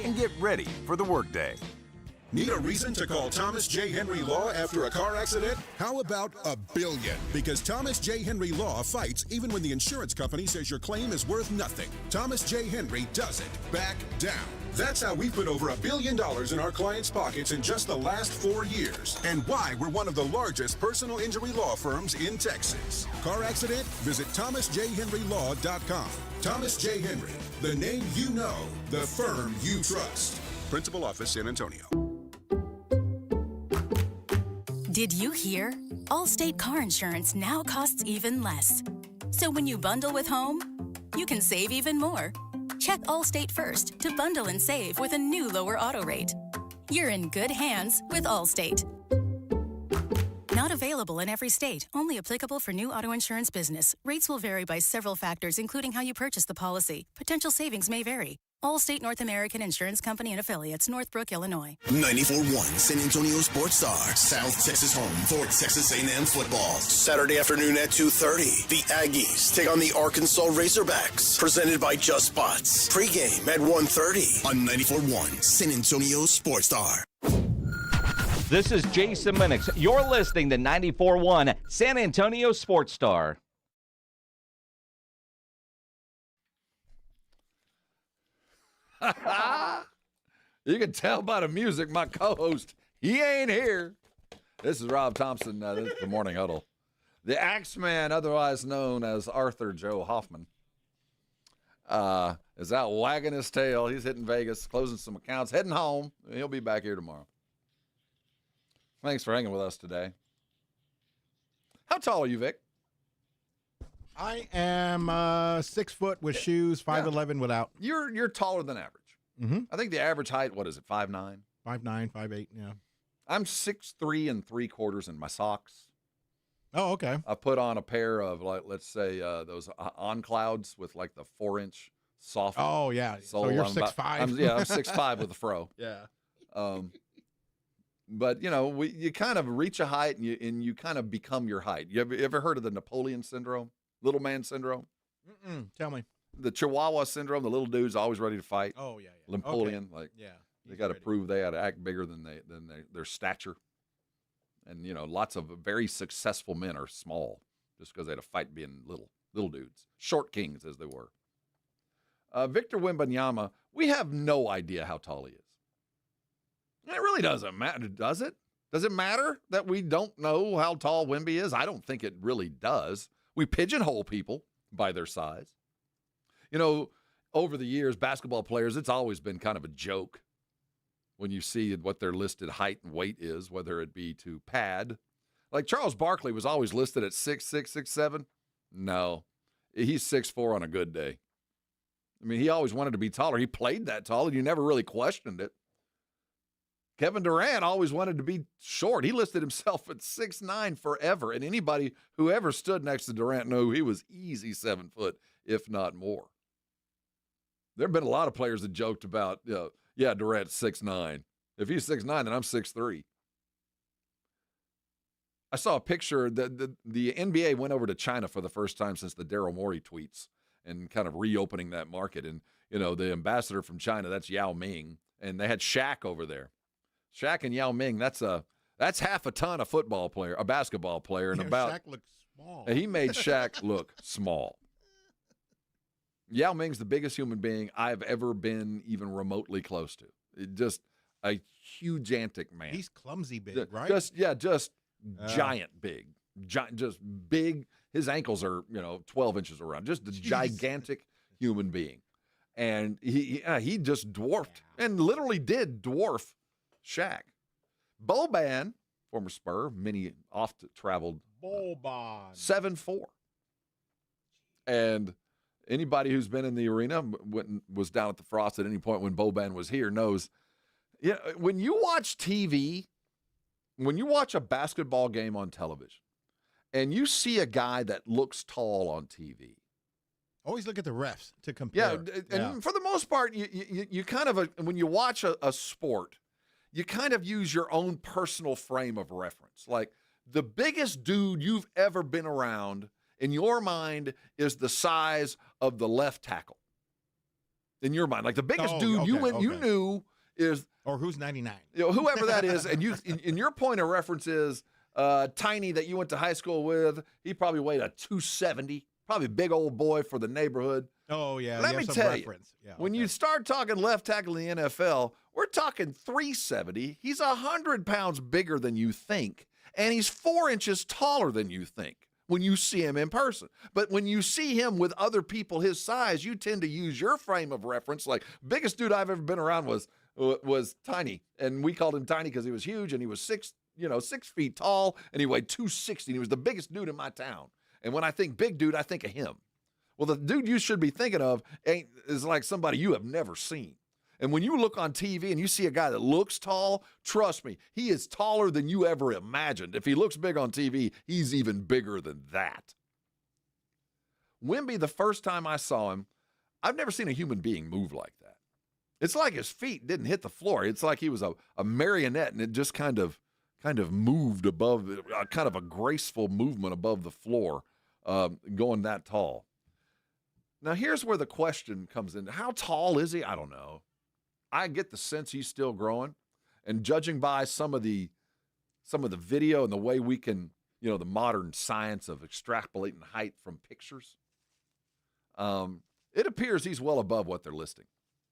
and get ready for the workday. Need a reason to call Thomas J. Henry Law after a car accident? How about $1 billion? Because Thomas J. Henry Law fights even when the insurance company says your claim is worth nothing. Thomas J. Henry doesn't back down. That's how we put over $1 billion in our clients' pockets in just the last 4 years. And why we're one of the largest personal injury law firms in Texas. Car accident? Visit thomasjhenrylaw.com. Thomas J. Henry, the name you know, the firm you trust. Principal Office, San Antonio. Did you hear? Allstate car insurance now costs even less. So when you bundle with home, you can save even more. Check Allstate first to bundle and save with a new lower auto rate. You're in good hands with Allstate. Not available in every state. Only applicable for new auto insurance business. Rates will vary by several factors, including how you purchase the policy. Potential savings may vary. Allstate North American Insurance Company and Affiliates, Northbrook, Illinois. 94.1 San Antonio Sports Star, South Texas home for Texas A&M football. Saturday afternoon at 2:30, the Aggies take on the Arkansas Razorbacks. Presented by Just Spots. Pre-game at 1:30 on 94.1 San Antonio Sports Star. This is Jason Minix. You're listening to 94.1 San Antonio Sports Star. You can tell by the music, my co-host, he ain't here. This is Rob Thompson. This is the Morning Huddle. The Axeman, otherwise known as Arthur Joe Hoffman, is out wagging his tail. He's hitting Vegas, closing some accounts, heading home. He'll be back here tomorrow. Thanks for hanging with us today. How tall are you, Vic? I am 6 foot with shoes, 5'11" without. You're taller than average. Mm-hmm. I think the average height, what is it, 5'9"? 5'9", 5'8", yeah. I'm 6'3" 3/4 in my socks. Oh, okay. I put on a pair of, like, let's say, those On Clouds with like the 4-inch soft. Oh yeah. sole. So you're I'm 6'5". I'm 6'5" with a fro. Yeah. But you know, you kind of reach a height and you kind of become your height. You ever heard of the Napoleon syndrome, little man syndrome? Tell me. The Chihuahua syndrome. The little dude's always ready to fight. Oh yeah. Napoleon, okay. like yeah. they got to prove they had to act bigger than their stature. And you know, lots of very successful men are small just because they had to fight being little dudes, short kings as they were. Victor Wembanyama, we have no idea how tall he is. It really doesn't matter, does it? Does it matter that we don't know how tall Wemby is? I don't think it really does. We pigeonhole people by their size. You know, over the years, basketball players, it's always been kind of a joke when you see what their listed height and weight is, whether it be to pad. Like Charles Barkley was always listed at 6'6", 6'7". No, he's 6'4" on a good day. I mean, he always wanted to be taller. He played that tall, and you never really questioned it. Kevin Durant always wanted to be short. He listed himself at 6'9" forever, and anybody who ever stood next to Durant knew he was easy 7 foot, if not more. There have been a lot of players that joked about, Durant's 6'9". If he's 6'9", then I'm 6'3". I saw a picture that the NBA went over to China for the first time since the Daryl Morey tweets and kind of reopening that market. And, you know, the ambassador from China, that's Yao Ming, and they had Shaq over there. Shaq and Yao Ming, that's That's half a ton of a basketball player, and Shaq looks small. He made Shaq look small. Yao Ming's the biggest human being I've ever been even remotely close to. Just a huge-antic man. He's clumsy big, right? Just giant big. Just big. His ankles are, 12 inches around. Just a gigantic human being. And he just dwarfed and literally did dwarf Shaq. Boban, former Spur, many oft-traveled, 7'4". And anybody who's been in the arena, was down at the Frost at any point when Boban was here, knows, when you watch TV, when you watch a basketball game on television, and you see a guy that looks tall on TV, always look at the refs to compare. And for the most part, you kind of, when you watch a sport, you kind of use your own personal frame of reference. Like, the biggest dude you've ever been around in your mind is the size of the left tackle. In your mind, like the biggest dude you knew is, or who's 99, whoever that is, and you in your point of reference is Tiny that you went to high school with. He probably weighed a 270, probably a big old boy for the neighborhood. Oh yeah, let me tell you, when you start talking left tackle in the NFL, we're talking 370. He's 100 pounds bigger than you think, and he's 4 inches taller than you think when you see him in person. But when you see him with other people his size, you tend to use your frame of reference. Like, biggest dude I've ever been around was Tiny, and we called him Tiny because he was huge, and he was 6 feet tall, and he weighed 260. And he was the biggest dude in my town. And when I think big dude, I think of him. Well, the dude you should be thinking of is like somebody you have never seen. And when you look on TV and you see a guy that looks tall, trust me, he is taller than you ever imagined. If he looks big on TV, he's even bigger than that. Wemby, the first time I saw him, I've never seen a human being move like that. It's like his feet didn't hit the floor. It's like he was a marionette, and it just kind of moved above, kind of a graceful movement above the floor, going that tall. Now, here's where the question comes in. How tall is he? I don't know. I get the sense he's still growing. And judging by some of the video and the way we can, the modern science of extrapolating height from pictures, it appears he's well above what they're listing.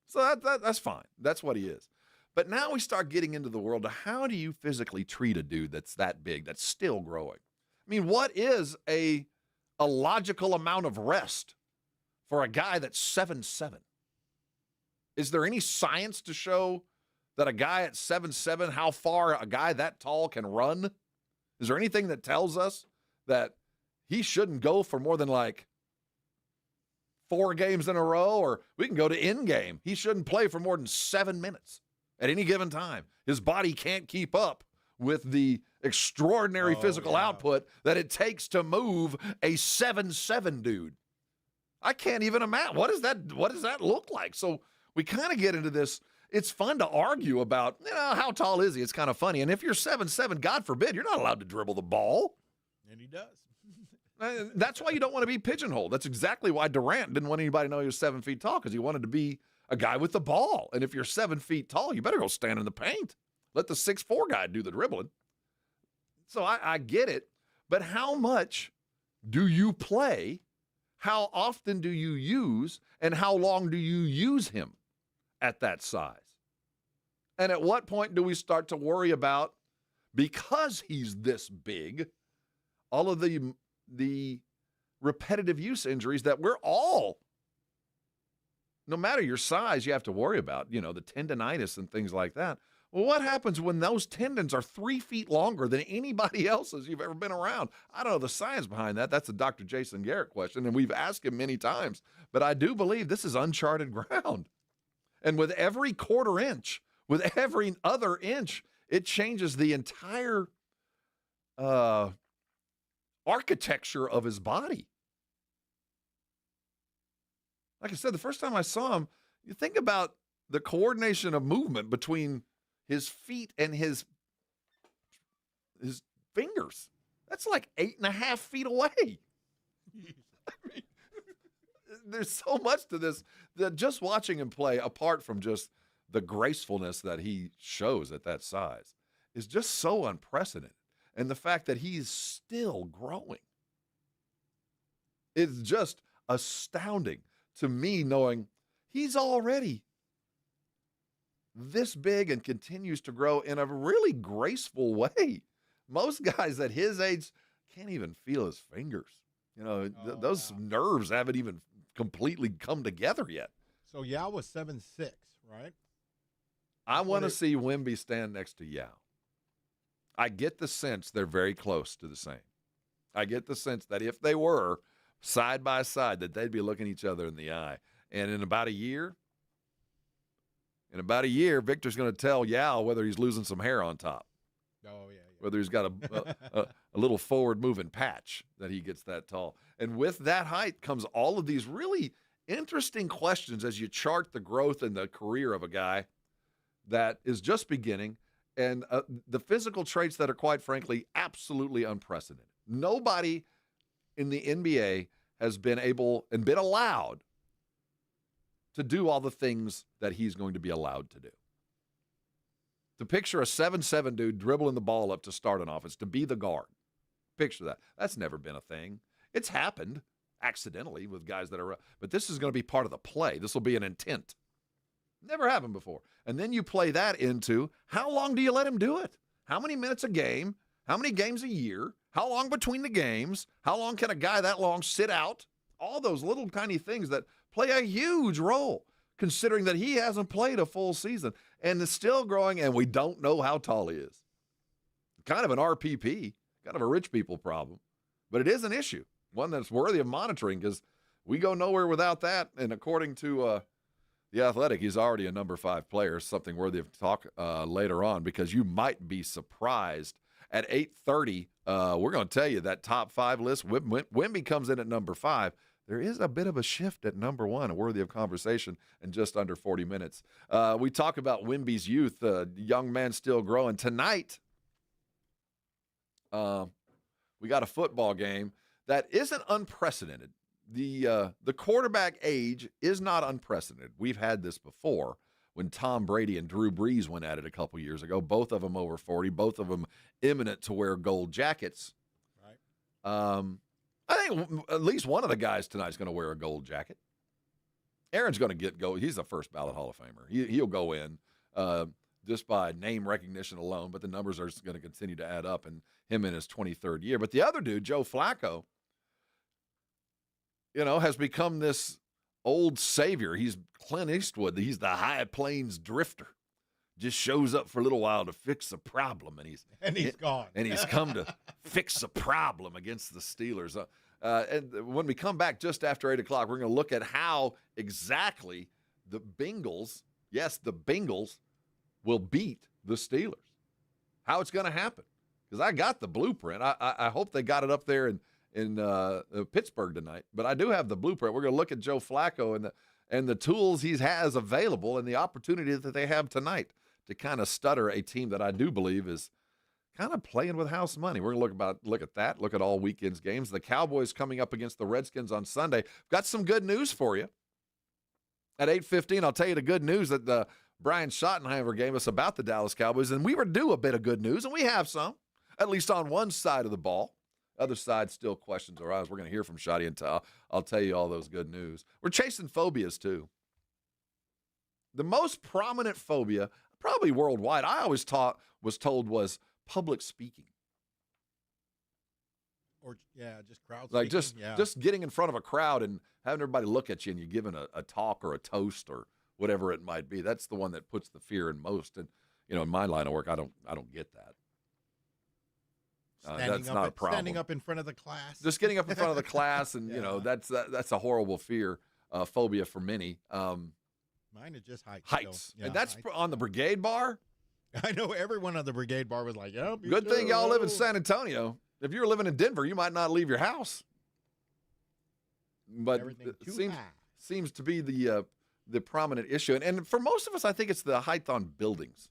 So that's fine. That's what he is. But now we start getting into the world of how do you physically treat a dude that's that big, that's still growing? I mean, what is a logical amount of rest for a guy that's 7'7"? Is there any science to show that a guy at 7'7", how far a guy that tall can run? Is there anything that tells us that he shouldn't go for more than like 4 games in a row, or we can go to end game? He shouldn't play for more than 7 minutes at any given time. His body can't keep up with the extraordinary physical output that it takes to move a 7'7" dude. I can't even imagine. What does that look like? So we kind of get into this. It's fun to argue about, how tall is he? It's kind of funny. And if you're 7'7", God forbid, you're not allowed to dribble the ball. And he does. That's why you don't want to be pigeonholed. That's exactly why Durant didn't want anybody to know he was 7 feet tall, because he wanted to be a guy with the ball. And if you're 7 feet tall, you better go stand in the paint. Let the 6'4" guy do the dribbling. So I get it. But how much do you play? How often do you use? And how long do you use him at that size? And at what point do we start to worry about, because he's this big, all of the repetitive use injuries that we're all, no matter your size, you have to worry about, the tendonitis and things like that. Well, what happens when those tendons are 3 feet longer than anybody else's you've ever been around? I don't know the science behind that. That's a Dr. Jason Garrett question, and we've asked him many times. But I do believe this is uncharted ground. And with every quarter inch, with every other inch, it changes the entire architecture of his body. Like I said, the first time I saw him, you think about the coordination of movement between his feet and his fingers. That's like 8.5 feet away. I mean, there's so much to this that just watching him play, apart from just the gracefulness that he shows at that size, is just so unprecedented. And the fact that he's still growing is just astounding to me, knowing he's already this big and continues to grow in a really graceful way. Most guys at his age can't even feel his fingers. Those nerves haven't even completely come together yet. So Yao was 7'6", right? I want to see Wemby stand next to Yao. I get the sense they're very close to the same. I get the sense that if they were side by side, that they'd be looking each other in the eye. And in about a year, Victor's going to tell Yao whether he's losing some hair on top. Oh, yeah. Whether he's got a little forward-moving patch that he gets that tall. And with that height comes all of these really interesting questions as you chart the growth and the career of a guy that is just beginning, and the physical traits that are, quite frankly, absolutely unprecedented. Nobody in the NBA has been able and been allowed to do all the things that he's going to be allowed to do. To picture a 7'7" dude dribbling the ball up to start an offense, to be the guard. Picture that. That's never been a thing. It's happened accidentally with guys that are, but this is going to be part of the play. This will be an intent. Never happened before. And then you play that into how long do you let him do it? How many minutes a game? How many games a year? How long between the games? How long can a guy that long sit out? All those little tiny things that play a huge role, considering that he hasn't played a full season and is still growing, and we don't know how tall he is. Kind of an RPP, kind of a rich people problem. But it is an issue, one that's worthy of monitoring, because we go nowhere without that. And according to The Athletic, he's already a number 5 player, something worthy of talk later on, because you might be surprised. At 8:30, we're going to tell you that top 5 list. Wemby comes in at number 5. There is a bit of a shift at number 1, worthy of conversation in just under 40 minutes. We talk about Wemby's youth, young man still growing. Tonight, we got a football game that isn't unprecedented. The quarterback age is not unprecedented. We've had this before when Tom Brady and Drew Brees went at it a couple years ago. Both of them over 40, both of them imminent to wear gold jackets. Right. I think at least one of the guys tonight is going to wear a gold jacket. Aaron's going to get gold. He's a first ballot Hall of Famer. He'll go in just by name recognition alone, but the numbers are going to continue to add up, and him in his 23rd year. But the other dude, Joe Flacco, has become this old savior. He's Clint Eastwood. He's the High Plains drifter. Just shows up for a little while to fix a problem, and he's gone. And he's come to fix a problem against the Steelers. And when we come back just after 8 o'clock, we're going to look at how exactly the Bengals, yes, the Bengals, will beat the Steelers. How it's going to happen. Because I got the blueprint. I hope they got it up there in Pittsburgh tonight. But I do have the blueprint. We're going to look at Joe Flacco and the tools he has available and the opportunity that they have tonight to kind of stutter a team that I do believe is kind of playing with house money. We're going to look at that, look at all weekend's games. The Cowboys coming up against the Redskins on Sunday. Got some good news for you. At 8:15, I'll tell you the good news that Brian Schottenheimer gave us about the Dallas Cowboys, and we were due a bit of good news, and we have some, at least on one side of the ball. Other side, still questions arise. We're going to hear from Shotty and I'll tell you all those good news. We're chasing phobias, too. The most prominent phobia, probably worldwide, I always was told was public speaking. Or, just crowd like speaking. Just getting in front of a crowd and having everybody look at you and you're giving a talk or a toast or whatever it might be. That's the one that puts the fear in most. And, in my line of work, I don't get that. That's not a problem. Standing up in front of the class. Just getting up in front of the class, and that's a horrible fear, phobia for many. Mine is just heights. Heights, Yeah, and that's heights. on the Brigade Bar. I know everyone on the Brigade Bar was like, "Yep." Good thing y'all live in San Antonio. If you were living in Denver, you might not leave your house. But it seems to be the prominent issue, and for most of us, I think it's the height on buildings.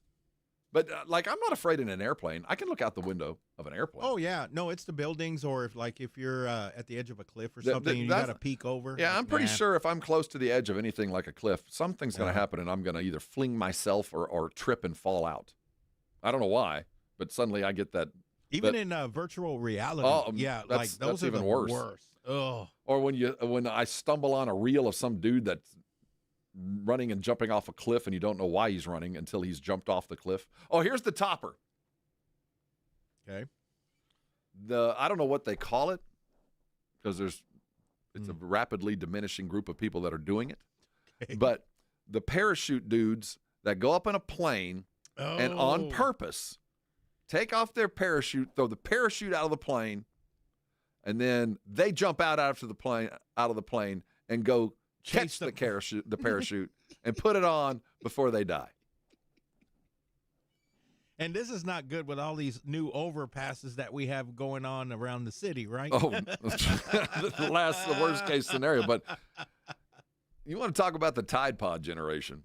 But, I'm not afraid in an airplane. I can look out the window of an airplane. Oh, yeah. No, it's the buildings, or if you're at the edge of a cliff or something and you got to peek over. Yeah, I'm pretty sure if I'm close to the edge of anything like a cliff, something's going to happen, and I'm going to either fling myself or trip and fall out. I don't know why, but suddenly I get that. Even in virtual reality, like those that's are even the worse. worst. Oh. Or when I stumble on a reel of some dude that's running and jumping off a cliff, and you don't know why he's running until he's jumped off the cliff. Oh, here's the topper. Okay. I don't know what they call it because it's a rapidly diminishing group of people that are doing it. Okay. But the parachute dudes that go up in a plane and on purpose take off their parachute, throw the parachute out of the plane, and then they jump out of the plane and go catch the parachute and put it on before they die. And this is not good with all these new overpasses that we have going on around the city, right? Oh, the worst case scenario. But you want to talk about the Tide Pod generation.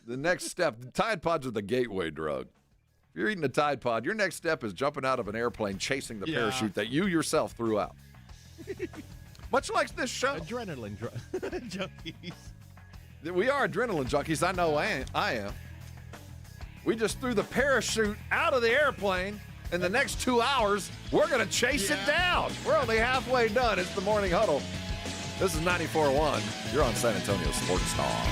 The next step, Tide Pods are the gateway drug. If you're eating a Tide Pod, your next step is jumping out of an airplane, chasing the parachute that you yourself threw out. Much like this show. Adrenaline junkies. We are adrenaline junkies. I know I am. We just threw the parachute out of the airplane. In the next 2 hours, we're going to chase it down. We're only halfway done. It's the Morning Huddle. This is 94.1. You're on San Antonio Sports Star.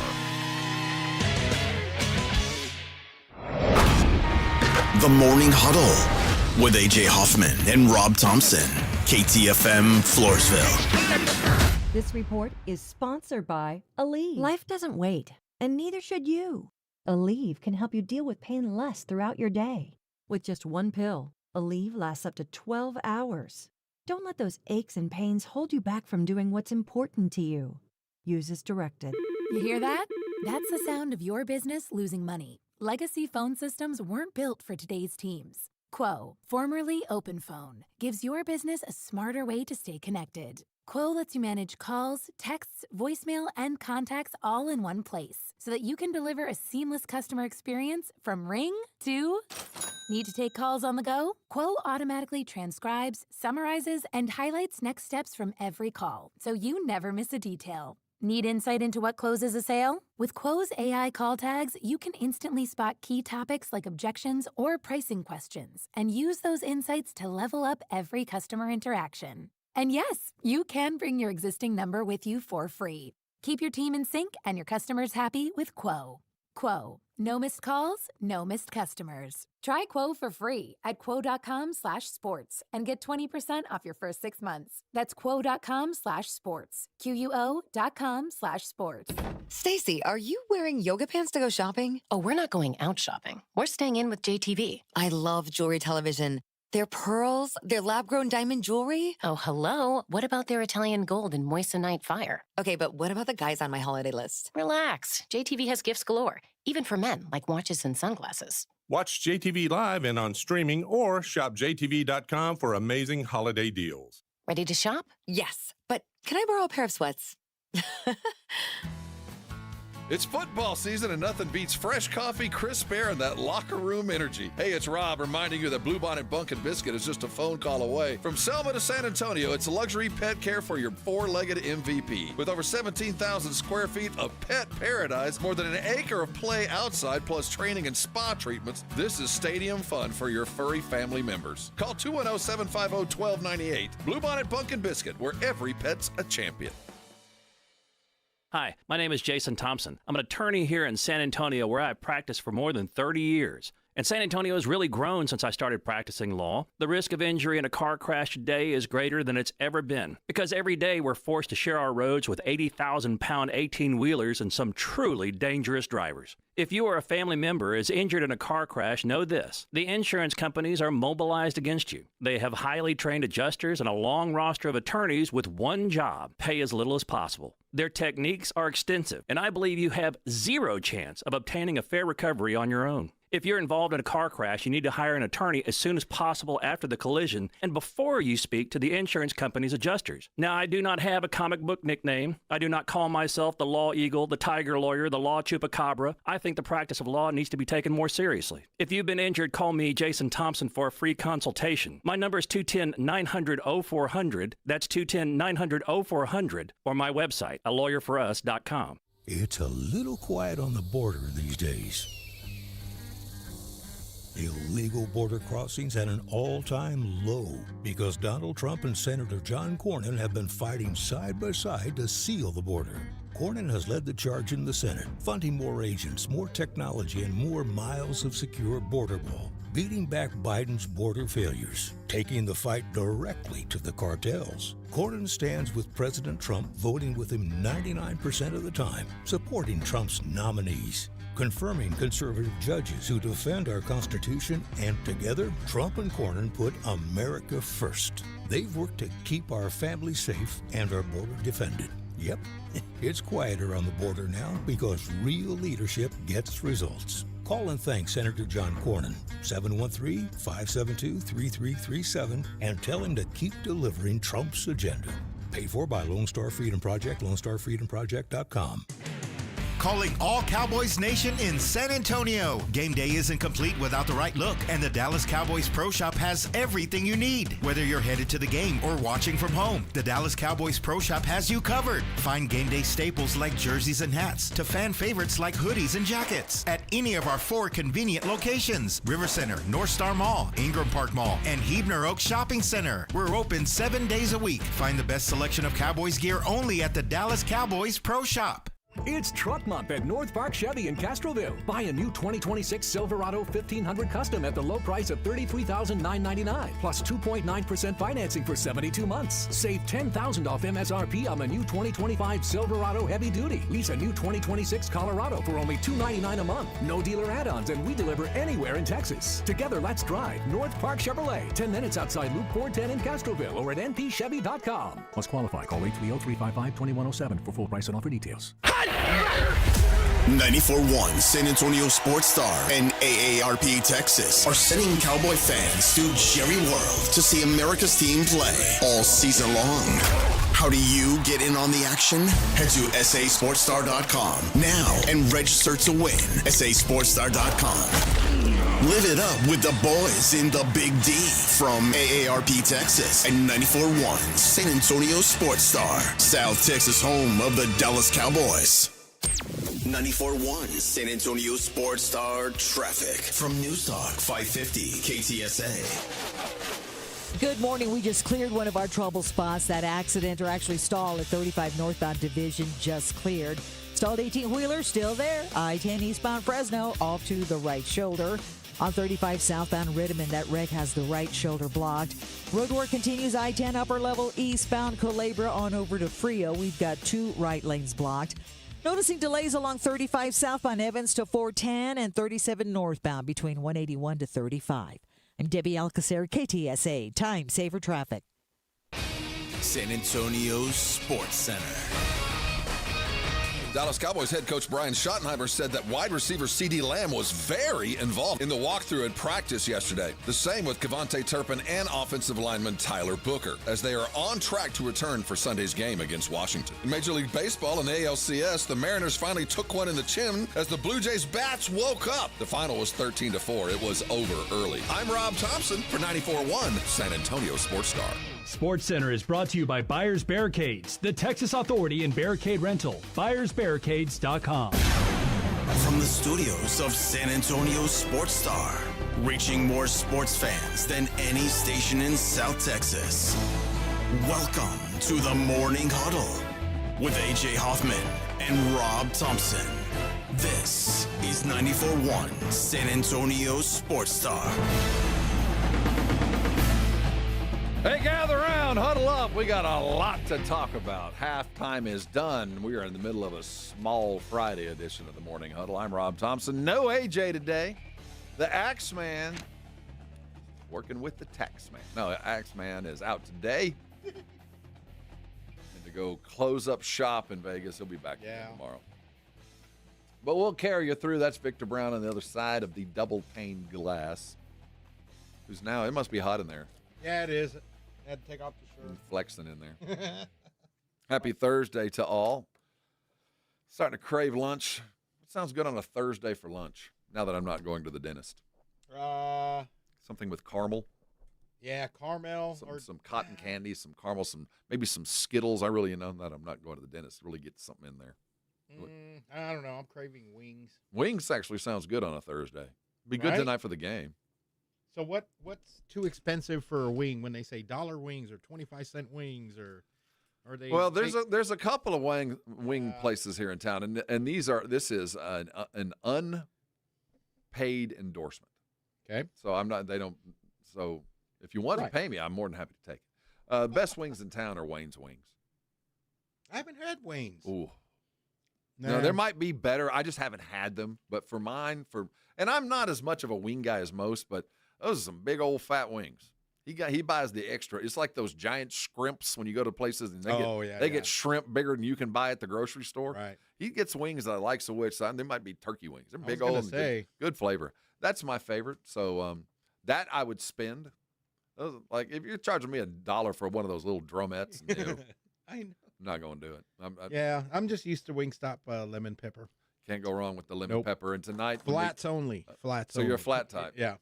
The Morning Huddle with A.J. Hoffman and Rob Thompson. KTFM, Floresville. This report is sponsored by Aleve. Life doesn't wait, and neither should you. Aleve can help you deal with pain less throughout your day. With just one pill, Aleve lasts up to 12 hours. Don't let those aches and pains hold you back from doing what's important to you. Use as directed. You hear that? That's the sound of your business losing money. Legacy phone systems weren't built for today's teams. Quo, formerly OpenPhone, gives your business a smarter way to stay connected. Quo lets you manage calls, texts, voicemail, and contacts all in one place so that you can deliver a seamless customer experience from ring to... Need to take calls on the go? Quo automatically transcribes, summarizes, and highlights next steps from every call, so you never miss a detail. Need insight into what closes a sale? With Quo's AI call tags, you can instantly spot key topics like objections or pricing questions and use those insights to level up every customer interaction. And yes, you can bring your existing number with you for free. Keep your team in sync and your customers happy with Quo. Quo. No missed calls, no missed customers. Try Quo for free at quo.com/sports and get 20% off your first 6 months. That's quo.com/sports. QUO.com/sports. Stacy, are you wearing yoga pants to go shopping? Oh, we're not going out shopping. We're staying in with JTV. I love jewelry television. Their pearls, their lab-grown diamond jewelry. Oh, hello. What about their Italian gold and moissanite fire? Okay, but what about the guys on my holiday list? Relax. JTV has gifts galore, even for men, like watches and sunglasses. Watch JTV live and on streaming or shop JTV.com for amazing holiday deals. Ready to shop? Yes, but can I borrow a pair of sweats? It's football season, and nothing beats fresh coffee, crisp air, and that locker room energy. Hey, it's Rob reminding you that Bluebonnet Bunkin' Biscuit is just a phone call away. From Selma to San Antonio, it's luxury pet care for your four-legged MVP. With over 17,000 square feet of pet paradise, more than an acre of play outside, plus training and spa treatments, this is stadium fun for your furry family members. Call 210-750-1298. Bluebonnet Bunkin' Biscuit, where every pet's a champion. Hi, my name is Jason Thompson. I'm an attorney here in San Antonio where I've practiced for more than 30 years. And San Antonio has really grown since I started practicing law. The risk of injury in a car crash today is greater than it's ever been because every day we're forced to share our roads with 80,000-pound 18-wheelers and some truly dangerous drivers. If you or a family member is injured in a car crash, know this. The insurance companies are mobilized against you. They have highly trained adjusters and a long roster of attorneys with one job: pay as little as possible. Their techniques are extensive, and I believe you have zero chance of obtaining a fair recovery on your own. If you're involved in a car crash, you need to hire an attorney as soon as possible after the collision and before you speak to the insurance company's adjusters. Now, I do not have a comic book nickname. I do not call myself the Law Eagle, the Tiger Lawyer, the Law Chupacabra. I think the practice of law needs to be taken more seriously. If you've been injured, call me, Jason Thompson, for a free consultation. My number is 210-900-0400. That's 210-900-0400, or my website, Illegal border crossings at an all-time low because Donald Trump and Senator John Cornyn have been fighting side by side to seal the border. Cornyn has led the charge in the Senate, funding more agents, more technology, and more miles of secure border wall, beating back Biden's border failures, taking the fight directly to the cartels. Cornyn stands with President Trump, voting with him 99% of the time, supporting Trump's nominees, confirming conservative judges who defend our Constitution, and together, Trump and Cornyn put America first. They've worked to keep our families safe and our border defended. Yep, it's quieter on the border now because real leadership gets results. Call and thank Senator John Cornyn, 713-572-3337, and tell him to keep delivering Trump's agenda. Paid for by Lone Star Freedom Project, LoneStarFreedomProject.com. Calling all Cowboys Nation in San Antonio. Game day isn't complete without the right look, and the Dallas Cowboys Pro Shop has everything you need. Whether you're headed to the game or watching from home, the Dallas Cowboys Pro Shop has you covered. Find game day staples like jerseys and hats to fan favorites like hoodies and jackets at any of our 4 convenient locations: River Center, North Star Mall, Ingram Park Mall, and Huebner Oaks Shopping Center. We're open 7 days a week. Find the best selection of Cowboys gear only at the Dallas Cowboys Pro Shop. It's Truck Month at North Park Chevy in Castroville. Buy a new 2026 Silverado 1500 Custom at the low price of $33,999, plus 2.9% financing for 72 months. Save $10,000 off MSRP on the new 2025 Silverado Heavy Duty. Lease a new 2026 Colorado for only $299 a month. No dealer add-ons, and we deliver anywhere in Texas. Together, let's drive North Park Chevrolet. 10 minutes outside Loop 410 in Castroville or at npchevy.com. Must qualify. Call 830-355-2107 for full price and offer details. 94.1 San Antonio Sports Star and AARP Texas are sending Cowboy fans to Jerry World to see America's team play all season long. How do you get in on the action? Head to sasportstar.com now and register to win. sasportstar.com. Live it up with the boys in the Big D from AARP Texas and 94.1 San Antonio Sports Star, South Texas home of the Dallas Cowboys. 94.1 San Antonio Sports Star traffic from News Talk 550 KTSA. Good morning. We just cleared one of our trouble spots. That accident, or actually stall, at 35 northbound division just cleared. Stalled 18-wheeler still there. I-10 eastbound Fresno off to the right shoulder. On 35 southbound Rittiman, that wreck has the right shoulder blocked. Road work continues. I-10 upper level eastbound Culebra on over to Frio. We've got 2 right lanes blocked. Noticing delays along 35 southbound Evans to 410 and 37 northbound between 181 to 35. I'm Debbie Alcacer, KTSA, Time Saver Traffic. San Antonio Sports Center. Dallas Cowboys head coach Brian Schottenheimer said that wide receiver CeeDee Lamb was very involved in the walkthrough at practice yesterday. The same with Kevontae Turpin and offensive lineman Tyler Booker, as they are on track to return for Sunday's game against Washington. In Major League Baseball and the ALCS, the Mariners finally took one in the chin as the Blue Jays bats woke up. The final was 13-4. It was over early. I'm Rob Thompson for 94.1 San Antonio Sports Star. Sports Center is brought to you by Buyers Barricades, the Texas authority in barricade rental. BuyersBarricades.com. From the studios of San Antonio Sports Star, reaching more sports fans than any station in South Texas. Welcome to the Morning Huddle with AJ Hoffman and Rob Thompson. This is 94.1 San Antonio Sports Star. Hey, gather around, huddle up. We got a lot to talk about. Halftime is done. We are in the middle of a small Friday edition of the Morning Huddle. I'm Rob Thompson. No AJ today. The Axeman working with the Taxman. No, Axeman is out today. And to go close up shop in Vegas. He'll be back again tomorrow. But we'll carry you through. That's Victor Brown on the other side of the double pane glass. Who's now, it must be hot in there. Yeah, it is. I had to take off the shirt. Flexing in there. Happy Thursday to all. Starting to crave lunch. What sounds good on a Thursday for lunch now that I'm not going to the dentist? Something with caramel. Yeah, caramel. Some cotton candy, some caramel, maybe some Skittles. I really know that I'm not going to the dentist. Really get something in there. I don't know. I'm craving wings. Wings actually sounds good on a Thursday. Be good tonight for the game. So what's too expensive for a wing when they say dollar wings or 25-cent wings, or are they? Well, there's a couple of wing places here in town, and this is an unpaid endorsement. Okay. So I'm not. They don't. So if you want to pay me, I'm more than happy to take it. Best wings in town are Wayne's Wings. I haven't had wings. Ooh. Nah. No, there might be better. I just haven't had them. But for mine, and I'm not as much of a wing guy as most, but those are some big old fat wings. He buys the extra. It's like those giant shrimps when you go to places and they get shrimp bigger than you can buy at the grocery store. Right. He gets wings that I like so which they might be turkey wings. They're big old and good flavor. That's my favorite. So that I would spend. Those, like if you're charging me $1 for one of those little drumettes, I know. I'm not going to do it. I'm just used to Wingstop lemon pepper. Can't go wrong with the lemon pepper. And tonight, flats only. Flats. So only. you're a flat type. Yeah,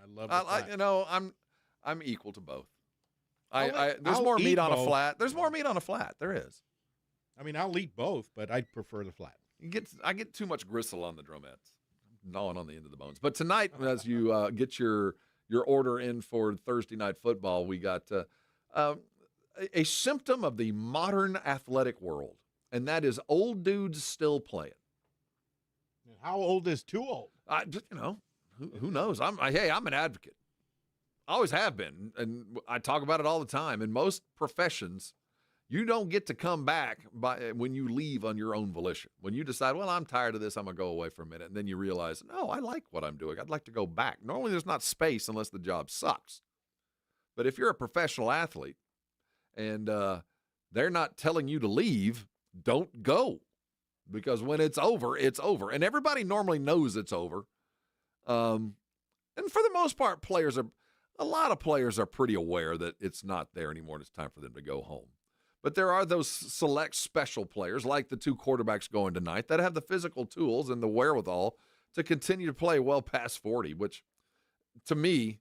I love. I'm equal to both. There's more meat on a flat. There's more meat on a flat. There is. I mean, I'll eat both, but I'd prefer the flat. I get too much gristle on the drumettes, gnawing on the end of the bones. But tonight, as you get your order in for Thursday night football, we got a symptom of the modern athletic world, and that is old dudes still playing. How old is too old? Who knows? I'm an advocate. I always have been, and I talk about it all the time. In most professions, you don't get to come back when you leave on your own volition. When you decide, well, I'm tired of this, I'm going to go away for a minute, and then you realize, no, I like what I'm doing. I'd like to go back. Normally, there's not space unless the job sucks. But if you're a professional athlete, and they're not telling you to leave, don't go. Because when it's over, it's over. And everybody normally knows it's over. And for the most part, a lot of players are pretty aware that it's not there anymore and it's time for them to go home. But there are those select special players, like the two quarterbacks going tonight, that have the physical tools and the wherewithal to continue to play well past 40, which, to me,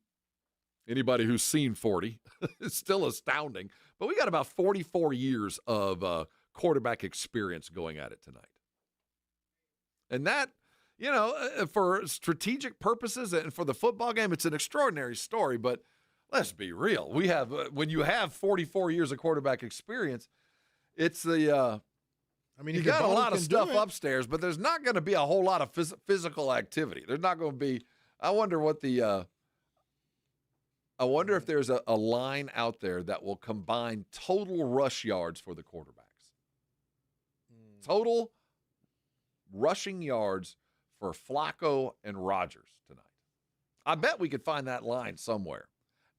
anybody who's seen 40 is still astounding. But we got about 44 years of quarterback experience going at it tonight. And that, for strategic purposes and for the football game, it's an extraordinary story. But let's be real. We have when you have 44 years of quarterback experience, it's the you got a lot of stuff upstairs, but there's not going to be a whole lot of physical activity. There's not going to be. I wonder if there's a line out there that will combine total rush yards for the quarterbacks. Total rushing yards for Flacco and Rodgers tonight. I bet we could find that line somewhere,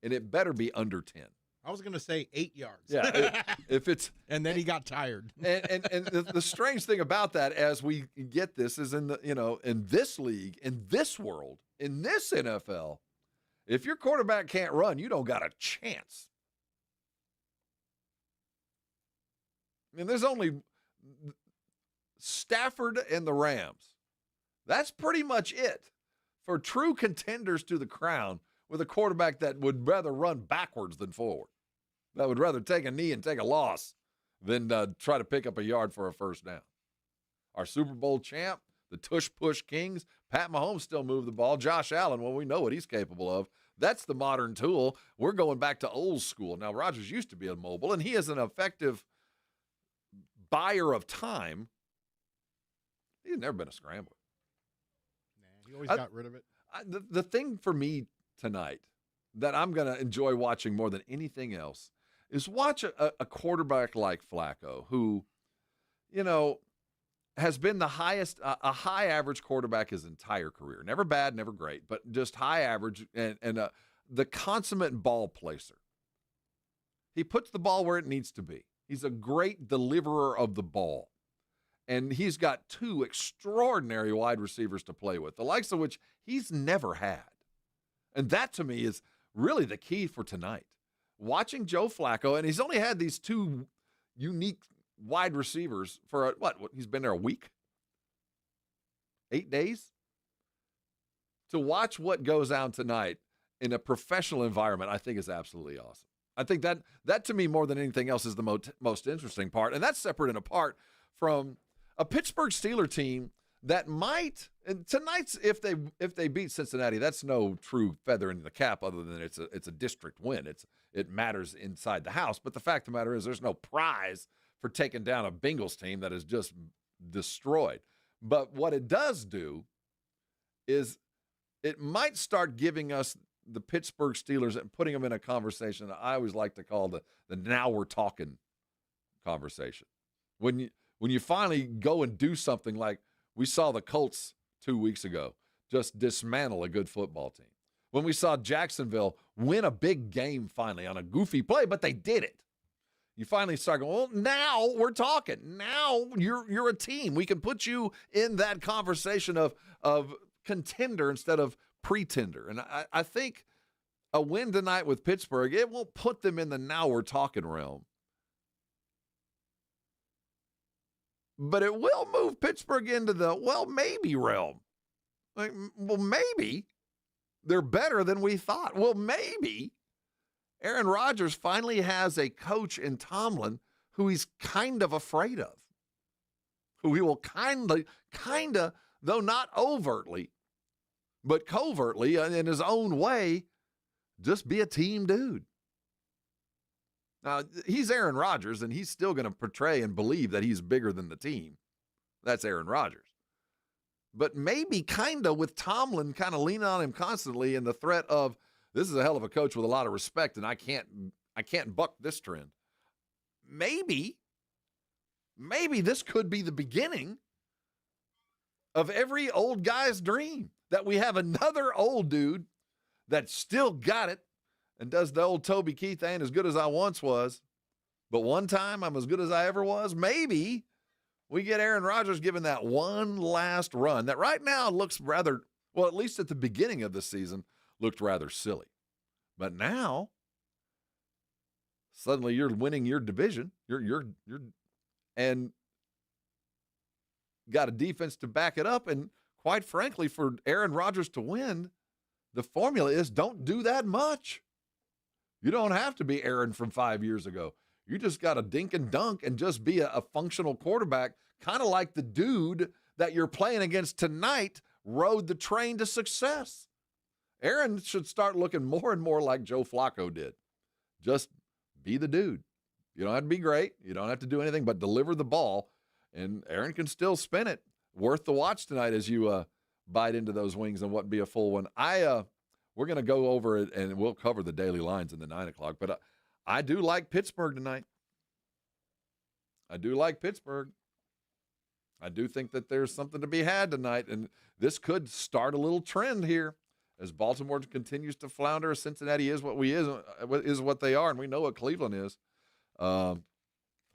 and it better be under 10. I was going to say 8 yards. Yeah, if it's and then he got tired. And the strange thing about that, as we get this, is in this league, in this world, in this NFL. If your quarterback can't run, you don't got a chance. I mean, there's only Stafford and the Rams. That's pretty much it for true contenders to the crown with a quarterback that would rather run backwards than forward, that would rather take a knee and take a loss than try to pick up a yard for a first down. Our Super Bowl champ, the tush-push kings, Pat Mahomes still moved the ball. Josh Allen, well, we know what he's capable of. That's the modern tool. We're going back to old school. Now, Rodgers used to be a mobile, and he is an effective buyer of time. He's never been a scrambler. Nah, he always got rid of it. The thing for me tonight that I'm going to enjoy watching more than anything else is watch a quarterback like Flacco who, has been the highest, a high average quarterback his entire career. Never bad, never great, but just high average and the consummate ball placer. He puts the ball where it needs to be. He's a great deliverer of the ball. And he's got 2 extraordinary wide receivers to play with, the likes of which he's never had. And that, to me, is really the key for tonight. Watching Joe Flacco, and he's only had these 2 unique wide receivers for what? He's been there a week? 8 days? To watch what goes on tonight in a professional environment, I think is absolutely awesome. I think that to me, more than anything else, is the most interesting part. And that's separate and apart from a Pittsburgh Steelers team that might, and tonight's, if they beat Cincinnati, that's no true feather in the cap other than it's a district win. It matters inside the house. But the fact of the matter is there's no prize for taking down a Bengals team that is just destroyed. But what it does do is it might start giving us the Pittsburgh Steelers and putting them in a conversation that I always like to call the now we're talking conversation. When you finally go and do something like we saw the Colts 2 weeks ago just dismantle a good football team. When we saw Jacksonville win a big game finally on a goofy play, but they did it. You finally start going, well, now we're talking. Now you're a team. We can put you in that conversation of contender instead of pretender. And I think a win tonight with Pittsburgh, it won't put them in the now we're talking realm. But it will move Pittsburgh into the, well, maybe realm. Like, well, maybe they're better than we thought. Well, maybe Aaron Rodgers finally has a coach in Tomlin who he's kind of afraid of, who he will kind of, though not overtly, but covertly in his own way, just be a team dude. Now, he's Aaron Rodgers, and he's still going to portray and believe that he's bigger than the team. That's Aaron Rodgers. But maybe kind of with Tomlin kind of leaning on him constantly and the threat of, this is a hell of a coach with a lot of respect, and I can't buck this trend. Maybe this could be the beginning of every old guy's dream, that we have another old dude that still got it and does the old Toby Keith, I ain't as good as I once was, but one time I'm as good as I ever was. Maybe we get Aaron Rodgers given that one last run that right now looks rather, well, at least at the beginning of the season, looked rather silly. But now, suddenly you're winning your division. You're and got a defense to back it up. And quite frankly, for Aaron Rodgers to win, the formula is don't do that much. You don't have to be Aaron from 5 years ago. You just got to dink and dunk and just be a functional quarterback, kind of like the dude that you're playing against tonight rode the train to success. Aaron should start looking more and more like Joe Flacco did. Just be the dude. You don't have to be great. You don't have to do anything but deliver the ball, and Aaron can still spin it. Worth the watch tonight as you bite into those wings and what be a full one. We're going to go over it, and we'll cover the daily lines in the 9 o'clock, but I do like Pittsburgh tonight. I do like Pittsburgh. I do think that there's something to be had tonight, and this could start a little trend here as Baltimore continues to flounder. Cincinnati is what they are, and we know what Cleveland is.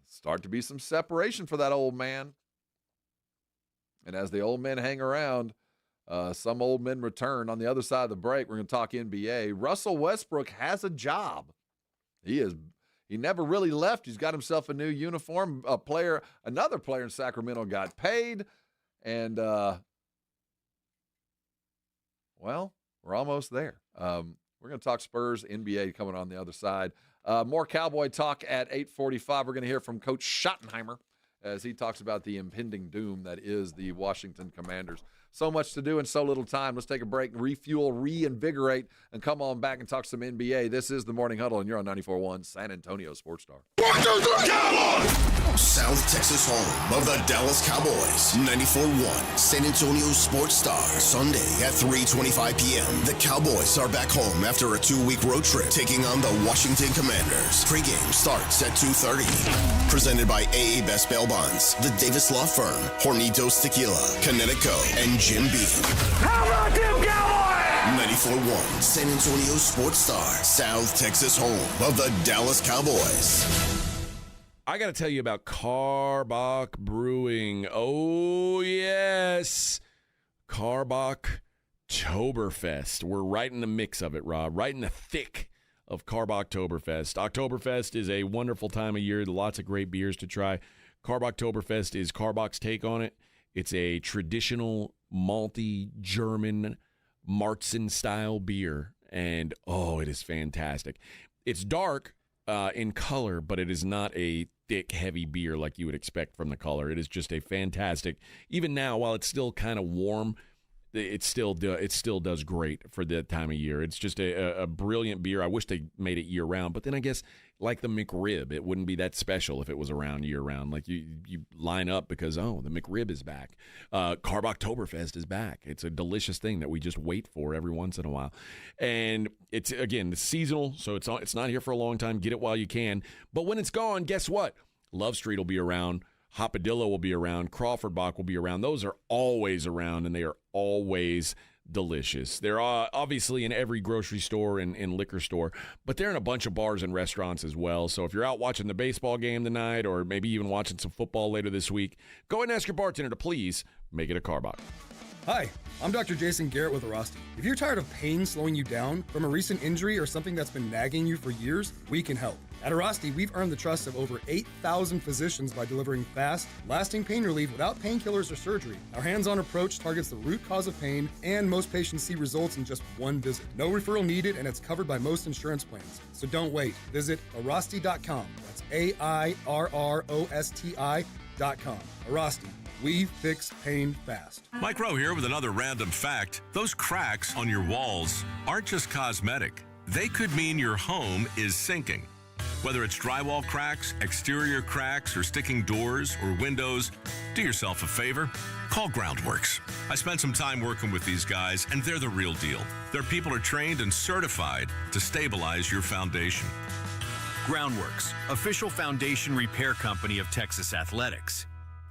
Start to be some separation for that old man. And as the old men hang around, some old men return. On the other side of the break, we're going to talk NBA. Russell Westbrook has a job. He never really left. He's got himself a new uniform. Another player in Sacramento got paid. And, well, we're almost there. We're going to talk Spurs, NBA coming on the other side. More Cowboy talk at 8:45. We're going to hear from Coach Schottenheimer as he talks about the impending doom that is the Washington Commanders. So much to do in so little time. Let's take a break, refuel, reinvigorate, and come on back and talk some NBA. This is the Morning Huddle, and you're on 94.1 San Antonio Sports Star. 1, 2, 3, Cowboys! South Texas home of the Dallas Cowboys. 94.1 San Antonio Sports Star. Sunday at 3:25 p.m. The Cowboys are back home after a 2-week road trip, taking on the Washington Commanders. Pre-game starts at 2:30. Presented by AA Best Bail Bonds, the Davis Law Firm, Hornitos Tequila, Connecticut, and Jim Beam. How about them Cowboys? 94.1 San Antonio Sports Star, South Texas home of the Dallas Cowboys. I got to tell you about Karbach Brewing. Oh, yes. Karbach Oktoberfest. We're right in the mix of it, Rob, right in the thick of Karbach Oktoberfest. Oktoberfest is a wonderful time of year. Lots of great beers to try. Karbach Oktoberfest is Karbach's take on it. It's a traditional malty German Marzen-style beer, and, oh, it is fantastic. It's dark in color, but it is not a thick, heavy beer like you would expect from the color. It is just a fantastic, even now, while it's still kind of warm, it still does great for that time of year. It's just a brilliant beer. I wish they made it year-round, but then I guess like the McRib, it wouldn't be that special if it was around year-round. Like you line up because, the McRib is back. Carb Oktoberfest is back. It's a delicious thing that we just wait for every once in a while. And it's seasonal, so it's not here for a long time. Get it while you can. But when it's gone, guess what? Love Street will be around. Hopadillo will be around. Crawford Bock will be around. Those are always around, and they are always delicious. They're obviously in every grocery store and liquor store, but they're in a bunch of bars and restaurants as well. So if you're out watching the baseball game tonight or maybe even watching some football later this week, go ahead and ask your bartender to please make it a Carbach. Hi, I'm Dr. Jason Garrett with Arasti. If you're tired of pain slowing you down from a recent injury or something that's been nagging you for years, we can help. At Arasti, we've earned the trust of over 8,000 physicians by delivering fast, lasting pain relief without painkillers or surgery. Our hands-on approach targets the root cause of pain, and most patients see results in just one visit. No referral needed, and it's covered by most insurance plans. So don't wait. Visit Arasti.com. That's AIRROSTI.com. Arasti. We fix pain fast. Mike Rowe here with another random fact. Those cracks on your walls aren't just cosmetic. They could mean your home is sinking. Whether it's drywall cracks, exterior cracks, or sticking doors or windows, do yourself a favor. Call Groundworks. I spent some time working with these guys, and they're the real deal. Their people are trained and certified to stabilize your foundation. Groundworks, official foundation repair company of Texas Athletics.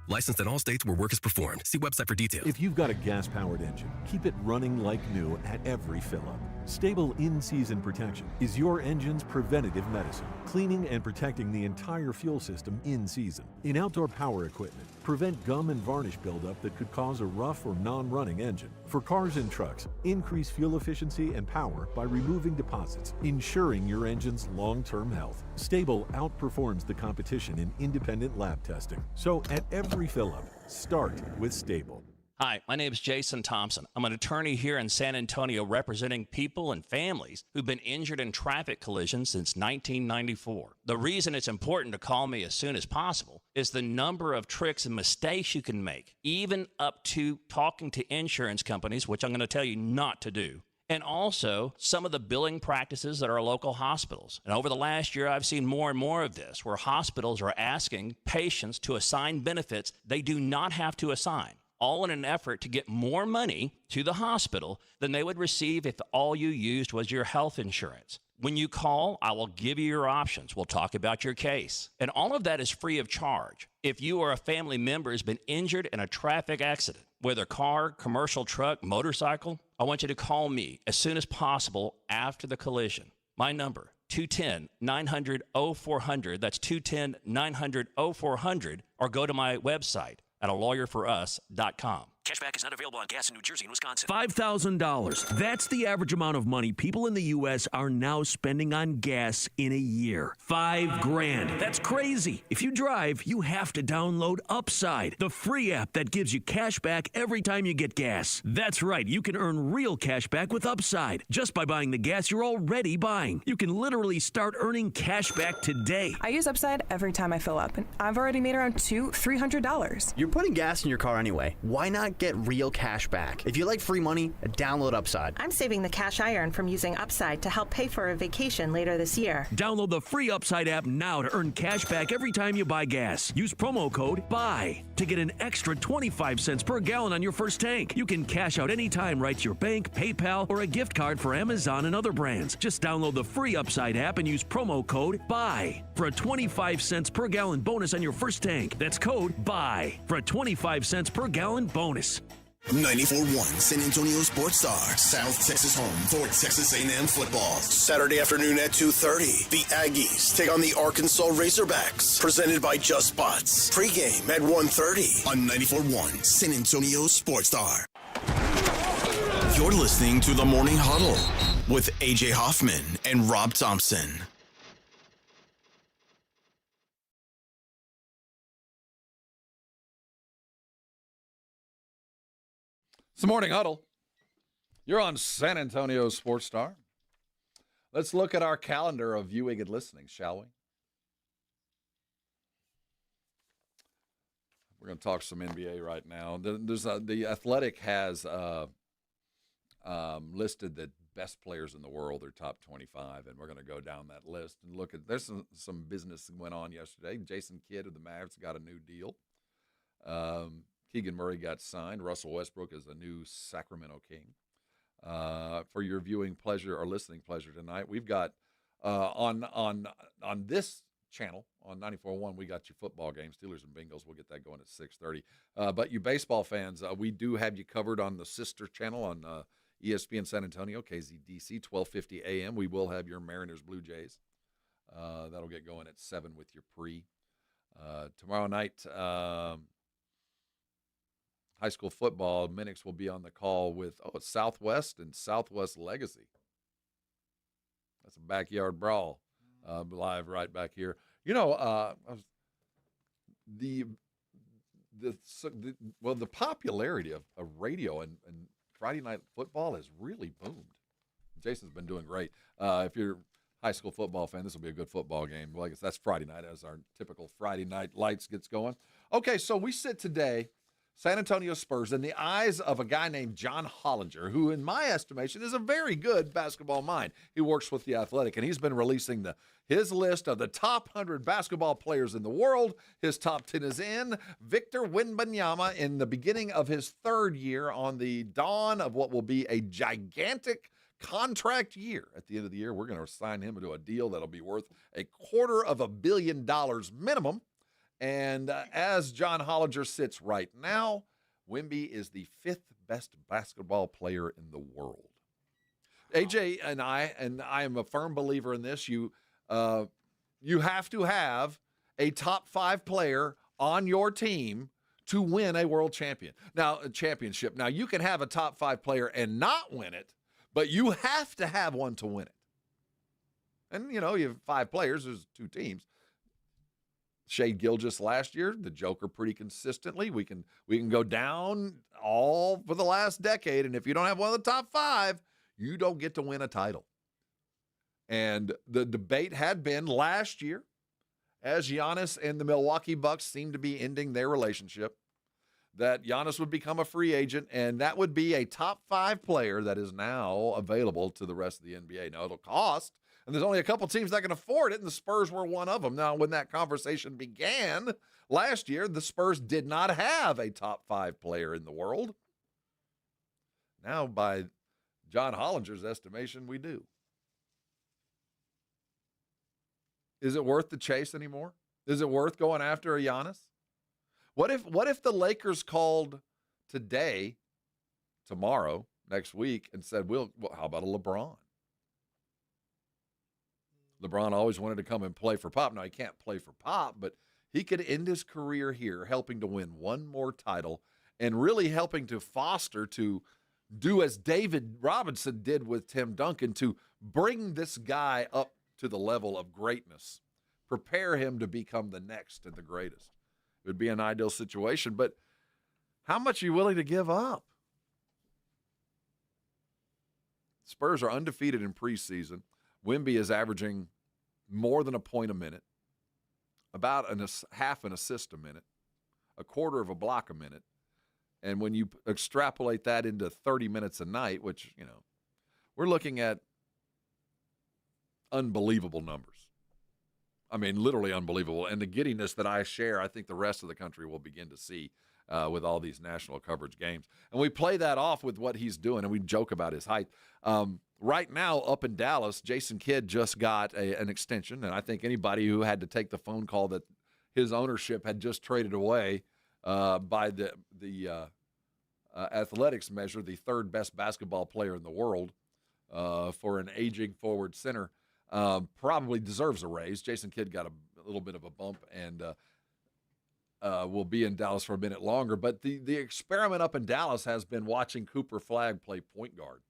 Licensed in all states where work is performed. See website for details. If you've got a gas-powered engine, keep it running like new at every fill-up. Stable in-season protection is your engine's preventative medicine, cleaning and protecting the entire fuel system in season. In outdoor power equipment, prevent gum and varnish buildup that could cause a rough or non-running engine. For cars and trucks, increase fuel efficiency and power by removing deposits, ensuring your engine's long-term health. Stable outperforms the competition in independent lab testing. So at every fill-up, start with Stable. Hi, my name is Jason Thompson. I'm an attorney here in San Antonio representing people and families who've been injured in traffic collisions since 1994. The reason it's important to call me as soon as possible is the number of tricks and mistakes you can make, even up to talking to insurance companies, which I'm going to tell you not to do. And also some of the billing practices at our local hospitals. And over the last year, I've seen more and more of this, where hospitals are asking patients to assign benefits they do not have to assign, all in an effort to get more money to the hospital than they would receive if all you used was your health insurance. When you call, I will give you your options. We'll talk about your case. And all of that is free of charge. If you or a family member has been injured in a traffic accident, whether car, commercial truck, motorcycle, I want you to call me as soon as possible after the collision. My number, 210-900-0400. That's 210-900-0400. Or go to my website at alawyerforus.com. Cashback is not available on gas in New Jersey and Wisconsin. $5,000. That's the average amount of money people in the U.S. are now spending on gas in a year. $5,000. That's crazy. If you drive, you have to download Upside, the free app that gives you cash back every time you get gas. That's right. You can earn real cash back with Upside just by buying the gas you're already buying. You can literally start earning cash back today. I use Upside every time I fill up, and I've already made around $200-300. You're putting gas in your car anyway. Why not get real cash back? If you like free money, download Upside. I'm saving the cash I earn from using Upside to help pay for a vacation later this year. Download the free Upside app now to earn cash back every time you buy gas. Use promo code BUY to get an extra 25 cents per gallon on your first tank. You can cash out anytime right to your bank, PayPal, or a gift card for Amazon and other brands. Just download the free Upside app and use promo code BUY for a 25 cents per gallon bonus on your first tank. That's code BUY for a 25 cents per gallon bonus. 94.1 San Antonio Sports Star, South Texas home for Texas A&M football. Saturday afternoon at 2:30, the Aggies take on the Arkansas Razorbacks, presented by Just Spots. Pre-game at 1:30 on 94.1 San Antonio Sports Star. You're listening to the Morning Huddle with AJ Hoffman and Rob Thompson. It's the Morning Huddle. You're on San Antonio Sports Star. Let's look at our calendar of viewing and listening, shall we? We're going to talk some NBA right now. The Athletic has listed the best players in the world, their top 25, and we're going to go down that list and look at. There's some business that went on yesterday. Jason Kidd of the Mavs got a new deal. Keegan Murray got signed. Russell Westbrook is the new Sacramento King. For your viewing pleasure or listening pleasure tonight, we've got on this channel on 94.1, we got your football game, Steelers and Bengals. We'll get that going at 6:30. But you baseball fans, we do have you covered on the sister channel on ESPN San Antonio, KZDC, 12:50 a.m. We will have your Mariners Blue Jays. That'll get going at 7 with your pre. Tomorrow night, high school football, Minix will be on the call with Southwest and Southwest Legacy. That's a backyard brawl. Live right back here. You know, the popularity of radio and Friday night football has really boomed. Jason's been doing great. If you're a high school football fan, this will be a good football game. Well, I guess that's Friday night as our typical Friday night lights gets going. Okay, so we sit today, San Antonio Spurs, in the eyes of a guy named John Hollinger, who in my estimation is a very good basketball mind. He works with The Athletic, and he's been releasing his list of the top 100 basketball players in the world. His top 10 is in. Victor Wembanyama in the beginning of his third year on the dawn of what will be a gigantic contract year. At the end of the year, we're going to sign him into a deal that'll be worth $250 million minimum. And as John Hollinger sits right now, Wemby is the 5th best basketball player in the world. AJ and I am a firm believer in this, you have to have a top 5 player on your team to win a world championship. Now, you can have a top 5 player and not win it, but you have to have one to win it. And, you have 5 players, there's 2 teams. Shea Gilgeous last year, the Joker pretty consistently. We can go down all for the last decade, and if you don't have one of the top 5, you don't get to win a title. And the debate had been last year, as Giannis and the Milwaukee Bucks seemed to be ending their relationship, that Giannis would become a free agent, and that would be a top 5 player that is now available to the rest of the NBA. Now, it'll cost, and there's only a couple teams that can afford it, and the Spurs were one of them. Now, when that conversation began last year, the Spurs did not have a top 5 player in the world. Now, by John Hollinger's estimation, we do. Is it worth the chase anymore? Is it worth going after a Giannis? What if the Lakers called today, tomorrow, next week, and said, well, how about a LeBron? LeBron always wanted to come and play for Pop. Now, he can't play for Pop, but he could end his career here helping to win one more title and really helping to foster, to do as David Robinson did with Tim Duncan, to bring this guy up to the level of greatness, prepare him to become the next and the greatest. It would be an ideal situation, but how much are you willing to give up? Spurs are undefeated in preseason. Wemby is averaging more than a point a minute, about half an assist a minute, a quarter of a block a minute. And when you extrapolate that into 30 minutes a night, which, we're looking at unbelievable numbers. I mean, literally unbelievable. And the giddiness that I share, I think the rest of the country will begin to see with all these national coverage games. And we play that off with what he's doing, and we joke about his height. Right now, up in Dallas, Jason Kidd just got an extension, and I think anybody who had to take the phone call that his ownership had just traded away by the Athletics measure, the 3rd best basketball player in the world for an aging forward center, probably deserves a raise. Jason Kidd got a little bit of a bump and will be in Dallas for a minute longer. But the experiment up in Dallas has been watching Cooper Flagg play point guard.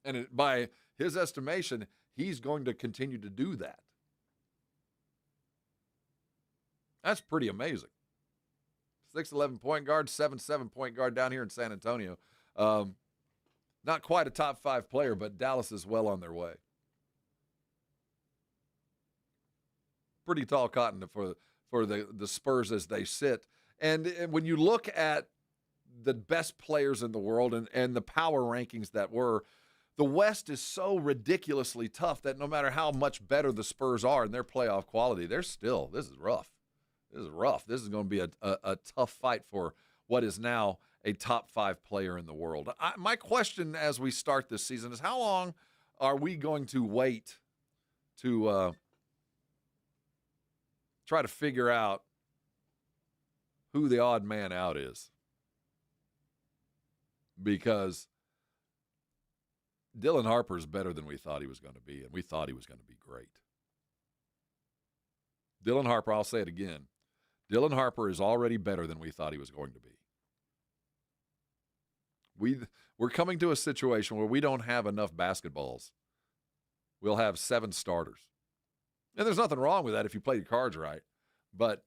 And by his estimation, he's going to continue to do that. That's pretty amazing. 6'11" point guard, 7'7" point guard down here in San Antonio. Not quite a top 5 player, but Dallas is well on their way. Pretty tall cotton for the Spurs as they sit. And when you look at the best players in the world and the power rankings that were, the West is so ridiculously tough that no matter how much better the Spurs are in their playoff quality, this is rough. This is rough. This is going to be a tough fight for what is now a top 5 player in the world. My question as we start this season is, how long are we going to wait to try to figure out who the odd man out is? Because Dylan Harper's better than we thought he was going to be, and we thought he was going to be great. Dylan Harper, I'll say it again, Dylan Harper is already better than we thought he was going to be. We're coming to a situation where we don't have enough basketballs. We'll have 7 starters. And there's nothing wrong with that if you play your cards right. But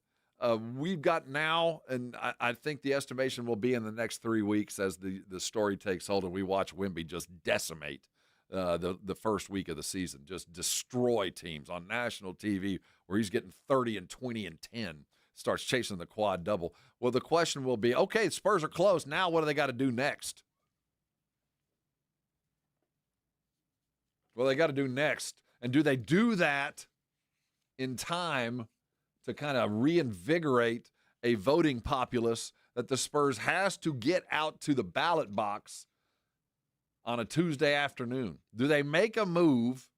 we've got now, and I think the estimation will be in the next 3 weeks as the story takes hold and we watch Wemby just decimate the first week of the season, just destroy teams on national TV where he's getting 30 and 20 and 10, starts chasing the quad double. Well, the question will be, okay, Spurs are close. Now what do they got to do next? Well, they got to do next. And do they do that in time to kind of reinvigorate a voting populace that the Spurs has to get out to the ballot box on a Tuesday afternoon? Do they make a move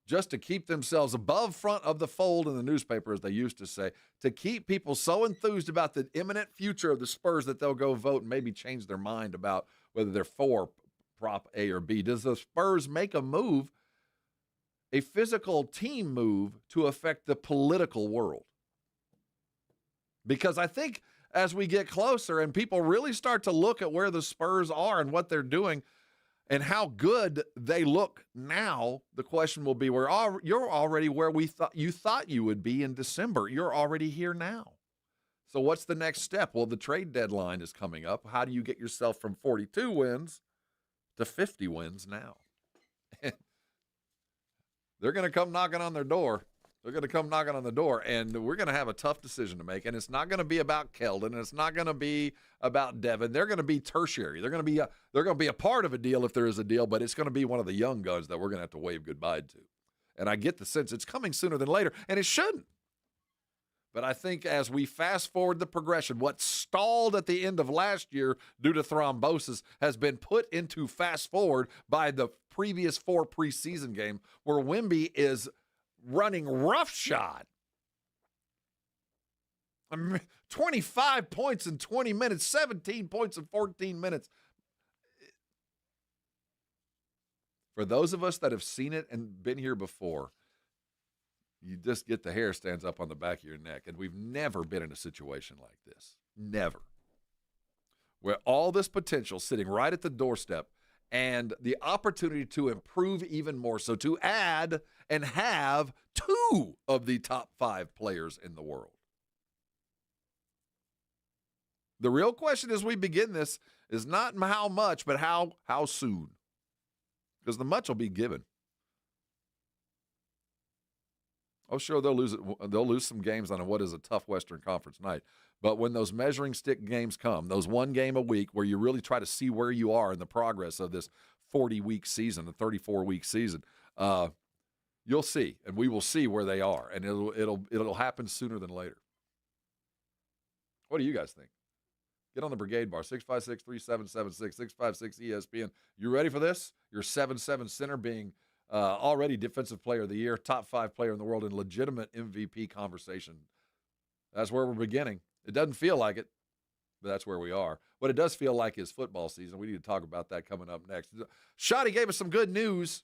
just to keep themselves above front of the fold in the newspaper, as they used to say, to keep people so enthused about the imminent future of the Spurs that they'll go vote and maybe change their mind about whether they're for Prop A or B? Does the Spurs make a move, a physical team move, to affect the political world? Because I think as we get closer and people really start to look at where the Spurs are and what they're doing and how good they look now, the question will be, you're already where you thought you would be in December. You're already here now. So what's the next step? Well, the trade deadline is coming up. How do you get yourself from 42 wins to 50 wins now? They're going to come knocking on their door. They're going to come knocking on the door, and we're going to have a tough decision to make. And it's not going to be about Keldon, and it's not going to be about Devin. They're going to be tertiary. They're going to be a part of a deal if there is a deal, but it's going to be one of the young guns that we're going to have to wave goodbye to. And I get the sense it's coming sooner than later, and it shouldn't. But I think as we fast forward the progression, what stalled at the end of last year due to thrombosis has been put into fast forward by the previous 4 preseason games, where Wemby is running roughshod. 25 points in 20 minutes, 17 points in 14 minutes. For those of us that have seen it and been here before, you just get the hair stands up on the back of your neck. And we've never been in a situation like this. Never. Where all this potential sitting right at the doorstep and the opportunity to improve even more. So to add and have 2 of the top 5 players in the world. The real question as we begin this is not how much, but how soon. Because the much will be given. Oh, sure, they'll lose some games on what is a tough Western Conference night. But when those measuring stick games come, those 1 game a week where you really try to see where you are in the progress of this 40-week season, the 34-week season, you'll see, and we will see where they are, and it'll happen sooner than later. What do you guys think? Get on the Brigade Bar, 656-3776, 656-ESPN. You ready for this? Your 7-7 center being already Defensive Player of the Year, top 5 player in the world, in legitimate MVP conversation. That's where we're beginning. It doesn't feel like it, but that's where we are. What it does feel like is football season. We need to talk about that coming up next. Shotty gave us some good news.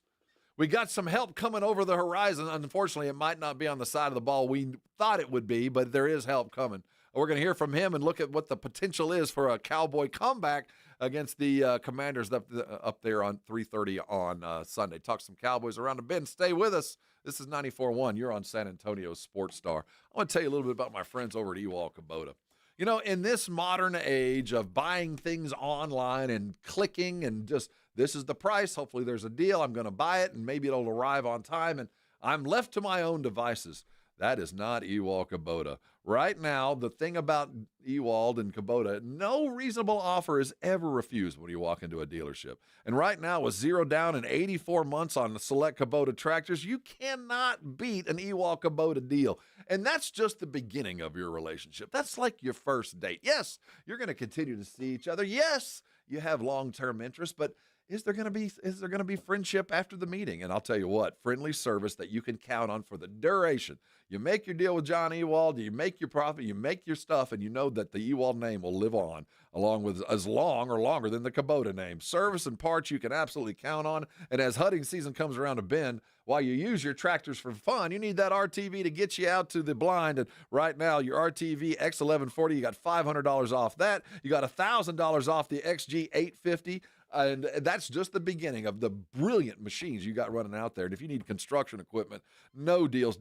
We got some help coming over the horizon. Unfortunately, it might not be on the side of the ball we thought it would be, but there is help coming. We're going to hear from him and look at what the potential is for a Cowboy comeback against the Commanders up there on 3:30 on Sunday. Talk some Cowboys around the bend. Stay with us. This is 94.1. You're on San Antonio's Sports Star. I want to tell you a little bit about my friends over at Ewald Kubota. You know, in this modern age of buying things online and clicking and just, this is the price, hopefully there's a deal, I'm going to buy it, and maybe it'll arrive on time, and I'm left to my own devices. That is not Ewald Kubota. Right now, the thing about Ewald and Kubota, no reasonable offer is ever refused when you walk into a dealership. And right now, with 0 down and 84 months on the select Kubota tractors, you cannot beat an Ewald Kubota deal. And that's just the beginning of your relationship. That's like your first date. Yes, you're going to continue to see each other. Yes, you have long-term interest, but is there going to be friendship after the meeting? And I'll tell you what, friendly service that you can count on for the duration. You make your deal with John Ewald, you make your profit, you make your stuff, and you know that the Ewald name will live on along with as long or longer than the Kubota name. Service and parts you can absolutely count on. And as hunting season comes around a bend, while you use your tractors for fun, you need that RTV to get you out to the blind. And right now, your RTV X1140, you got $500 off that. You got $1,000 off the XG850. And that's just the beginning of the brilliant machines you got running out there. And if you need construction equipment, no deals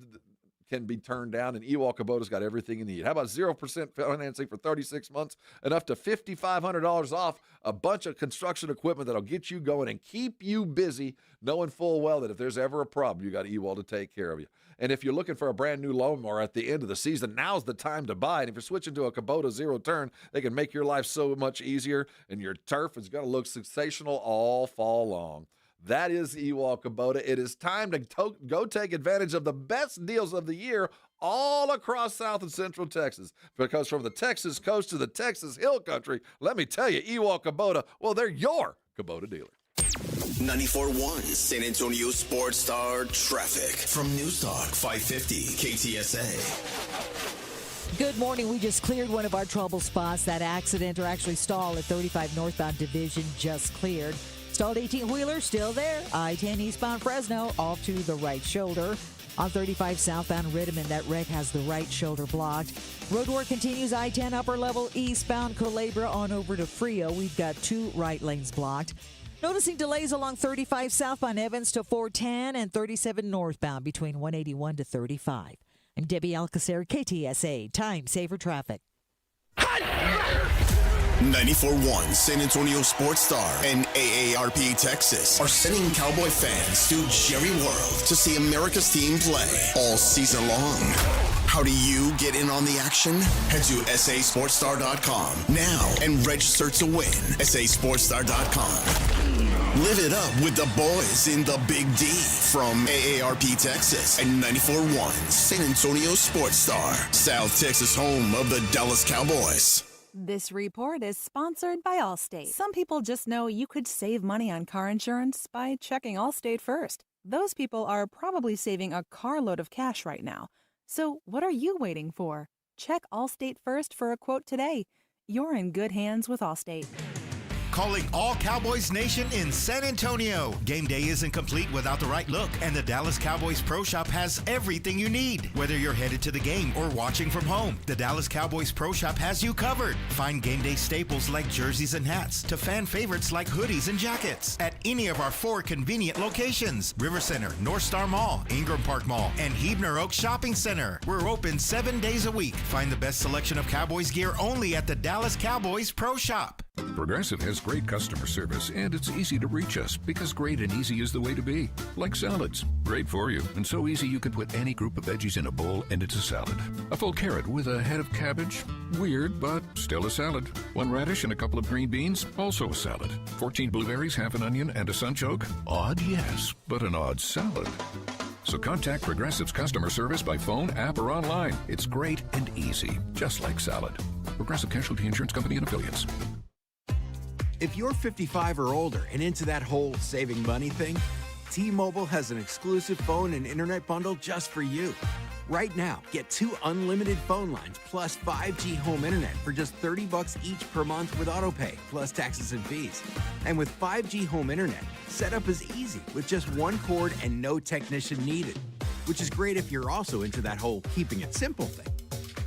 can be turned down, and Ewald Kubota's got everything you need. How about 0% financing for 36 months and up to $5,500 off a bunch of construction equipment that'll get you going and keep you busy, knowing full well that if there's ever a problem, you got Ewald to take care of you. And if you're looking for a brand new lawnmower at the end of the season, now's the time to buy it. If you're switching to a Kubota zero turn, they can make your life so much easier, and your turf is going to look sensational all fall long. That is Ewald Kubota. It is time to go take advantage of the best deals of the year all across South and Central Texas. Because from the Texas coast to the Texas Hill Country, let me tell you, Ewald Kubota, well, they're your Kubota dealer. 94.1 San Antonio Sports Star traffic from News Talk 550 KTSA. Good morning. We just cleared one of our trouble spots. That accident, or actually stall, at 35 northbound division just cleared. Stalled 18-wheeler still there. I-10 eastbound Fresno off to the right shoulder. On 35 southbound Riddiman, that wreck has the right shoulder blocked. Road work continues. I-10 upper level eastbound Culebra on over to Frio. We've got 2 right lanes blocked. Noticing delays along 35 southbound Evans to 410 and 37 northbound between 181 to 35. I'm Debbie Alcacer, KTSA. Time saver traffic. 94.1 San Antonio Sports Star and AARP Texas are sending Cowboy fans to Jerry World to see America's team play all season long. How do you get in on the action? Head to sasportstar.com now and register to win. sasportstar.com. Live it up with the boys in the Big D from AARP Texas and 94.1 San Antonio Sports Star, South Texas home of the Dallas Cowboys. This report is sponsored by Allstate. Some people just know you could save money on car insurance by checking Allstate first. Those people are probably saving a carload of cash right now. So what are you waiting for? Check Allstate first for a quote today. You're in good hands with Allstate. Calling all Cowboys Nation in San Antonio. Game day isn't complete without the right look, and the Dallas Cowboys Pro Shop has everything you need. Whether you're headed to the game or watching from home, the Dallas Cowboys Pro Shop has you covered. Find game day staples like jerseys and hats to fan favorites like hoodies and jackets at any of our 4 convenient locations: River Center, North Star Mall, Ingram Park Mall, and Huebner Oaks Shopping Center. We're open 7 days a week. Find the best selection of Cowboys gear only at the Dallas Cowboys Pro Shop. Progressive has great customer service, and it's easy to reach us because great and easy is the way to be. Like salads, great for you, and so easy you can put any group of veggies in a bowl and it's a salad. A full carrot with a head of cabbage, weird, but still a salad. 1 radish and a couple of green beans, also a salad. 14 blueberries, half an onion, and a sunchoke. Odd, yes, but an odd salad. So contact Progressive's customer service by phone, app, or online. It's great and easy, just like salad. Progressive Casualty Insurance Company and Affiliates. If you're 55 or older and into that whole saving money thing, T-Mobile has an exclusive phone and internet bundle just for you. Right now, get 2 unlimited phone lines plus 5G home internet for just $30 each per month with AutoPay, plus taxes and fees. And with 5G home internet, setup is easy with just 1 cord and no technician needed, which is great if you're also into that whole keeping it simple thing.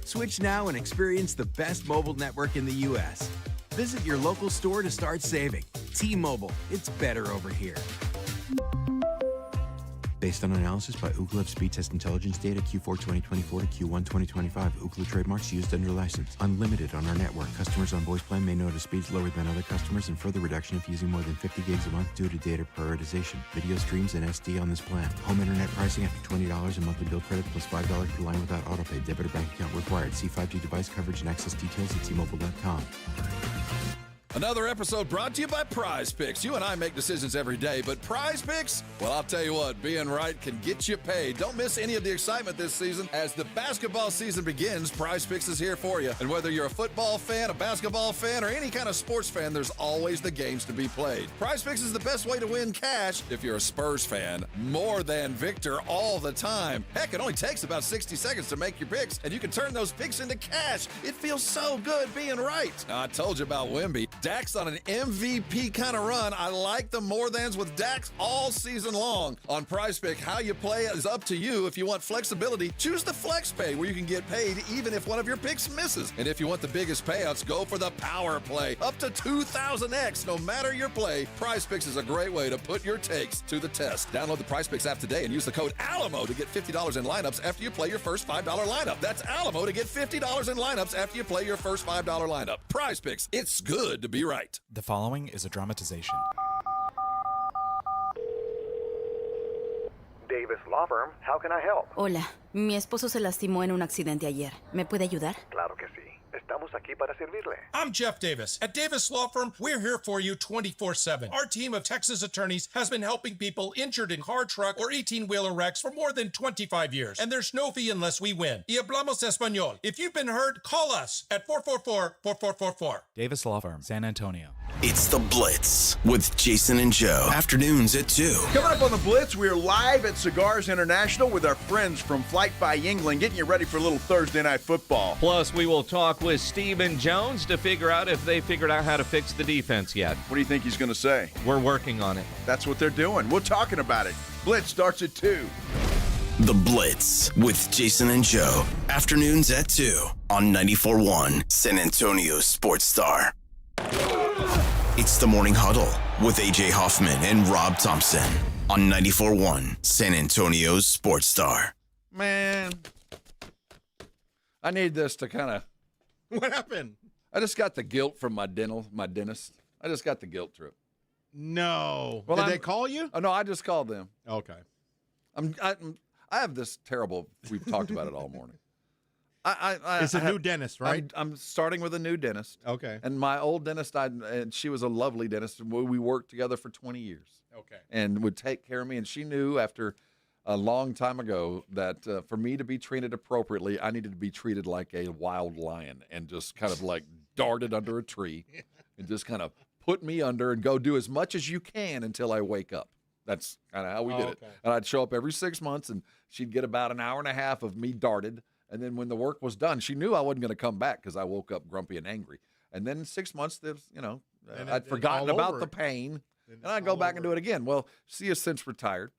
Switch now and experience the best mobile network in the U.S. Visit your local store to start saving. T-Mobile, it's better over here. Based on analysis by Ookla of Speed Test Intelligence data Q4 2024 to Q1 2025. Ookla trademarks used under license. Unlimited on our network. Customers on voice plan may notice speeds lower than other customers and further reduction if using more than 50 gigs a month due to data prioritization. Video streams and SD on this plan. Home internet pricing after $20 and monthly bill credit plus $5 per line without autopay. Debit or bank account required. See 5G device coverage and access details at T-Mobile.com. Another episode brought to you by Prize Picks. You and I make decisions every day, but Prize Picks, well, I'll tell you what, being right can get you paid. Don't miss any of the excitement this season. As the basketball season begins, Prize Picks is here for you. And whether you're a football fan, a basketball fan, or any kind of sports fan, there's always the games to be played. Prize Picks is the best way to win cash if you're a Spurs fan. More than victor all the time. Heck, it only takes about 60 seconds to make your picks, and you can turn those picks into cash. It feels so good being right. Now, I told you about Wemby. Dak's on an MVP kind of run. I like the more thans with Dax all season long. On Prize Pick, how you play is up to you. If you want flexibility, choose the Flex Pay, where you can get paid even if one of your picks misses. And if you want the biggest payouts, go for the Power Play. Up to 2,000x, no matter your play. Prize Picks is a great way to put your takes to the test. Download the Prize Picks app today and use the code ALAMO to get $50 in lineups after you play your first $5 lineup. That's ALAMO to get $50 in lineups after you play your first $5 lineup. Prize Picks, it's good to be right. The following is a dramatization. Davis Law Firm, how can I help? Hola, mi esposo se lastimó en un accidente ayer. ¿Me puede ayudar? Claro que sí. Estamos aquí para servirle. I'm Jeff Davis. At Davis Law Firm, we're here for you 24/7. Our team of Texas attorneys has been helping people injured in car, truck, or 18-wheeler wrecks for more than 25 years. And there's no fee unless we win. Y hablamos español. If you've been hurt, call us at 444-4444. Davis Law Firm, San Antonio. It's The Blitz with Jason and Joe. Afternoons at 2. Coming up on The Blitz, we are live at Cigars International with our friends from Flight by England, getting you ready for a little Thursday night football. Plus, we will talk with Stephen Jones to figure out if they figured out how to fix the defense yet. What do you think he's going to say? We're working on it. That's what they're doing. We're talking about it. Blitz starts at 2. The Blitz with Jason and Joe. Afternoons at 2 on 94.1 San Antonio Sports Star. It's the Morning Huddle with A.J. Hoffman and Rob Thompson on 94.1 San Antonio Sports Star. Man, I need this to kind of... What happened? I just got the guilt from my dentist. I just got the guilt trip. No. Well, Did they call you? Oh, no, I just called them. Okay. I have this terrible... We've talked about it all morning. It's a new dentist, right? I'm starting with a new dentist. Okay. And my old dentist, and she was a lovely dentist. We worked together for 20 years. Okay. And would take care of me. And she knew after a long time ago that for me to be treated appropriately, I needed to be treated like a wild lion and just kind of like darted under a tree and just kind of put me under and go do as much as you can until I wake up. That's kind of how we did it. And I'd show up every 6 months, and she'd get about an hour and a half of me darted. And then when the work was done, she knew I wasn't going to come back because I woke up grumpy and angry. And then 6 months, there's, I'd forgotten about the pain, and I'd go back and do it again. Well, she has since retired,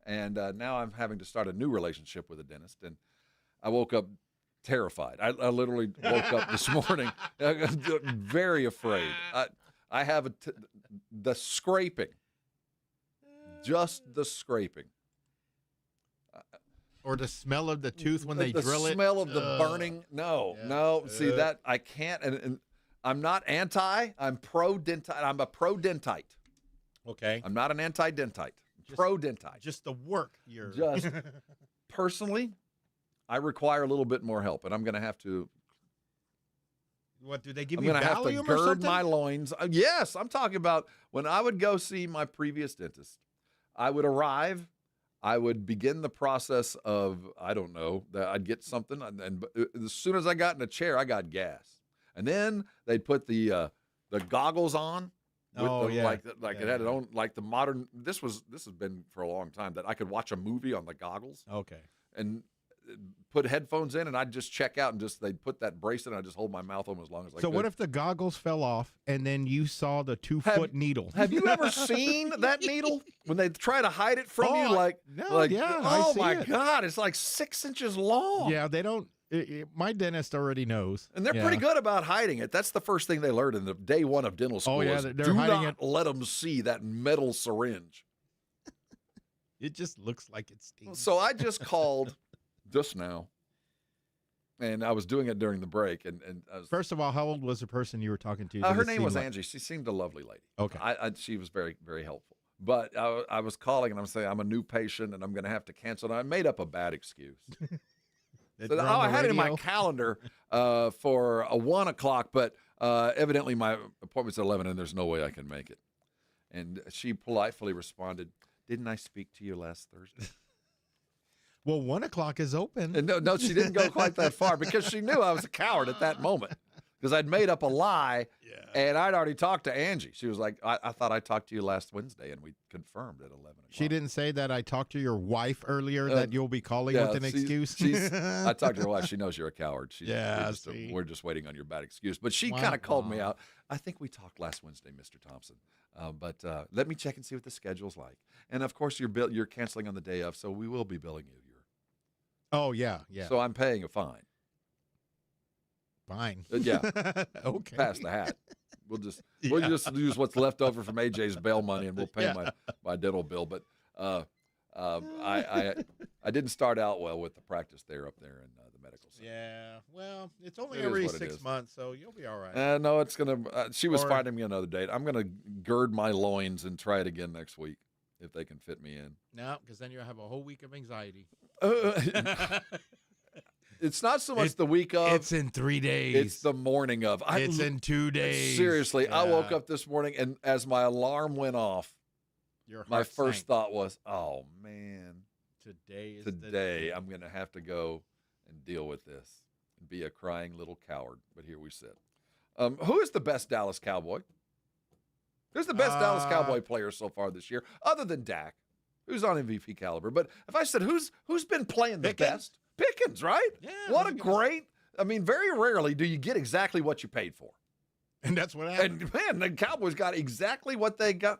and now I'm having to start a new relationship with a dentist. And I woke up terrified. I literally woke up this morning very afraid. I have the scraping, just the scraping. Or the smell of the tooth when they drill it. The smell of the burning. No. See, that I can't. And I'm not anti. I'm pro-dentite. I'm a pro-dentite. Okay. I'm not an anti-dentite. Pro-dentite. Just the work you're. Just personally, I require a little bit more help, and I'm going to have to. What, do they give I'm you going to have to Valium or gird something? my loins. Yes, I'm talking about when I would go see my previous dentist. I would arrive. I would begin the process of, I don't know, that I'd get something, and as soon as I got in a chair, I got gas. And then they'd put the goggles on. It had its own, like the modern. This has been for a long time that I could watch a movie on the goggles. Okay. And put headphones in, and I'd just check out, and they'd put that bracelet, and I'd just hold my mouth open as long as I could. So what if the goggles fell off, and then you saw the 2-foot needle? Have you ever seen that needle when they try to hide it from you? I see my it. God, it's like 6 inches long. Yeah, they don't. My dentist already knows, and they're pretty good about hiding it. That's the first thing they learned in the day one of dental school. Oh yeah, is they're do hiding not it. let them see that metal syringe. It just looks like it stings. So I just called just now, and I was doing it during the break. And I was, First of all, how old was the person you were talking to? her name was Angie. She seemed a lovely lady. Okay. She was very, very helpful. But I was calling, and I'm saying, I'm a new patient, and I'm going to have to cancel. And I made up a bad excuse. So, I had it in my calendar for a 1 o'clock, but evidently my appointment's at 11, and there's no way I can make it. And she politely responded, "Didn't I speak to you last Thursday?" Well, 1 o'clock is open. And no, she didn't go quite that far because she knew I was a coward at that moment because I'd made up a lie, and I'd already talked to Angie. She was like, I thought I talked to you last Wednesday, and we confirmed at 11 o'clock. She didn't say that I talked to your wife earlier that you'll be calling with an excuse? I talked to her wife. She knows you're a coward. We're just waiting on your bad excuse. But she kind of called me out. I think we talked last Wednesday, Mr. Thompson. But let me check and see what the schedule's like. And, of course, you're canceling on the day of, so we will be billing you. Oh, yeah. So I'm paying a fine. Fine. Yeah. Okay. Pass the hat. We'll just use what's left over from AJ's bail money, and we'll pay my dental bill. But I didn't start out well with the practice there up there in the medical center. Yeah. Well, it's only every 6 months, so you'll be all right. No, it's gonna. She was finding me another date. I'm gonna gird my loins and try it again next week if they can fit me in. No, because then you'll have a whole week of anxiety. It's not so much the week of. It's in 3 days. It's the morning of. It's in 2 days. Seriously, yeah. I woke up this morning, and as my alarm went off, my first thought was, "Oh man, today I'm going to have to go and deal with this and be a crying little coward." But here we sit. Who is the best Dallas Cowboy? Who's the best Dallas Cowboy player so far this year, other than Dak? Who's on MVP caliber? But if I said who's been playing the best? Pickens, right? Yeah. What a great. I mean, very rarely do you get exactly what you paid for. And that's what happened. And man, the Cowboys got exactly what they got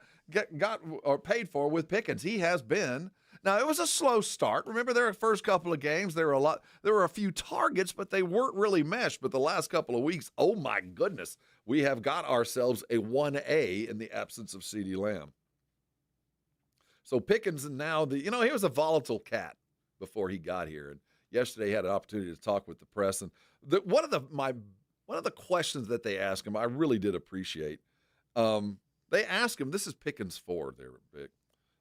or paid for with Pickens. He has been. Now it was a slow start. Remember, their first couple of games, there were a few targets, but they weren't really meshed. But the last couple of weeks, oh my goodness, we have got ourselves a 1A in the absence of CeeDee Lamb. So Pickens, and now he was a volatile cat before he got here, and yesterday he had an opportunity to talk with the press, and one of the questions that they asked him, I really did appreciate. They asked him, this is Pickens 4 there, Vic.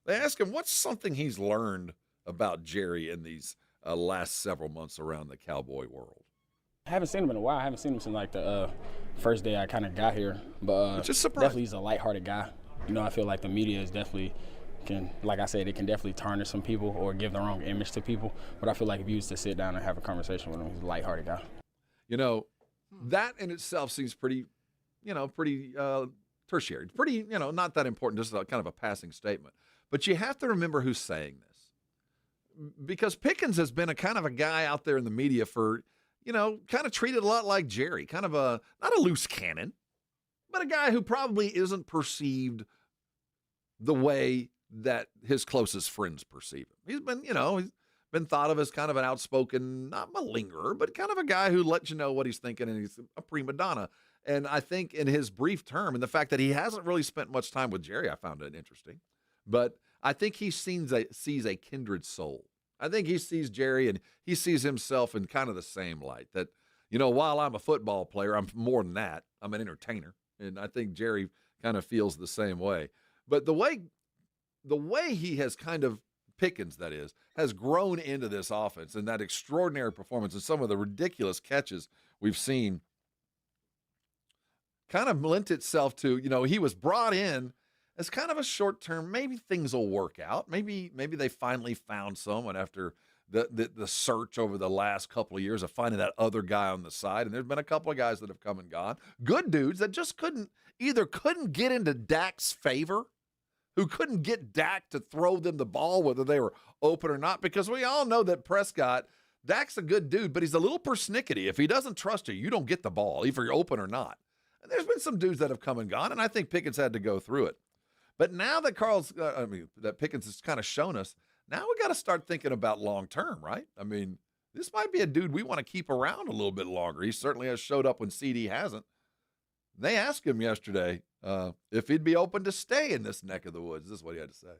They asked him, what's something he's learned about Jerry in these last several months around the Cowboy world? I haven't seen him in a while. I haven't seen him since like the first day I kind of got here. But just surprised. Definitely he's a lighthearted guy. I feel like the media is definitely like I said, it can definitely tarnish some people or give the wrong image to people. But I feel like if you used to sit down and have a conversation with him, he's a lighthearted guy. That in itself seems pretty tertiary. Pretty, not that important, just kind of a passing statement. But you have to remember who's saying this. Because Pickens has been a kind of a guy out there in the media for, kind of treated a lot like Jerry. Kind of not a loose cannon, but a guy who probably isn't perceived the way that his closest friends perceive him. He's been, he's been thought of as kind of an outspoken, not malingerer, but kind of a guy who lets you know what he's thinking, and he's a prima donna. And I think in his brief term, and the fact that he hasn't really spent much time with Jerry, I found it interesting. But I think he sees a kindred soul. I think he sees Jerry and he sees himself in kind of the same light. That, while I'm a football player, I'm more than that. I'm an entertainer. And I think Jerry kind of feels the same way. But the way he has kind of, Pickens that is, has grown into this offense and that extraordinary performance and some of the ridiculous catches we've seen kind of lent itself to, he was brought in as kind of a short-term, maybe things will work out. Maybe they finally found someone after the search over the last couple of years of finding that other guy on the side. And there's been a couple of guys that have come and gone. Good dudes that just couldn't get into Dak's favor, who couldn't get Dak to throw them the ball, whether they were open or not, because we all know that Prescott, Dak's a good dude, but he's a little persnickety. If he doesn't trust you, you don't get the ball, if you're open or not. And there's been some dudes that have come and gone, and I think Pickens had to go through it. But now that that Pickens has kind of shown us, now we got to start thinking about long-term, right? I mean, this might be a dude we want to keep around a little bit longer. He certainly has showed up when CD hasn't. They asked him yesterday if he'd be open to stay in this neck of the woods. This is what he had to say.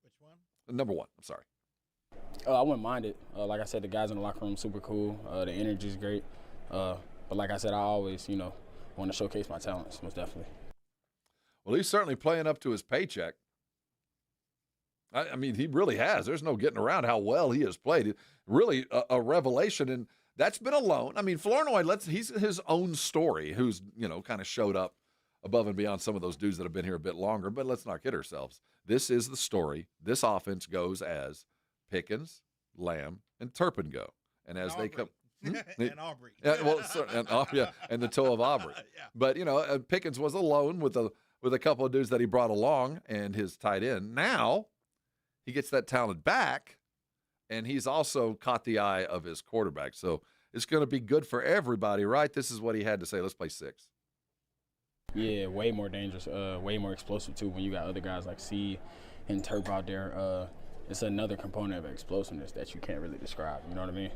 Which one? Number one. I'm sorry. I wouldn't mind it. Like I said, the guys in the locker room super cool. The energy is great. But like I said, I always, want to showcase my talents, most definitely. Well, he's certainly playing up to his paycheck. I mean, he really has. There's no getting around how well he has played. Really a revelation, and that's been a loan. I mean, Flournoy, he's his own story, who's, kind of showed up above and beyond some of those dudes that have been here a bit longer, but let's not kid ourselves. This is the story. This offense goes as Pickens, Lamb, and Turpin go. And as they come. And Aubrey. Yeah, well, and the toe of Aubrey. Yeah. But, Pickens was alone with a couple of dudes that he brought along and his tight end. Now he gets that talent back, and he's also caught the eye of his quarterback. So it's going to be good for everybody, right? This is what he had to say. Let's play 6. Yeah, way more dangerous, way more explosive, too, when you got other guys like C and Turp out there. It's another component of explosiveness that you can't really describe. You know what I mean?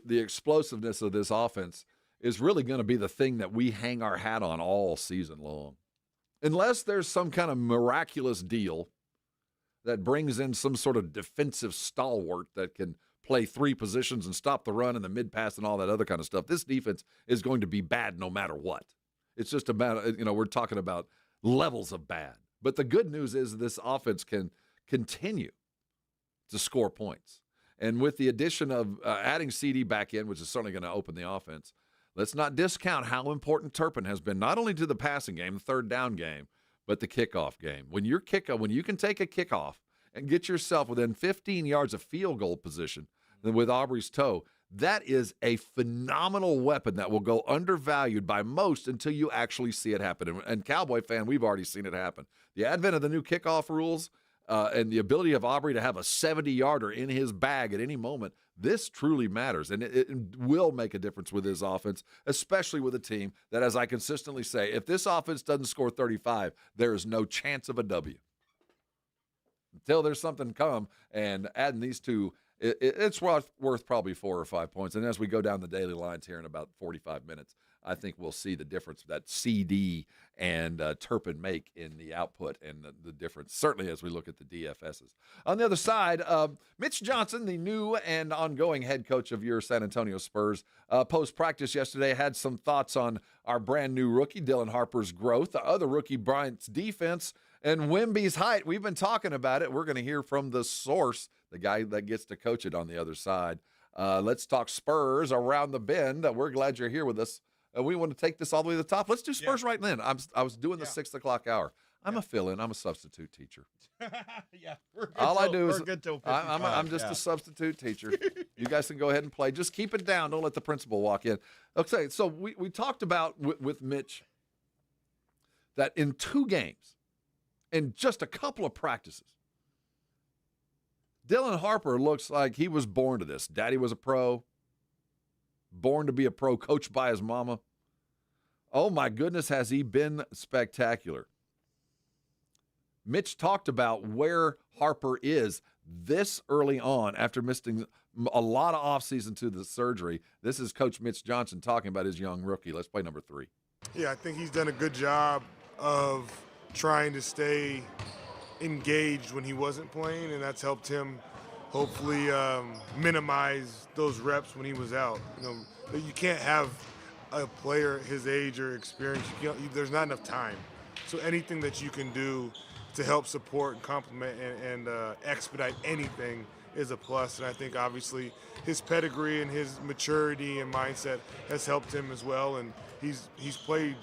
The explosiveness of this offense is really going to be the thing that we hang our hat on all season long. Unless there's some kind of miraculous deal that brings in some sort of defensive stalwart that can play 3 positions and stop the run and the mid-pass and all that other kind of stuff, this defense is going to be bad no matter what. It's just about, we're talking about levels of bad. But the good news is this offense can continue to score points. And with the addition of adding CD back in, which is certainly going to open the offense, let's not discount how important Turpin has been, not only to the passing game, the third down game, but the kickoff game. When you can take a kickoff and get yourself within 15 yards of field goal position with Aubrey's toe, that is a phenomenal weapon that will go undervalued by most until you actually see it happen. And Cowboy fan, we've already seen it happen. The advent of the new kickoff rules and the ability of Aubrey to have a 70-yarder in his bag at any moment, this truly matters. And it will make a difference with his offense, especially with a team that, as I consistently say, if this offense doesn't score 35, there is no chance of a W. Until there's something come, and adding these two, it's worth probably 4 or 5 points. And as we go down the daily lines here in about 45 minutes, I think we'll see the difference that CD and Turpin make in the output and the difference, certainly as we look at the DFSs. On the other side, Mitch Johnson, the new and ongoing head coach of your San Antonio Spurs, post-practice yesterday had some thoughts on our brand-new rookie, Dylan Harper's growth, the other rookie, Bryant's defense, and Wemby's height. We've been talking about it. We're going to hear from the source, the guy that gets to coach it on the other side. Let's talk Spurs around the bend. We're glad you're here with us. We want to take this all the way to the top. Let's do Spurs right then. I was doing the 6 o'clock hour. I'm a fill-in. I'm a substitute teacher. Yeah, we're good. All I do is good till I'm just a substitute teacher. You guys can go ahead and play. Just keep it down. Don't let the principal walk in. Okay, so we talked about with Mitch that in 2 games, in just a couple of practices, Dylan Harper looks like he was born to this. Daddy was a pro, born to be a pro, coached by his mama. Oh, my goodness, has he been spectacular. Mitch talked about where Harper is this early on after missing a lot of offseason to the surgery. This is Coach Mitch Johnson talking about his young rookie. Let's play number 3. Yeah, I think he's done a good job of trying to stay engaged when he wasn't playing, and that's helped him hopefully minimize those reps when he was out. You can't have a player his age or experience. There's not enough time. So anything that you can do to help support and complement and expedite anything is a plus. And I think obviously his pedigree and his maturity and mindset has helped him as well. And he's played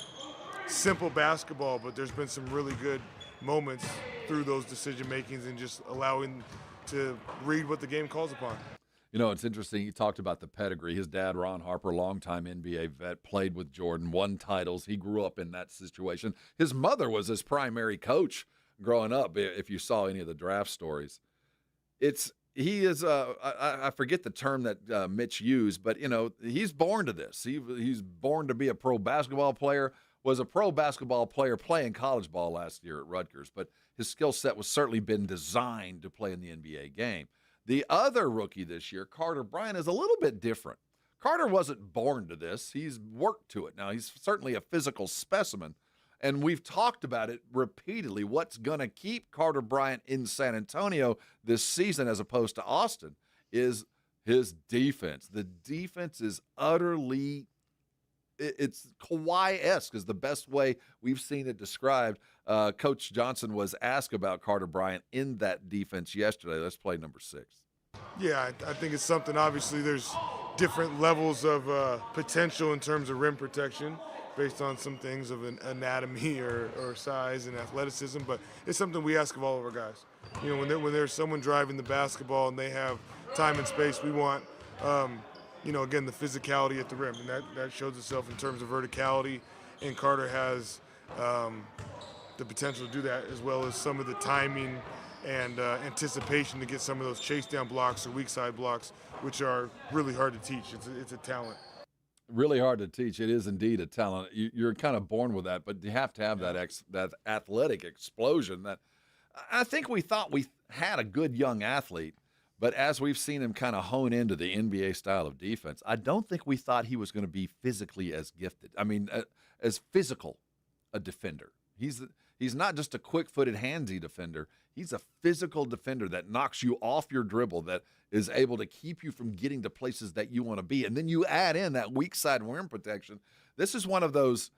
simple basketball, but there's been some really good moments through those decision makings and just allowing to read what the game calls upon. It's interesting. He talked about the pedigree. His dad, Ron Harper, longtime NBA vet, played with Jordan, won titles. He grew up in that situation. His mother was his primary coach growing up, if you saw any of the draft stories. He is, I forget the term that Mitch used, but, he's born to this. He's born to be a pro basketball player, was a pro basketball player playing college ball last year at Rutgers, but his skill set was certainly been designed to play in the NBA game. The other rookie this year, Carter Bryant, is a little bit different. Carter wasn't born to this. He's worked to it. Now, he's certainly a physical specimen, And we've talked about it repeatedly. What's going to keep Carter Bryant in San Antonio this season as opposed to Austin is his defense. The defense is utterly, it's Kawhi-esque is the best way we've seen it described. Coach Johnson was asked about Carter Bryant in that defense yesterday. Let's play number 6. Yeah, I think it's something, obviously there's different levels of potential in terms of rim protection based on some things of an anatomy or size and athleticism, but it's something we ask of all of our guys. You know, when there's someone driving the basketball and they have time and space, we want, you know, again, the physicality at the rim, and that shows itself in terms of verticality, and Carter has the potential to do that, as well as some of the timing and anticipation to get some of those chase down blocks or weak side blocks, which are really hard to teach. It's a talent. Really hard to teach. It is indeed a talent. You're kind of born with that, but you have to have that athletic explosion. That I think we thought we had a good young athlete, but as we've seen him kind of hone into the NBA style of defense, I don't think we thought he was going to be physically as gifted. I mean, as physical a defender. He's not just a quick-footed, handsy defender. He's a physical defender that knocks you off your dribble, that is able to keep you from getting to places that you want to be. And then you add in that weak side rim protection. This is one of those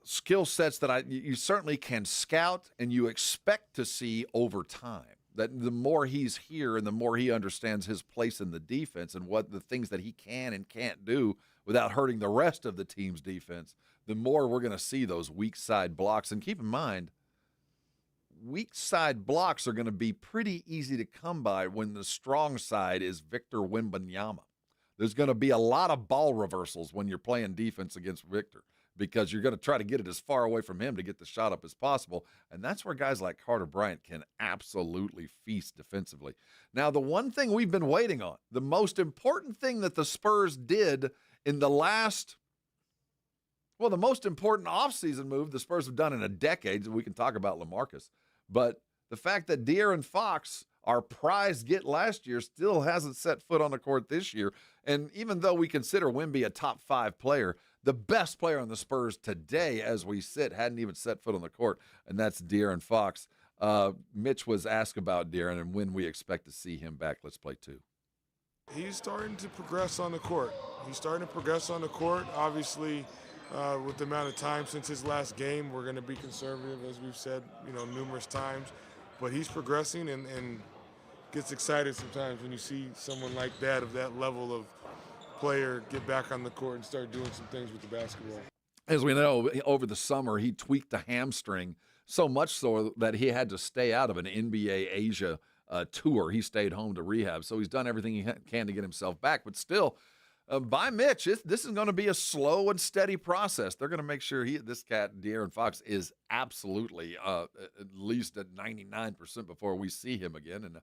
skill sets that you certainly can scout and you expect to see over time. That the more he's here and the more he understands his place in the defense and what the things that he can and can't do without hurting the rest of the team's defense, the more we're going to see those weak side blocks. And keep in mind, weak side blocks are going to be pretty easy to come by when the strong side is Victor Wembanyama. There's going to be a lot of ball reversals when you're playing defense against Victor because you're going to try to get it as far away from him to get the shot up as possible. And that's where guys like Carter Bryant can absolutely feast defensively. Now, the one thing we've been waiting on, the most important thing that the Spurs did in the most important offseason move the Spurs have done in a decade, we can talk about LaMarcus, but the fact that De'Aaron Fox, our prize get last year, still hasn't set foot on the court this year. And even though we consider Wemby a top 5 player, the best player on the Spurs today, as we sit, hadn't even set foot on the court, and that's De'Aaron Fox. Mitch was asked about De'Aaron and when we expect to see him back. Let's play 2. He's starting to progress on the court. Obviously, with the amount of time since his last game, we're going to be conservative, as we've said, numerous times. But he's progressing and gets excited sometimes when you see someone like that, of that level of player, get back on the court and start doing some things with the basketball. As we know, over the summer, he tweaked the hamstring so much so that he had to stay out of an NBA Asia tour. He stayed home to rehab. So he's done everything he can to get himself back. But still, by Mitch, this is going to be a slow and steady process. They're going to make sure this cat, De'Aaron Fox, is absolutely at least at 99% before we see him again. And,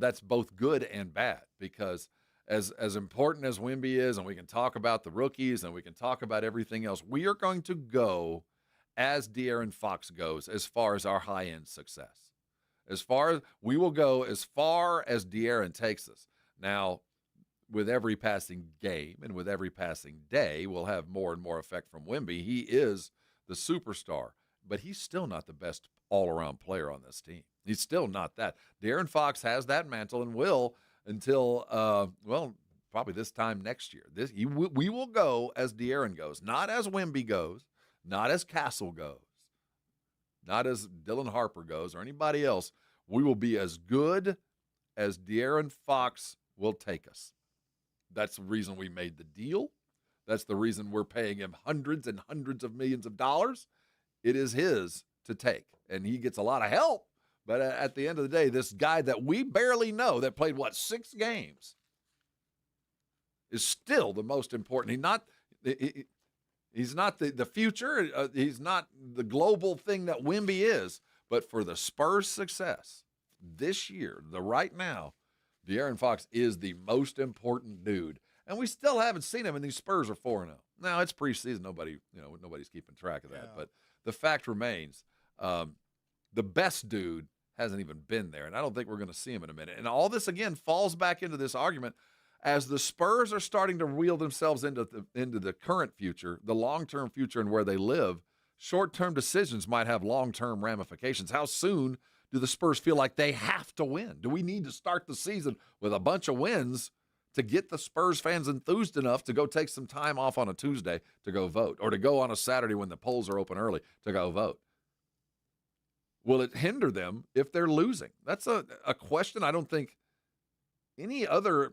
that's both good and bad because as important as Wemby is, and we can talk about the rookies and we can talk about everything else, we are going to go as De'Aaron Fox goes as far as our high-end success. We will go as far as De'Aaron takes us. Now, with every passing game and with every passing day, we'll have more and more effect from Wemby. He is the superstar, but he's still not the best all-around player on this team. He's still not that. De'Aaron Fox has that mantle and will until, probably this time next year. We will go as De'Aaron goes, not as Wemby goes, not as Castle goes, not as Dylan Harper goes or anybody else. We will be as good as De'Aaron Fox will take us. That's the reason we made the deal. That's the reason we're paying him hundreds and hundreds of millions of dollars. It is his to take, and he gets a lot of help. But at the end of the day, this guy that we barely know that played, 6 games, is still the most important. He's not the future. He's not the global thing that Wemby is. But for the Spurs' success this year, right now, De'Aaron Fox is the most important dude. And we still haven't seen him, and these Spurs are 4-0. Now, it's preseason. Nobody's keeping track of that. Yeah. But the fact remains, the best dude hasn't even been there, and I don't think we're going to see him in a minute. And all this, again, falls back into this argument. As the Spurs are starting to wheel themselves into the current future, the long-term future and where they live, short-term decisions might have long-term ramifications. How soon do the Spurs feel like they have to win? Do we need to start the season with a bunch of wins to get the Spurs fans enthused enough to go take some time off on a Tuesday to go vote, or to go on a Saturday when the polls are open early to go vote? Will it hinder them if they're losing? That's a question I don't think any other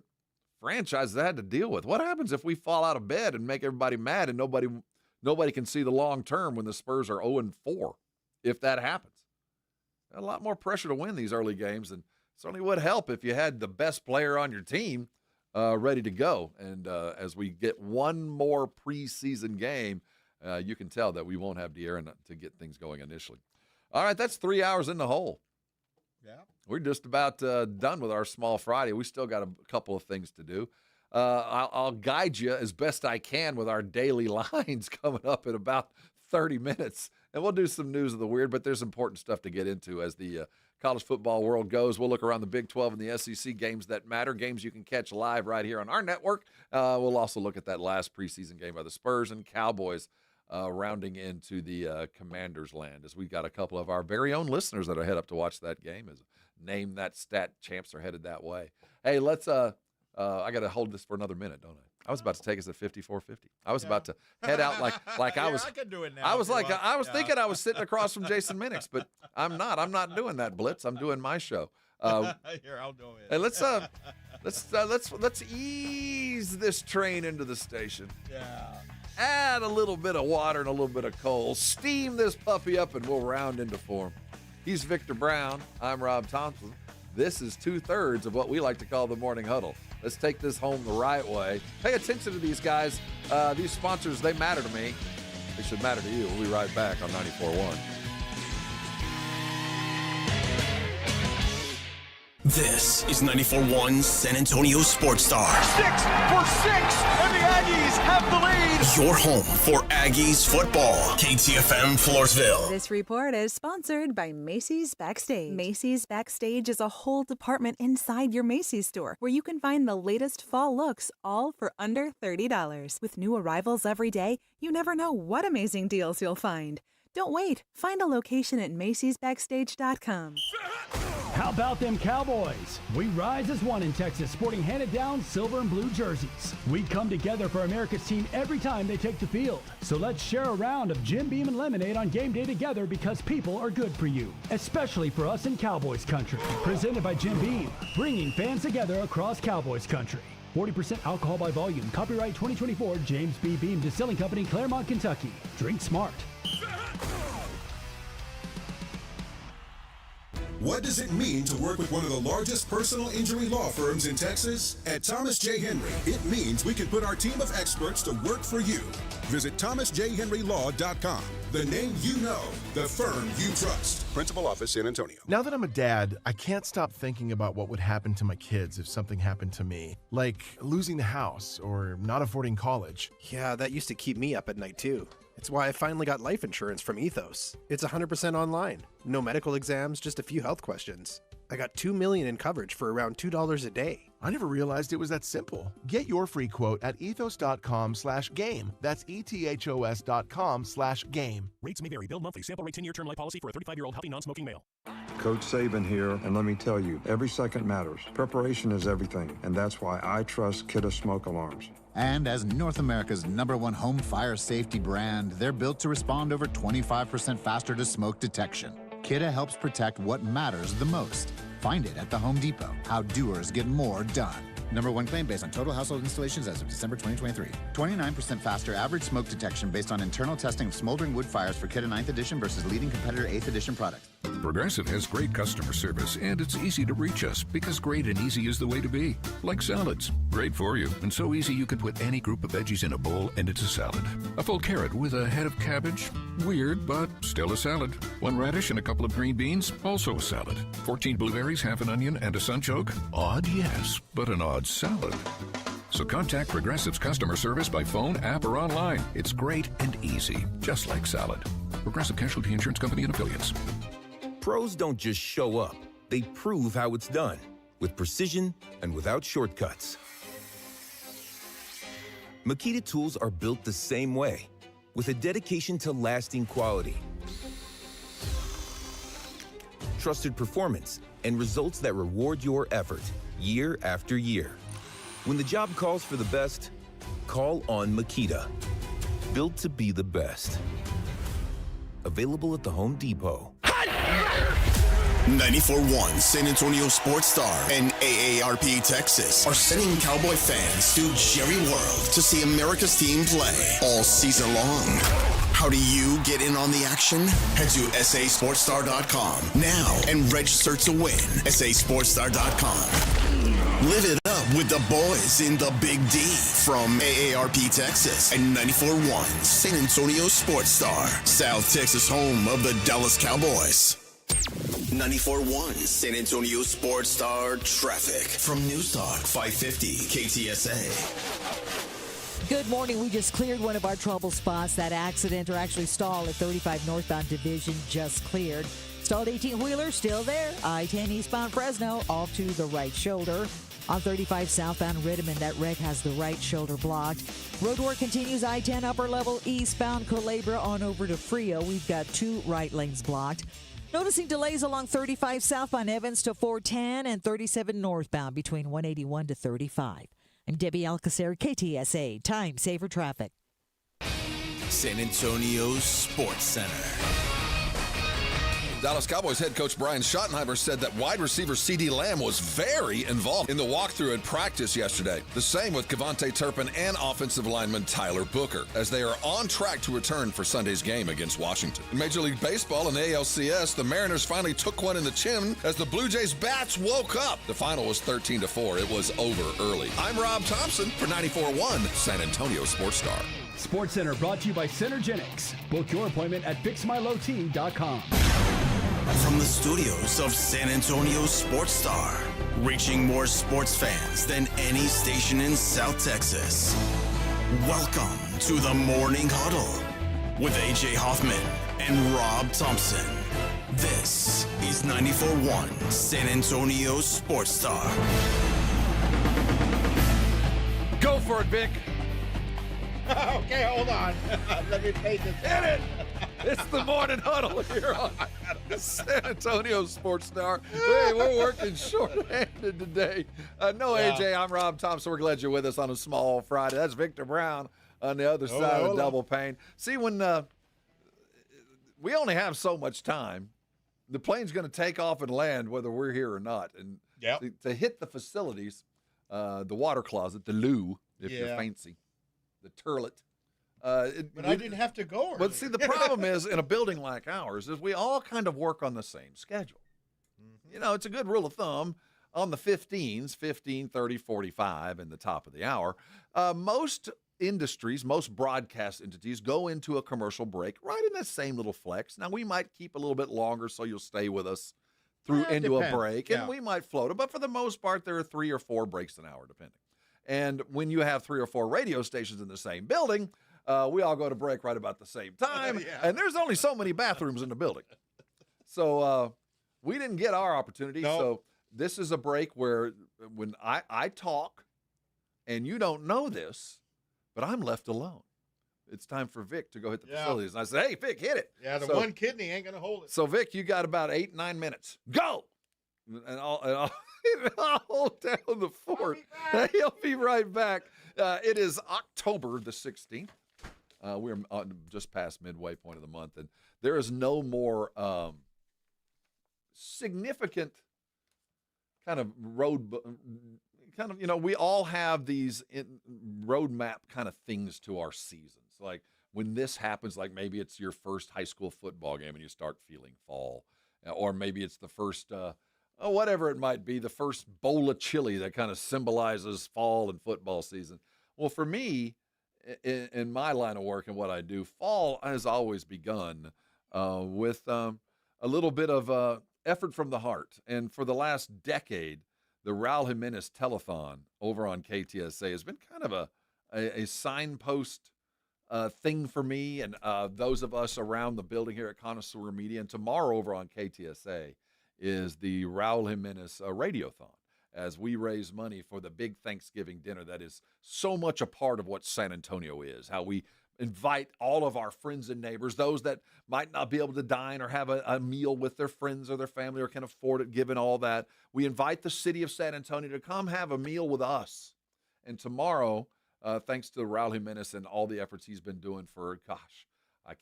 franchise has had to deal with. What happens if we fall out of bed and make everybody mad and nobody can see the long term when the Spurs are 0-4? If that happens, a lot more pressure to win these early games, and certainly would help if you had the best player on your team ready to go. And as we get one more preseason game, you can tell that we won't have De'Aaron to get things going initially. All right, that's 3 hours in the hole. Yeah. We're just about done with our Small Friday. We still got a couple of things to do. I'll guide you as best I can with our daily lines coming up in about 30 minutes. And we'll do some news of the weird, but there's important stuff to get into as the college football world goes. We'll look around the Big 12 and the SEC games that matter, games you can catch live right here on our network. We'll also look at that last preseason game by the Spurs and Cowboys, rounding into the Commanders' land, as we got a couple of our very own listeners that are head up to watch that game. As Name That Stat champs are headed that way. Hey, let's I got to hold this for another minute, don't I? I was about to take us at 54:50. I was about to head out like I was. I can do it now. I was like, I was thinking I was sitting across from Jason Minix, but I'm not. I'm not doing that, Blitz. I'm doing my show. Here, I'll do it. Hey, let's ease this train into the station. Yeah. Add a little bit of water and a little bit of coal. Steam this puppy up, and we'll round into form. He's Victor Brown. I'm Rob Thompson. This is 2/3 of what we like to call the Morning Huddle. Let's take this home the right way. Pay attention to these guys. These sponsors, they matter to me. They should matter to you. We'll be right back on 94.1. This is 94.1 San Antonio Sports Star. 6 for 6, and the Aggies have the lead. Your home for Aggies football. KTFM Floresville. This report is sponsored by Macy's Backstage. Macy's Backstage is a whole department inside your Macy's store where you can find the latest fall looks, all for under $30. With new arrivals every day, you never know what amazing deals you'll find. Don't wait. Find a location at Macy'sBackstage.com. How about them Cowboys? We rise as one in Texas, sporting handed-down silver and blue jerseys. We come together for America's team every time they take the field. So let's share a round of Jim Beam and lemonade on game day together, because people are good for you, especially for us in Cowboys country. Presented by Jim Beam, bringing fans together across Cowboys country. 40% alcohol by volume. Copyright 2024, James B. Beam Distilling Company, Claremont, Kentucky. Drink smart. What does it mean to work with one of the largest personal injury law firms in Texas? At Thomas J. Henry, it means we can put our team of experts to work for you. Visit thomasjhenrylaw.com. The name you know, the firm you trust. Principal Office, San Antonio. Now that I'm a dad, I can't stop thinking about what would happen to my kids if something happened to me. Like losing the house or not affording college. Yeah, that used to keep me up at night too. It's why I finally got life insurance from Ethos. It's 100% online. No medical exams, just a few health questions. I got $2 million in coverage for around $2 a day. I never realized it was that simple. Get your free quote at ethos.com/game. That's ethos.com/game. Rates may vary. Bill monthly. Sample rate 10-year term life policy for a 35-year-old healthy non-smoking male. Coach Saban here, and let me tell you, every second matters. Preparation is everything, and that's why I trust Kidde Smoke Alarms. And as North America's #1 home fire safety brand, they're built to respond over 25% faster to smoke detection. Kidde helps protect what matters the most. Find it at the Home Depot. How doers get more done. #1 claim based on total household installations as of December 2023. 29% faster average smoke detection based on internal testing of smoldering wood fires for Kidde 9th edition versus leading competitor 8th edition products. Progressive has great customer service, and it's easy to reach us because great and easy is the way to be. Like salads. Great for you, and so easy you can put any group of veggies in a bowl and it's a salad. A full carrot with a head of cabbage? Weird, but still a salad. 1 radish and a couple of green beans? Also a salad. 14 blueberries, half an onion, and a sunchoke? Odd, yes, but an odd salad. So contact Progressive's customer service by phone, app, or online. It's great and easy, just like salad. Progressive Casualty Insurance Company and Affiliates. Pros don't just show up. They prove how it's done, with precision and without shortcuts. Makita tools are built the same way. with a dedication to lasting quality, trusted performance, and results that reward your effort year after year. When the job calls for the best, call on Makita. Built to be the best. Available at the Home Depot. 94.1 San Antonio Sports Star and AARP Texas are sending Cowboy fans to Jerry World to see America's team play all season long. How do you get in on the action? Head to sasportstar.com now and register to win. sasportstar.com. Live it up with the boys in the Big D from AARP Texas and 94.1 San Antonio Sports Star, South Texas home of the Dallas Cowboys. 94.1 San Antonio Sports Star traffic from News Talk 550 KTSA. Good morning. We just cleared one of our trouble spots. That accident, or actually stall at 35 northbound division, just cleared. Stalled 18-wheeler still there. I-10 eastbound Fresno off to the right shoulder. On 35 southbound Rittiman, that wreck has the right shoulder blocked. Road work continues. I-10 upper level eastbound Culebra on over to Frio. We've got 2 right lanes blocked. Noticing delays along 35 southbound Evans to 410 and 37 northbound between 181 to 35. I'm Debbie Alcacer, KTSA, Time Saver Traffic. San Antonio Sports Center. Dallas Cowboys head coach Brian Schottenheimer said that wide receiver CeeDee Lamb was very involved in the walkthrough at practice yesterday. The same with Kevontae Turpin and offensive lineman Tyler Booker, as they are on track to return for Sunday's game against Washington. In Major League Baseball and the ALCS, the Mariners finally took one in the chin as the Blue Jays bats woke up. The final was 13-4. It was over early. I'm Rob Thompson for 94.1 San Antonio Sports Star. Sports Center brought to you by Centergenics. Book your appointment at fixmylowteam.com. From the studios of San Antonio Sports Star, reaching more sports fans than any station in South Texas. Welcome to the Morning Huddle with AJ Hoffman and Rob Thompson. This is 94.1 San Antonio Sports Star. Go for it, Vic. Okay, hold on. Let me pay this. Hit it! It's the Morning Huddle here on San Antonio Sports Star. Hey, we're working short-handed today. AJ, I'm Rob Thompson. We're glad you're with us on a small Friday. That's Victor Brown on the other side of the double pane. See, when we only have so much time, the plane's going to take off and land whether we're here or not. And to hit the facilities, the water closet, the loo, if you're fancy, the turlet. But I didn't have to go early. But see, the problem is in a building like ours is we all kind of work on the same schedule. Mm-hmm. You know, it's a good rule of thumb on the 15s, 15, 30, 45 in the top of the hour. Most industries, most broadcast entities go into a commercial break right in that same little flex. Now, we might keep a little bit longer so you'll stay with us through into a break, and we might float it. But for the most part, there are 3 or 4 breaks an hour, depending. And when you have 3 or 4 radio stations in the same building, we all go to break right about the same time, and there's only so many bathrooms in the building. So we didn't get our opportunity. Nope. So this is a break where when I talk, and you don't know this, but I'm left alone. It's time for Vic to go hit the facilities. And I said, hey, Vic, hit it. Yeah, the one kidney ain't going to hold it. So, Vic, you got about 8-9 minutes. Go! And I'll hold down the fort. He'll be right back. It is October the 16th. We're just past midway point of the month, and there is no more significant kind of we all have these roadmap kind of things to our seasons. Like when this happens, like maybe it's your first high school football game and you start feeling fall, or maybe it's the first whatever it might be, the first bowl of chili that kind of symbolizes fall and football season. Well, for me, in my line of work and what I do, fall has always begun with a little bit of effort from the heart. And for the last decade, the Raul Jimenez Telethon over on KTSA has been kind of a signpost thing for me and those of us around the building here at Connoisseur Media. And tomorrow over on KTSA is the Raul Jimenez Radiothon, as we raise money for the big Thanksgiving dinner that is so much a part of what San Antonio is, how we invite all of our friends and neighbors, those that might not be able to dine or have a meal with their friends or their family or can afford it, given all that. We invite the city of San Antonio to come have a meal with us. And tomorrow, thanks to Raul Jimenez and all the efforts he's been doing for, I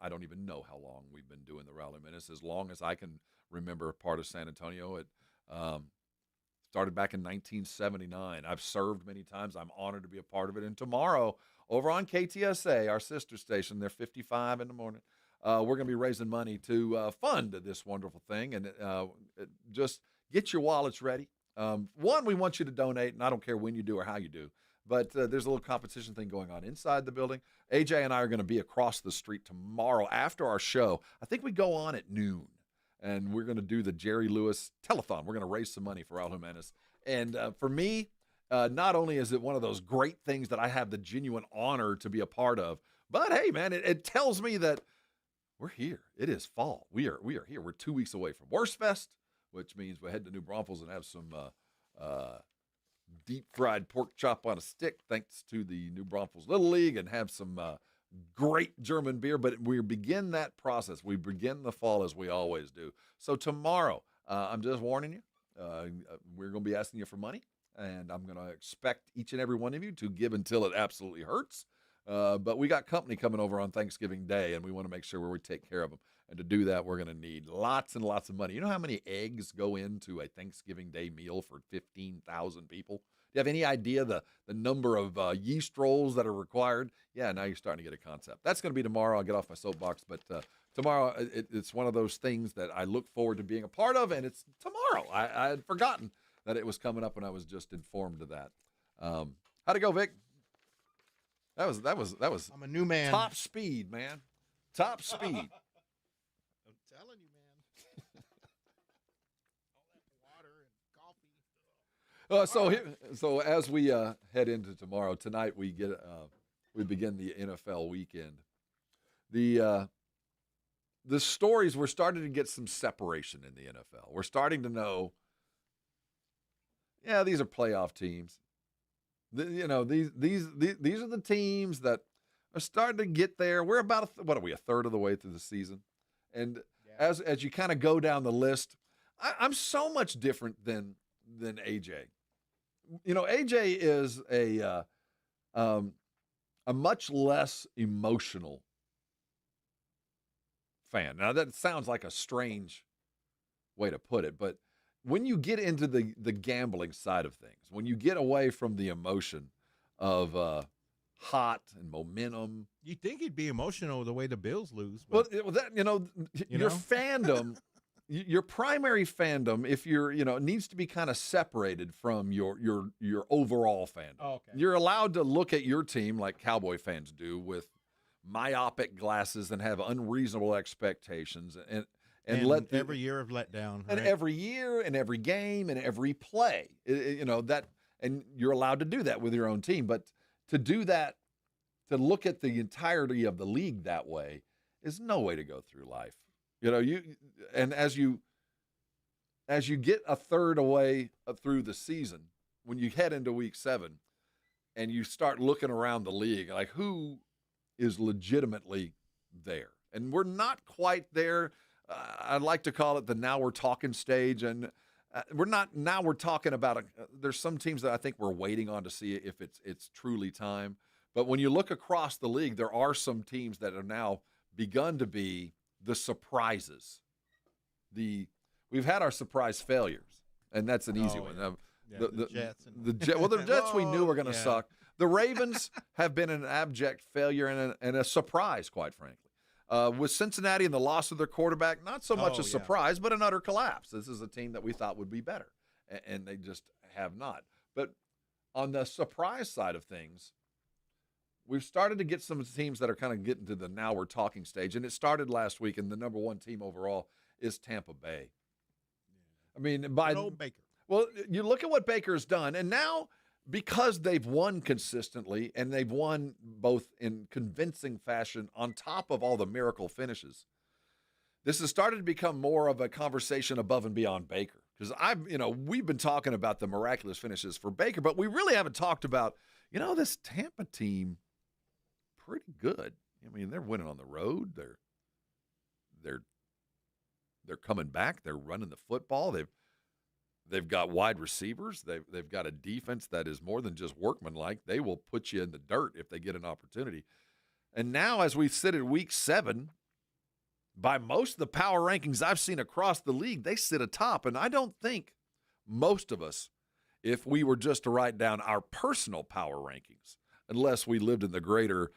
don't even know how long we've been doing the Raul Jimenez, as long as I can remember part of San Antonio. It started back in 1979. I've served many times. I'm honored to be a part of it. And tomorrow, over on KTSA, our sister station, they're 55 in the morning, we're going to be raising money to fund this wonderful thing. And just get your wallets ready. One, we want you to donate, and I don't care when you do or how you do. But there's a little competition thing going on inside the building. AJ and I are going to be across the street tomorrow after our show. I think we go on at noon, and we're going to do the Jerry Lewis Telethon. We're going to raise some money for Raul Jimenez. And for me, not only is it one of those great things that I have the genuine honor to be a part of, but hey, man, it tells me that we're here. It is fall. We are here. We're 2 weeks away from Wurstfest, which means we head to New Braunfels and have some deep-fried pork chop on a stick, thanks to the New Braunfels Little League, and have some great German beer. But we begin that process. We begin the fall as we always do. So tomorrow, I'm just warning you, we're going to be asking you for money. And I'm going to expect each and every one of you to give until it absolutely hurts. But we got company coming over on Thanksgiving Day, and we want to make sure we take care of them. And to do that, we're going to need lots and lots of money. You know how many eggs go into a Thanksgiving Day meal for 15,000 people? Do you have any idea the number of yeast rolls that are required? Yeah, now you're starting to get a concept. That's going to be tomorrow. I'll get off my soapbox. But tomorrow, it's one of those things that I look forward to being a part of, and it's tomorrow. I had forgotten that it was coming up, and I was just informed of that. How'd it go, Vic? That was. I'm a new man. Top speed, man. Top speed. I'm telling you, man. All that water and coffee. So as we head into tomorrow, tonight we begin the NFL weekend. The stories, we're starting to get some separation in the NFL. We're starting to know. Yeah, these are playoff teams. These are the teams that are starting to get there. We're about a third of the way through the season, and as you kind of go down the list, I'm so much different than AJ. You know, AJ is a much less emotional fan. Now that sounds like a strange way to put it, but when you get into the gambling side of things, when you get away from the emotion of hot and momentum, you think he'd be emotional the way the Bills lose. But, your fandom, your primary fandom, if you're, needs to be kind of separated from your overall fandom. Oh, okay. You're allowed to look at your team like Cowboy fans do with myopic glasses and have unreasonable expectations and let every year of letdown, right? And every year and every game and every play, and you're allowed to do that with your own team. But to do that, to look at the entirety of the league that way is no way to go through life. As you get a third away through the season, when you head into week 7 and you start looking around the league, like who is legitimately there? And we're not quite there. I'd like to call it the now we're talking stage, and we're not. Now we're talking about. There's some teams that I think we're waiting on to see if it's truly time. But when you look across the league, there are some teams that have now begun to be the surprises. We've had our surprise failures, and that's an easy one. Yeah. The Jets. The Jets we knew were going to suck. The Ravens have been an abject failure and a surprise, quite frankly. With Cincinnati and the loss of their quarterback, not so much a surprise, but an utter collapse. This is a team that we thought would be better, and they just have not. But on the surprise side of things, we've started to get some teams that are kind of getting to the now we're talking stage, and it started last week, and the number one team overall is Tampa Bay. I mean, Baker. Well, you look at what Baker's done, and now because they've won consistently and they've won both in convincing fashion on top of all the miracle finishes, this has started to become more of a conversation above and beyond Baker. Because we've been talking about the miraculous finishes for Baker, but we really haven't talked about, this Tampa team pretty good. I mean, they're winning on the road. They're coming back. They're running the football. They've got wide receivers. They've got a defense that is more than just workmanlike. They will put you in the dirt if they get an opportunity. And now, as we sit at week 7, by most of the power rankings I've seen across the league, they sit atop. And I don't think most of us, if we were just to write down our personal power rankings, unless we lived in the greater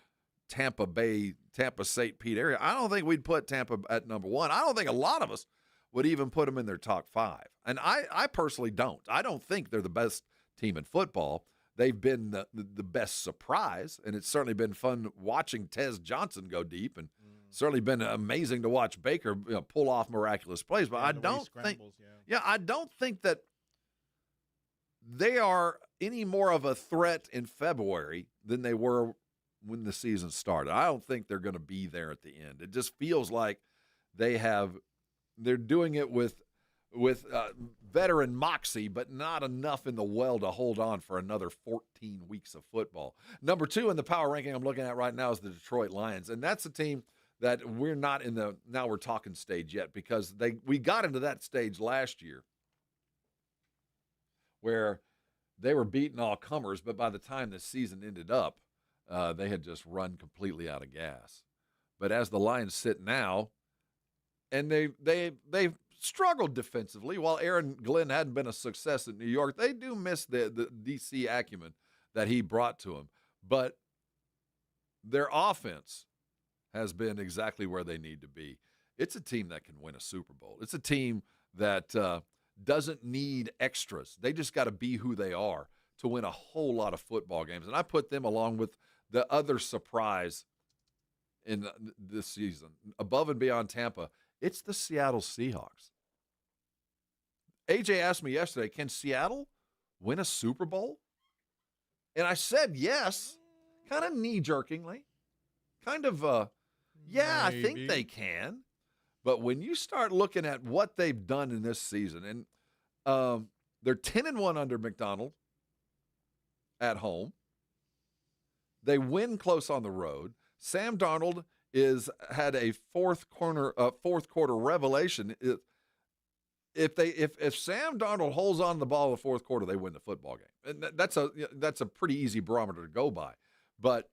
Tampa Bay, Tampa St. Pete area, I don't think we'd put Tampa at number 1. I don't think a lot of us would even put them in their top 5. And I personally don't. I don't think they're the best team in football. They've been the best surprise, and it's certainly been fun watching Tez Johnson go deep, and certainly been amazing to watch Baker pull off miraculous plays. But I don't think, I don't think that they are any more of a threat in February than they were when the season started. I don't think they're going to be there at the end. It just feels like they're doing it with veteran moxie, but not enough in the well to hold on for another 14 weeks of football. Number 2 in the power ranking I'm looking at right now is the Detroit Lions, and that's a team that we're not in the now we're talking stage yet, because we got into that stage last year where they were beating all comers, but by the time the season ended up, they had just run completely out of gas. But as the Lions sit now, and they've struggled defensively. While Aaron Glenn hadn't been a success in New York, they do miss the DC acumen that he brought to them. But their offense has been exactly where they need to be. It's a team that can win a Super Bowl. It's a team that doesn't need extras. They just got to be who they are to win a whole lot of football games. And I put them along with the other surprise in this season, above and beyond Tampa. It's the Seattle Seahawks. AJ asked me yesterday, can Seattle win a Super Bowl? And I said yes, kind of knee-jerkingly. Kind of, I think they can. But when you start looking at what they've done in this season, and they're 10-1 under McDonald at home. They win close on the road. Sam Darnold had a fourth quarter revelation. If Sam Darnold holds on to the ball in the fourth quarter, they win the football game. And that's a pretty easy barometer to go by. But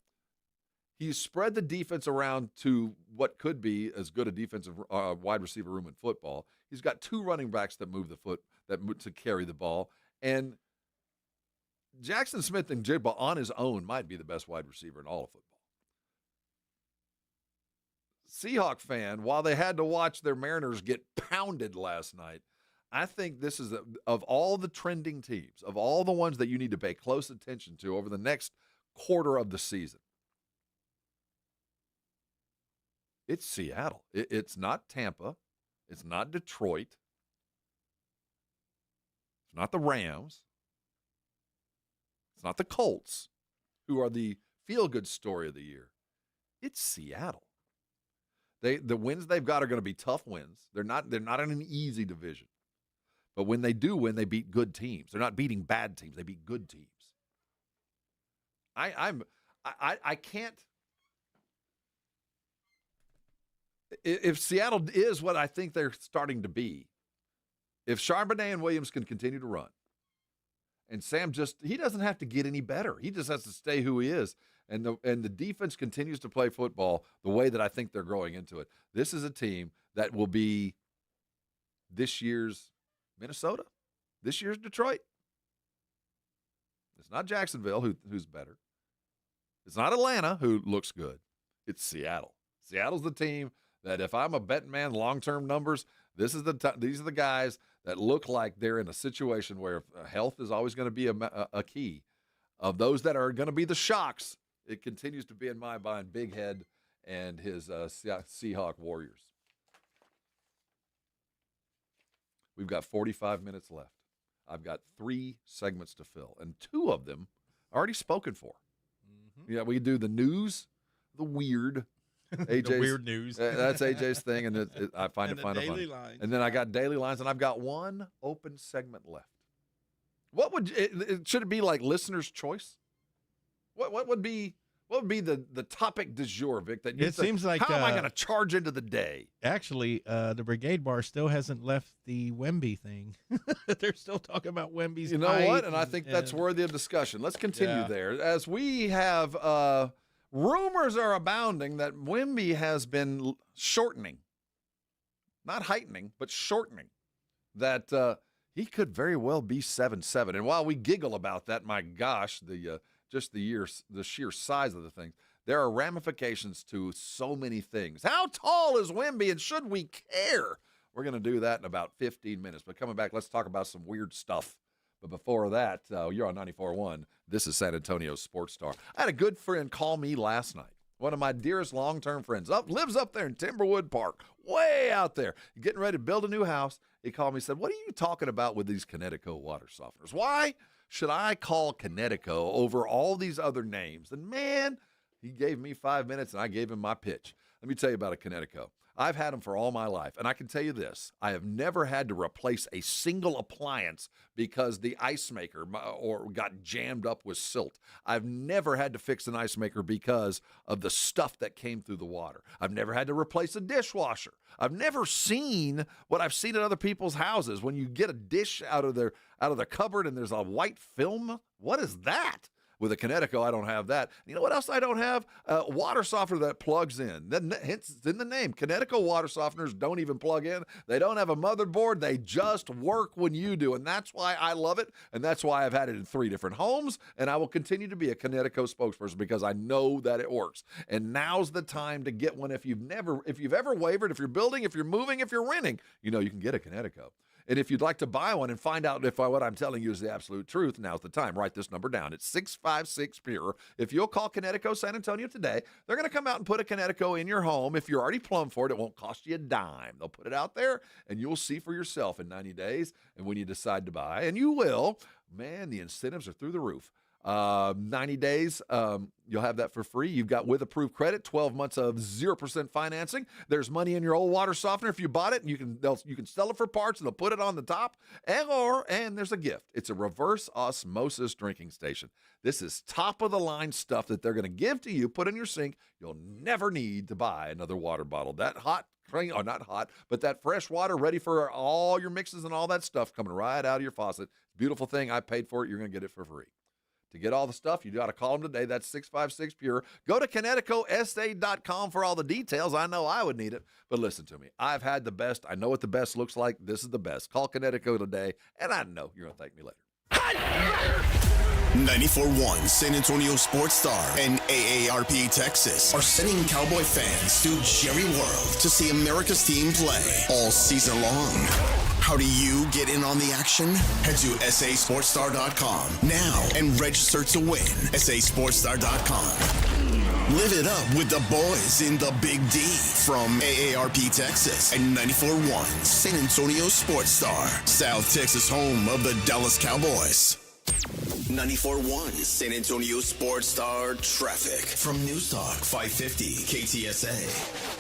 he's spread the defense around to what could be as good a defensive wide receiver room in football. He's got 2 running backs that to carry the ball, and Jackson Smith and Jigba on his own might be the best wide receiver in all of football. Seahawk fan, while they had to watch their Mariners get pounded last night, I think this is, of all the trending teams, of all the ones that you need to pay close attention to over the next quarter of the season, it's Seattle. It's not Tampa. It's not Detroit. It's not the Rams. It's not the Colts, who are the feel-good story of the year. It's Seattle. The wins they've got are going to be tough wins. They're not in an easy division. But when they do win, they beat good teams. They're not beating bad teams. They beat good teams. I can't. If Seattle is what I think they're starting to be, if Charbonnet and Williams can continue to run, and Sam he doesn't have to get any better. He just has to stay who he is. And the defense continues to play football the way that I think they're growing into it. This is a team that will be this year's Minnesota, this year's Detroit. It's not Jacksonville, who's better. It's not Atlanta, who looks good. It's Seattle. Seattle's the team that if I'm a betting man, long-term numbers, these are the guys that look like they're in a situation where health is always going to be a key. Of those that are going to be the shocks, it continues to be in my mind Big Head and his Seahawk Warriors. We've got 45 minutes left. I've got 3 segments to fill, and 2 of them are already spoken for. Mm-hmm. Yeah, we do the news, the weird. AJ's, the weird news. That's AJ's thing, and I find it fun. And then I got daily lines, and I've got 1 open segment left. What would should it be like listener's choice? What would be What would be the topic du jour, Vic? That you It think, seems like, how am I going to charge into the day? Actually, the Brigade Bar still hasn't left the Wemby thing. They're still talking about Wemby's. You know what? And I think that's worthy of discussion. Let's continue there. As we have rumors are abounding that Wemby has been shortening. Not heightening, but shortening. That he could very well be 7'7". And while we giggle about that, my gosh, the sheer size of the thing, there are ramifications to so many things. How tall is Wemby, and should we care? We're going to do that in about 15 minutes. But coming back, let's talk about some weird stuff. But before that, you're on 94.1. This is San Antonio Sports Star. I had a good friend call me last night. One of my dearest long-term friends lives up there in Timberwood Park, way out there, getting ready to build a new house. He called me and said, "What are you talking about with these Connecticut water softeners? Why should I call Connecticut over all these other names?" And man, he gave me 5 minutes and I gave him my pitch. Let me tell you about a Connecticut. I've had them for all my life, and I can tell you this. I have never had to replace a single appliance because the ice maker or got jammed up with silt. I've never had to fix an ice maker because of the stuff that came through the water. I've never had to replace a dishwasher. I've never seen what I've seen at other people's houses when you get a dish out of the cupboard and there's a white film. What is that? With a Connecticut, I don't have that. You know what else I don't have? Water softener that plugs in. Hence, it's in the name. Connecticut water softeners don't even plug in. They don't have a motherboard. They just work when you do. And that's why I love it. And that's why I've had it in 3 different homes. And I will continue to be a Connecticut spokesperson because I know that it works. And now's the time to get one. If you've ever wavered, if you're building, if you're moving, if you're renting, you can get a Connecticut. And if you'd like to buy one and find out if what I'm telling you is the absolute truth, now's the time. Write this number down. It's 656-PURE. If you'll call Connecticut San Antonio today, they're going to come out and put a Connecticut in your home. If you're already plumbed for it, it won't cost you a dime. They'll put it out there, and you'll see for yourself in 90 days. And when you decide to buy, and you will, man, the incentives are through the roof. 90 days, you'll have that for free. You've got with approved credit, 12 months of 0% financing. There's money in your old water softener if you bought it, and you can sell it for parts, and they'll put it on the top. And there's a gift. It's a reverse osmosis drinking station. This is top of the line stuff that they're going to give to you, put in your sink. You'll never need to buy another water bottle. That hot, or not hot, but that fresh water ready for all your mixes and all that stuff coming right out of your faucet. Beautiful thing. I paid for it. You're going to get it for free. To get all the stuff, you got to call them today. That's 656-PURE. Go to ConnecticutSA.com for all the details. I know I would need it, but listen to me. I've had the best. I know what the best looks like. This is the best. Call Connecticut today, and I know you're going to thank me later. 94.1 San Antonio Sports Star and AARP Texas are sending Cowboy fans to Jerry World to see America's team play all season long. How do you get in on the action? Head to SASportsStar.com now and register to win. SASportsStar.com. Live it up with the boys in the Big D from AARP Texas and 94.1 San Antonio Sports Star, South Texas home of the Dallas Cowboys. 94.1 San Antonio Sports Star traffic from News Talk 550 KTSA.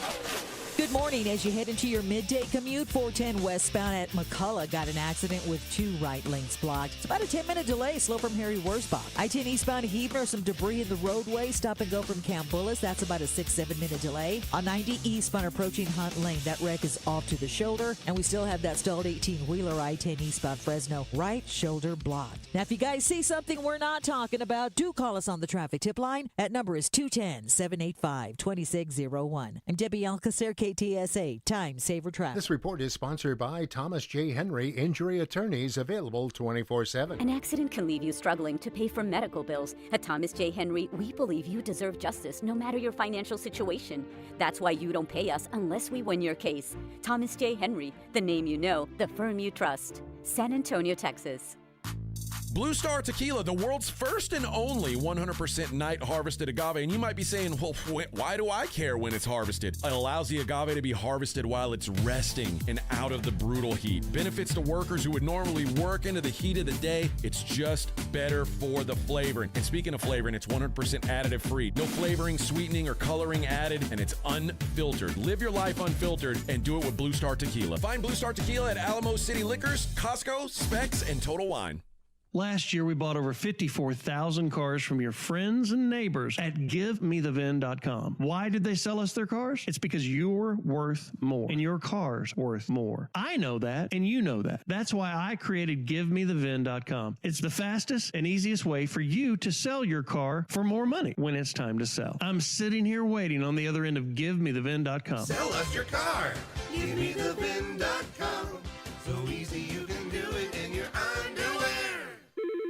Good morning. As you head into your midday commute, 410 westbound at McCullough got an accident with 2 right lanes blocked. It's about a 10-minute delay, slow from Harry Wurzbach. I-10 eastbound Heber, some debris in the roadway. Stop and go from Camp Bullis. That's about a 6-7-minute delay. On 90 eastbound approaching Hunt Lane, that wreck is off to the shoulder. And we still have that stalled 18-wheeler I-10 eastbound Fresno, right shoulder blocked. Now, if you guys see something we're not talking about, do call us on the traffic tip line. That number is 210-785-2601. I'm Debbie Alcacer, KTSA, Time Saver Traffic. This report is sponsored by Thomas J. Henry Injury Attorneys, available 24/7. An accident can leave you struggling to pay for medical bills. At Thomas J. Henry, we believe you deserve justice no matter your financial situation. That's why you don't pay us unless we win your case. Thomas J. Henry, the name you know, the firm you trust. San Antonio, Texas. Blue Star Tequila, the world's first and only 100% night harvested agave. And you might be saying, well, why do I care when it's harvested? It allows the agave to be harvested while it's resting and out of the brutal heat. Benefits to workers who would normally work into the heat of the day. It's just better for the flavoring. And speaking of flavoring, it's 100% additive free. No flavoring, sweetening, or coloring added, and it's unfiltered. Live your life unfiltered and do it with Blue Star Tequila. Find Blue Star Tequila at Alamo City Liquors, Costco, Specs, and Total Wine. Last year, we bought over 54,000 cars from your friends and neighbors at GiveMeTheVin.com. Why did they sell us their cars? It's because you're worth more, and your car's worth more. I know that, and you know that. That's why I created GiveMeTheVin.com. It's the fastest and easiest way for you to sell your car for more money when it's time to sell. I'm sitting here waiting on the other end of GiveMeTheVin.com. Sell us your car. GiveMeTheVin.com. So easy you can do it in your underwear.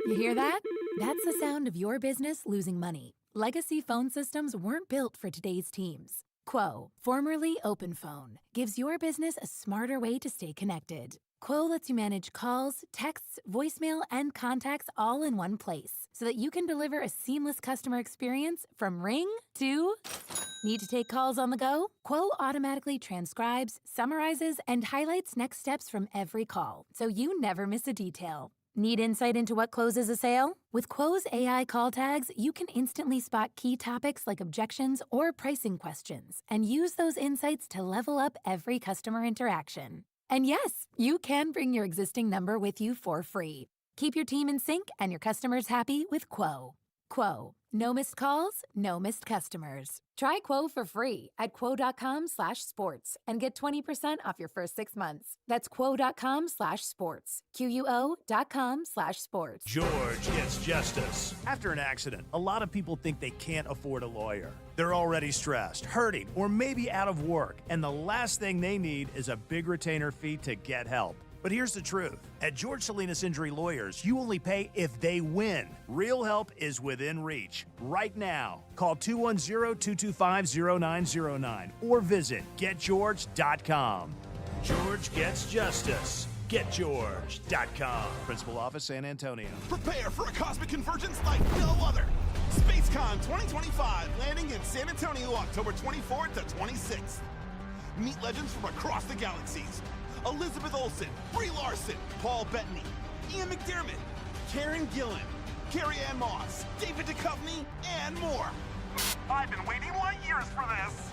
You hear that? That's the sound of your business losing money. Legacy phone systems weren't built for today's teams. Quo, formerly OpenPhone, gives your business a smarter way to stay connected. Quo lets you manage calls, texts, voicemail, and contacts all in one place so that you can deliver a seamless customer experience from ring to... Need to take calls on the go? Quo automatically transcribes, summarizes, and highlights next steps from every call, so you never miss a detail. Need insight into what closes a sale? With Quo's AI call tags, you can instantly spot key topics like objections or pricing questions and use those insights to level up every customer interaction. And yes, you can bring your existing number with you for free. Keep your team in sync and your customers happy with Quo. Quo. No missed calls, no missed customers. Try Quo for free at quo.com/sports and get 20% off your first 6 months. That's quo.com/sports. QUO.com/sports. George gets justice. After an accident, a lot of people think they can't afford a lawyer. They're already stressed, hurting, or maybe out of work, and the last thing they need is a big retainer fee to get help. But here's the truth. At George Salinas Injury Lawyers, you only pay if they win. Real help is within reach. Right now, call 210-225-0909 or visit getgeorge.com. George gets justice. GetGeorge.com. Principal Office, San Antonio. Prepare for a cosmic convergence like no other. SpaceCon 2025, landing in San Antonio October 24th to 26th. Meet legends from across the galaxies. Elizabeth Olsen, Brie Larson, Paul Bettany, Ian McDermott, Karen Gillan, Carrie Ann Moss, David Duchovny, and more. I've been waiting years for this.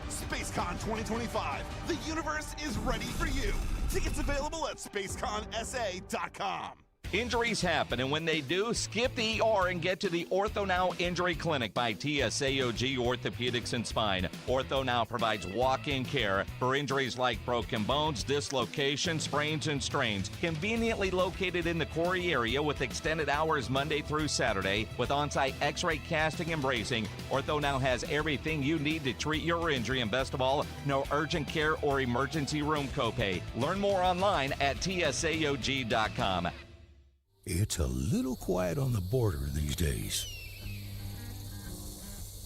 SpaceCon 2025. The universe is ready for you. Tickets available at SpaceConSA.com. Injuries happen, and when they do, skip the ER and get to the Ortho Now Injury Clinic by TSAOG Orthopedics and Spine. Ortho Now provides walk-in care for injuries like broken bones, dislocations, sprains, and strains. Conveniently located in the Quarry area with extended hours Monday through Saturday with on-site x-ray casting and bracing, Ortho Now has everything you need to treat your injury, and best of all, no urgent care or emergency room copay. Learn more online at TSAOG.com. It's a little quiet on the border these days.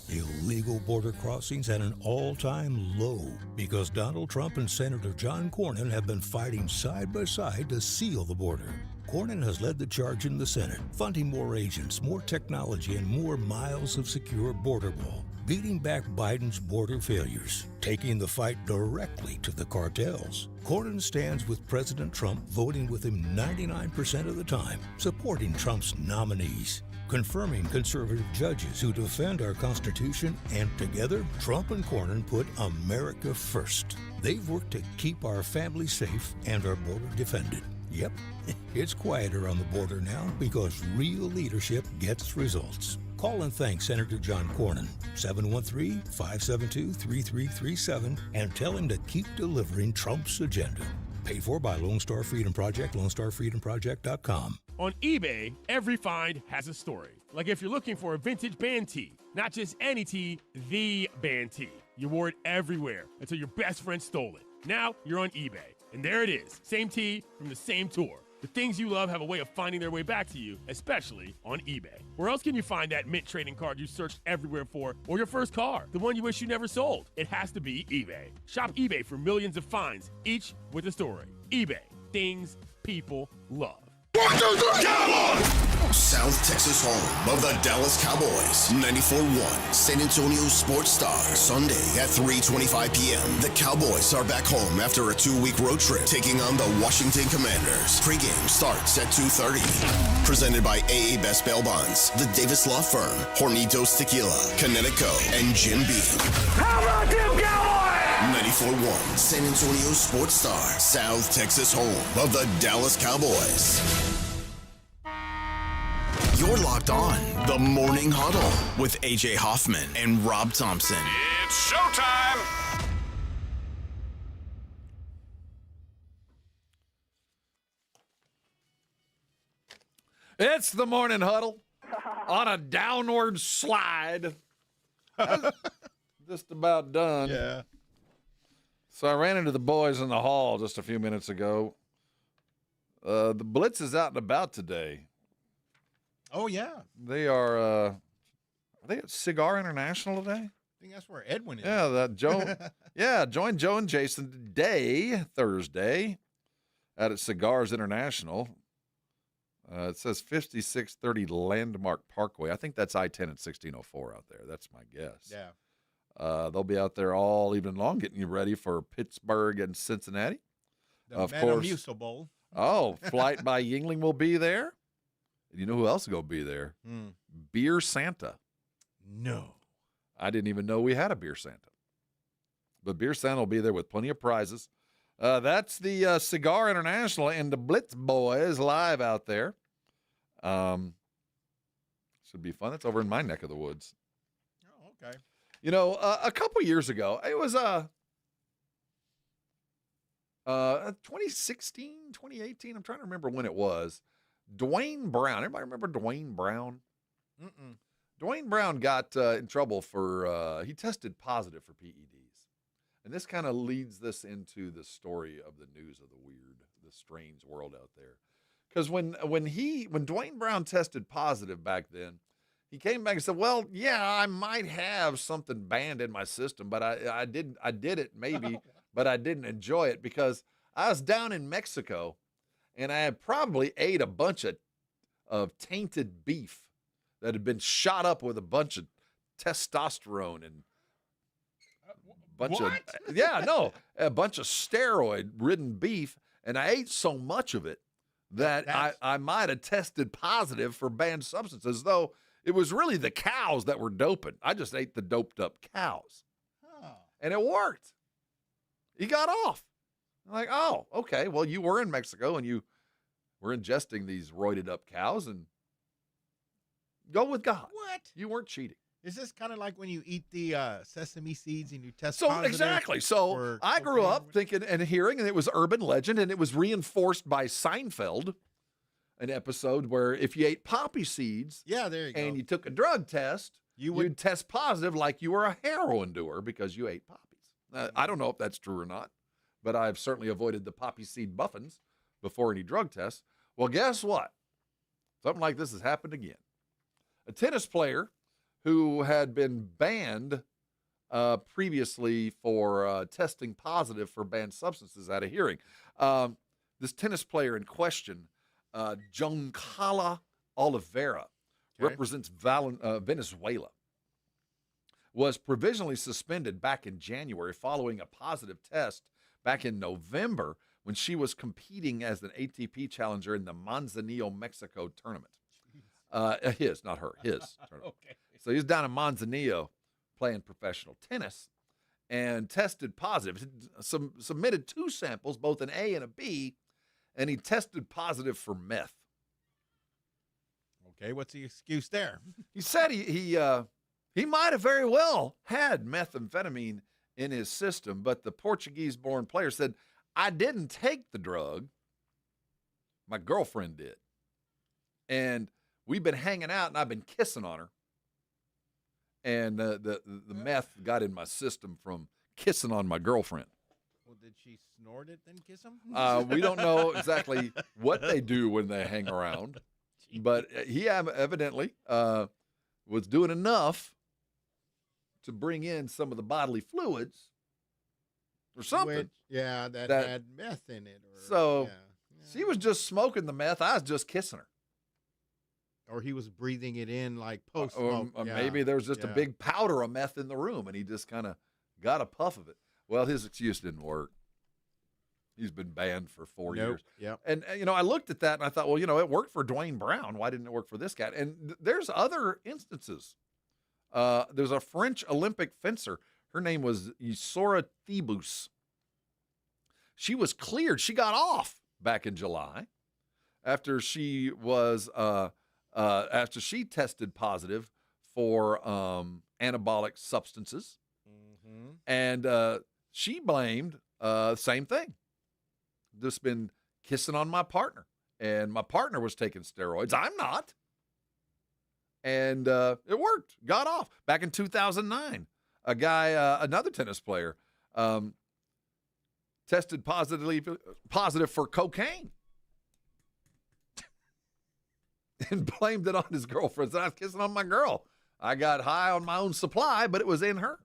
Illegal border crossings at an all-time low because Donald Trump and Senator John Cornyn have been fighting side by side to seal the border. Cornyn has led the charge in the Senate, funding more agents, more technology, and more miles of secure border wall, beating back Biden's border failures, taking the fight directly to the cartels. Cornyn stands with President Trump, voting with him 99% of the time, supporting Trump's nominees, confirming conservative judges who defend our Constitution, and together, Trump and Cornyn put America first. They've worked to keep our families safe and our border defended. Yep, it's quieter on the border now because real leadership gets results. Call and thank Senator John Cornyn, 713-572-3337, and tell him to keep delivering Trump's agenda. Paid for by Lone Star Freedom Project, LoneStarFreedomProject.com. On eBay, every find has a story. Like if you're looking for a vintage band tee, not just any tee, the band tee. You wore it everywhere until your best friend stole it. Now you're on eBay, and there it is, same tee from the same tour. The things you love have a way of finding their way back to you, especially on eBay. Where else can you find that mint trading card you searched everywhere for, or your first car, the one you wish you never sold? It has to be eBay. Shop eBay for millions of finds, each with a story. eBay, things people love. 1, 2, 3, Cowboys! South Texas home of the Dallas Cowboys. 94.1 San Antonio Sports Star. Sunday at 3:25 p.m. The Cowboys are back home after a 2-week road trip, taking on the Washington Commanders. Pre-game starts at 2:30. Presented by AA Best Bail Bonds, the Davis Law Firm, Hornitos Tequila, Connecticut, and Jim Beam. How about them Cowboys? 94.1 San Antonio Sports Star. South Texas home of the Dallas Cowboys. You're locked on the Morning Huddle with AJ Hoffman and Rob Thompson. It's showtime! It's the Morning Huddle on a downward slide. Just about done. Yeah. So I ran into the boys in the hall just a few minutes ago. The Blitz is out and about today. Oh, yeah. They are they at Cigar International today? I think that's where Edwin is. Yeah, that Joe. Yeah, join Joe and Jason today, Thursday, out at Cigars International. It says 5630 Landmark Parkway. I think that's I-10 and 1604 out there. That's my guess. Yeah. They'll be out there all evening long getting you ready for Pittsburgh and Cincinnati. The Of course. Metamucil Bowl. Oh, Flight by Yingling will be there. And you know who else will be there? Beer Santa. No. I didn't even know we had a Beer Santa. But Beer Santa will be there with plenty of prizes. That's the Cigar International and the Blitz Boys live out there. Should be fun. That's over in my neck of the woods. Oh, okay. You know, a couple years ago, it was 2016, 2018. I'm trying to remember when it was. Dwayne Brown. Everybody remember Dwayne Brown? Mm-mm. Dwayne Brown got in trouble for, he tested positive for PEDs. And this kind of leads this into the story of the news of the weird, the strange world out there. Because when Dwayne Brown tested positive back then, he came back and said, well, yeah, I might have something banned in my system, but I did it maybe, but I didn't enjoy it because I was down in Mexico and I had probably ate a bunch of tainted beef that had been shot up with a bunch of testosterone and a bunch of steroid-ridden beef, and I ate so much of it that I might have tested positive for banned substances, though it was really the cows that were doping. I just ate the doped-up cows, and it worked. He got off. I'm like, oh, okay, well, you were in Mexico, and you were ingesting these roided-up cows, and go with God. What? You weren't cheating. Is this kind of like when you eat the sesame seeds and you test So positive? exactly. So I grew up thinking and hearing, and it was urban legend, and it was reinforced by Seinfeld, an episode where if you ate poppy seeds, there you go, and you took a drug test, you'd test positive like you were a heroin doer because you ate poppies. I don't know if that's true or not, but I've certainly avoided the poppy seed muffins before any drug tests. Well, guess what? Something like this has happened again. A tennis player who had been banned previously for testing positive for banned substances at a hearing. This tennis player in question, Giancarlo Oliveira, represents Venezuela, was provisionally suspended back in January following a positive test back in November when she was competing as an ATP challenger in the Manzanillo, Mexico tournament. His, not her, his tournament. Okay. So he's down in Manzanillo playing professional tennis and tested positive. Submitted 2 samples, both an A and a B, and he tested positive for meth. Okay, what's the excuse there? He said he might have very well had methamphetamine in his system, but the Portuguese-born player said, I didn't take the drug. My girlfriend did. And we've been hanging out, and I've been kissing on her. And the meth got in my system from kissing on my girlfriend. Well, did she snort it then kiss him? We don't know exactly what they do when they hang around, but he evidently was doing enough to bring in some of the bodily fluids or something. That had meth in it. She was just smoking the meth. I was just kissing her. Or he was breathing it in like post-smoke. Or maybe there was just a big powder of meth in the room, and he just kind of got a puff of it. Well, his excuse didn't work. He's been banned for 4 years. Yep. And, I looked at that, and I thought, well, it worked for Dwayne Brown. Why didn't it work for this guy? And there's other instances. There's a French Olympic fencer. Her name was Isora Thebus. She was cleared. She got off back in July after she was after she tested positive for anabolic substances. Mm-hmm. And she blamed same thing. Just been kissing on my partner. And my partner was taking steroids. I'm not. And it worked. Got off. Back in 2009, a guy, another tennis player, tested positive for cocaine. And blamed it on his girlfriend. Said, I was kissing on my girl. I got high on my own supply, but it was in her.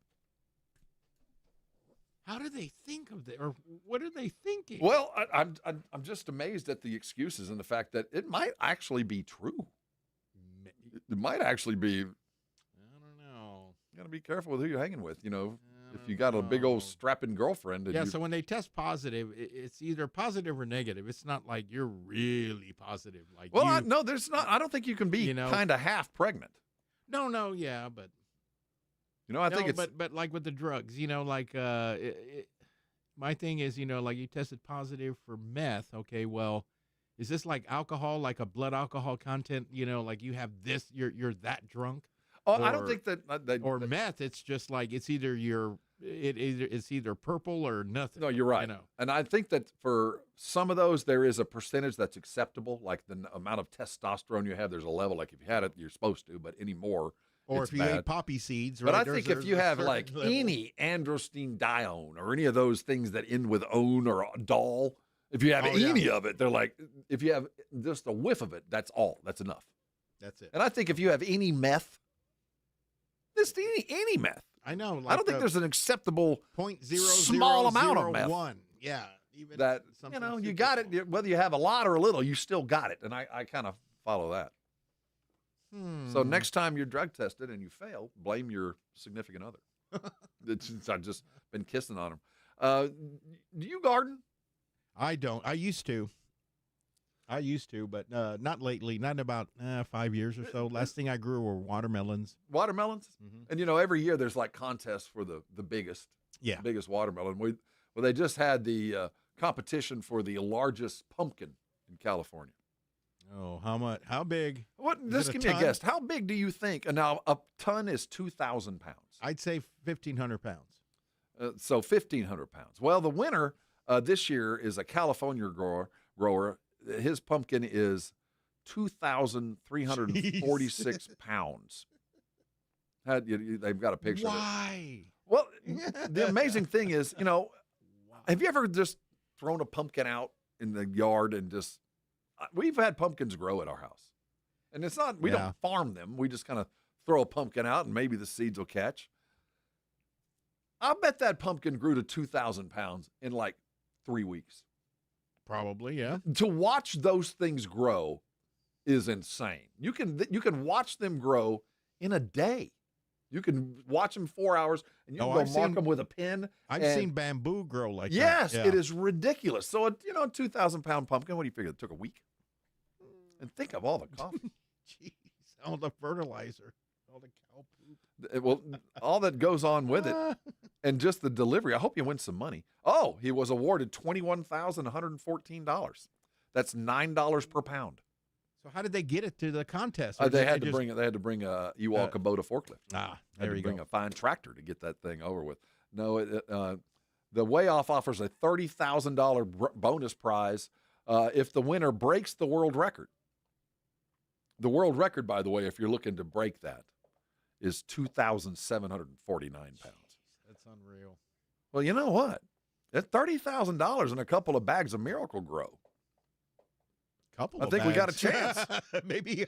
How do they think of that, or what are they thinking? Well, I'm just amazed at the excuses and the fact that it might actually be true. It might actually be. I don't know. You got to be careful with who you're hanging with. You know, if you got a big old strapping girlfriend. And so when they test positive, it's either positive or negative. It's not like you're really positive. Like, well, no, there's not. I don't think you can be kind of half pregnant. No, yeah, but. I think it's but like with the drugs, like my thing is, like you tested positive for meth. Okay, well, is this like alcohol, like a blood alcohol content? Like you have this, you're that drunk. Oh, I don't think that. Or meth, it's just like it's either it's either purple or nothing. No, you're right. And I think that for some of those, there is a percentage that's acceptable, like the amount of testosterone you have. There's a level, like if you had it, you're supposed to, but anymore. Or if you ate poppy seeds, right? But I think if you have like any androstenedione or any of those things that end with "one" or "dol," if you have any of it, they're like, if you have just a whiff of it, that's all. That's enough. That's it. And I think if you have any meth, just any meth. I know. Like I don't think there's an acceptable small amount of meth. Yeah. Even that, you got it. Whether you have a lot or a little, you still got it. And I kind of follow that. So next time you're drug tested and you fail, blame your significant other. I've just been kissing on them. Do you garden? I don't. I used to, but not lately. Not in about 5 years or so. Last thing I grew were watermelons. Watermelons? Mm-hmm. And, every year there's like contests for the biggest watermelon. Well, they just had the competition for the largest pumpkin in California. Oh, how much? How big? Just give me a guess. How big do you think? And now a ton is 2,000 pounds. I'd say 1,500 pounds. So 1,500 pounds. Well, the winner this year is a California grower. His pumpkin is 2,346 pounds. They've got a picture of it. Why? Well, the amazing thing is, have you ever just thrown a pumpkin out in the yard and just... We've had pumpkins grow at our house. And it's not, we don't farm them. We just kind of throw a pumpkin out and maybe the seeds will catch. I'll bet that pumpkin grew to 2,000 pounds in like 3 weeks. Probably, yeah. To watch those things grow is insane. You can watch them grow in a day. You can watch them 4 hours, and you can mark them with a pin. I've seen bamboo grow like that. Yes, it is ridiculous. So, a 2,000-pound pumpkin, what do you figure? It took a week? And think of all the coffee. Jeez, all the fertilizer, all the cow poop. Well, all that goes on with it, and just the delivery. I hope you win some money. Oh, he was awarded $21,114. That's $9 per pound. So how did they get it to the contest? They had to bring a U-Haul Kubota forklift. There you go. Bring a fine tractor to get that thing over with. No, the Way Off offers a $30,000 bonus prize if the winner breaks the world record. The world record, by the way, if you're looking to break that, is 2,749 pounds. That's unreal. Well, you know what? That's $30,000 and a couple of bags of Miracle Grow. I think we got a chance. Maybe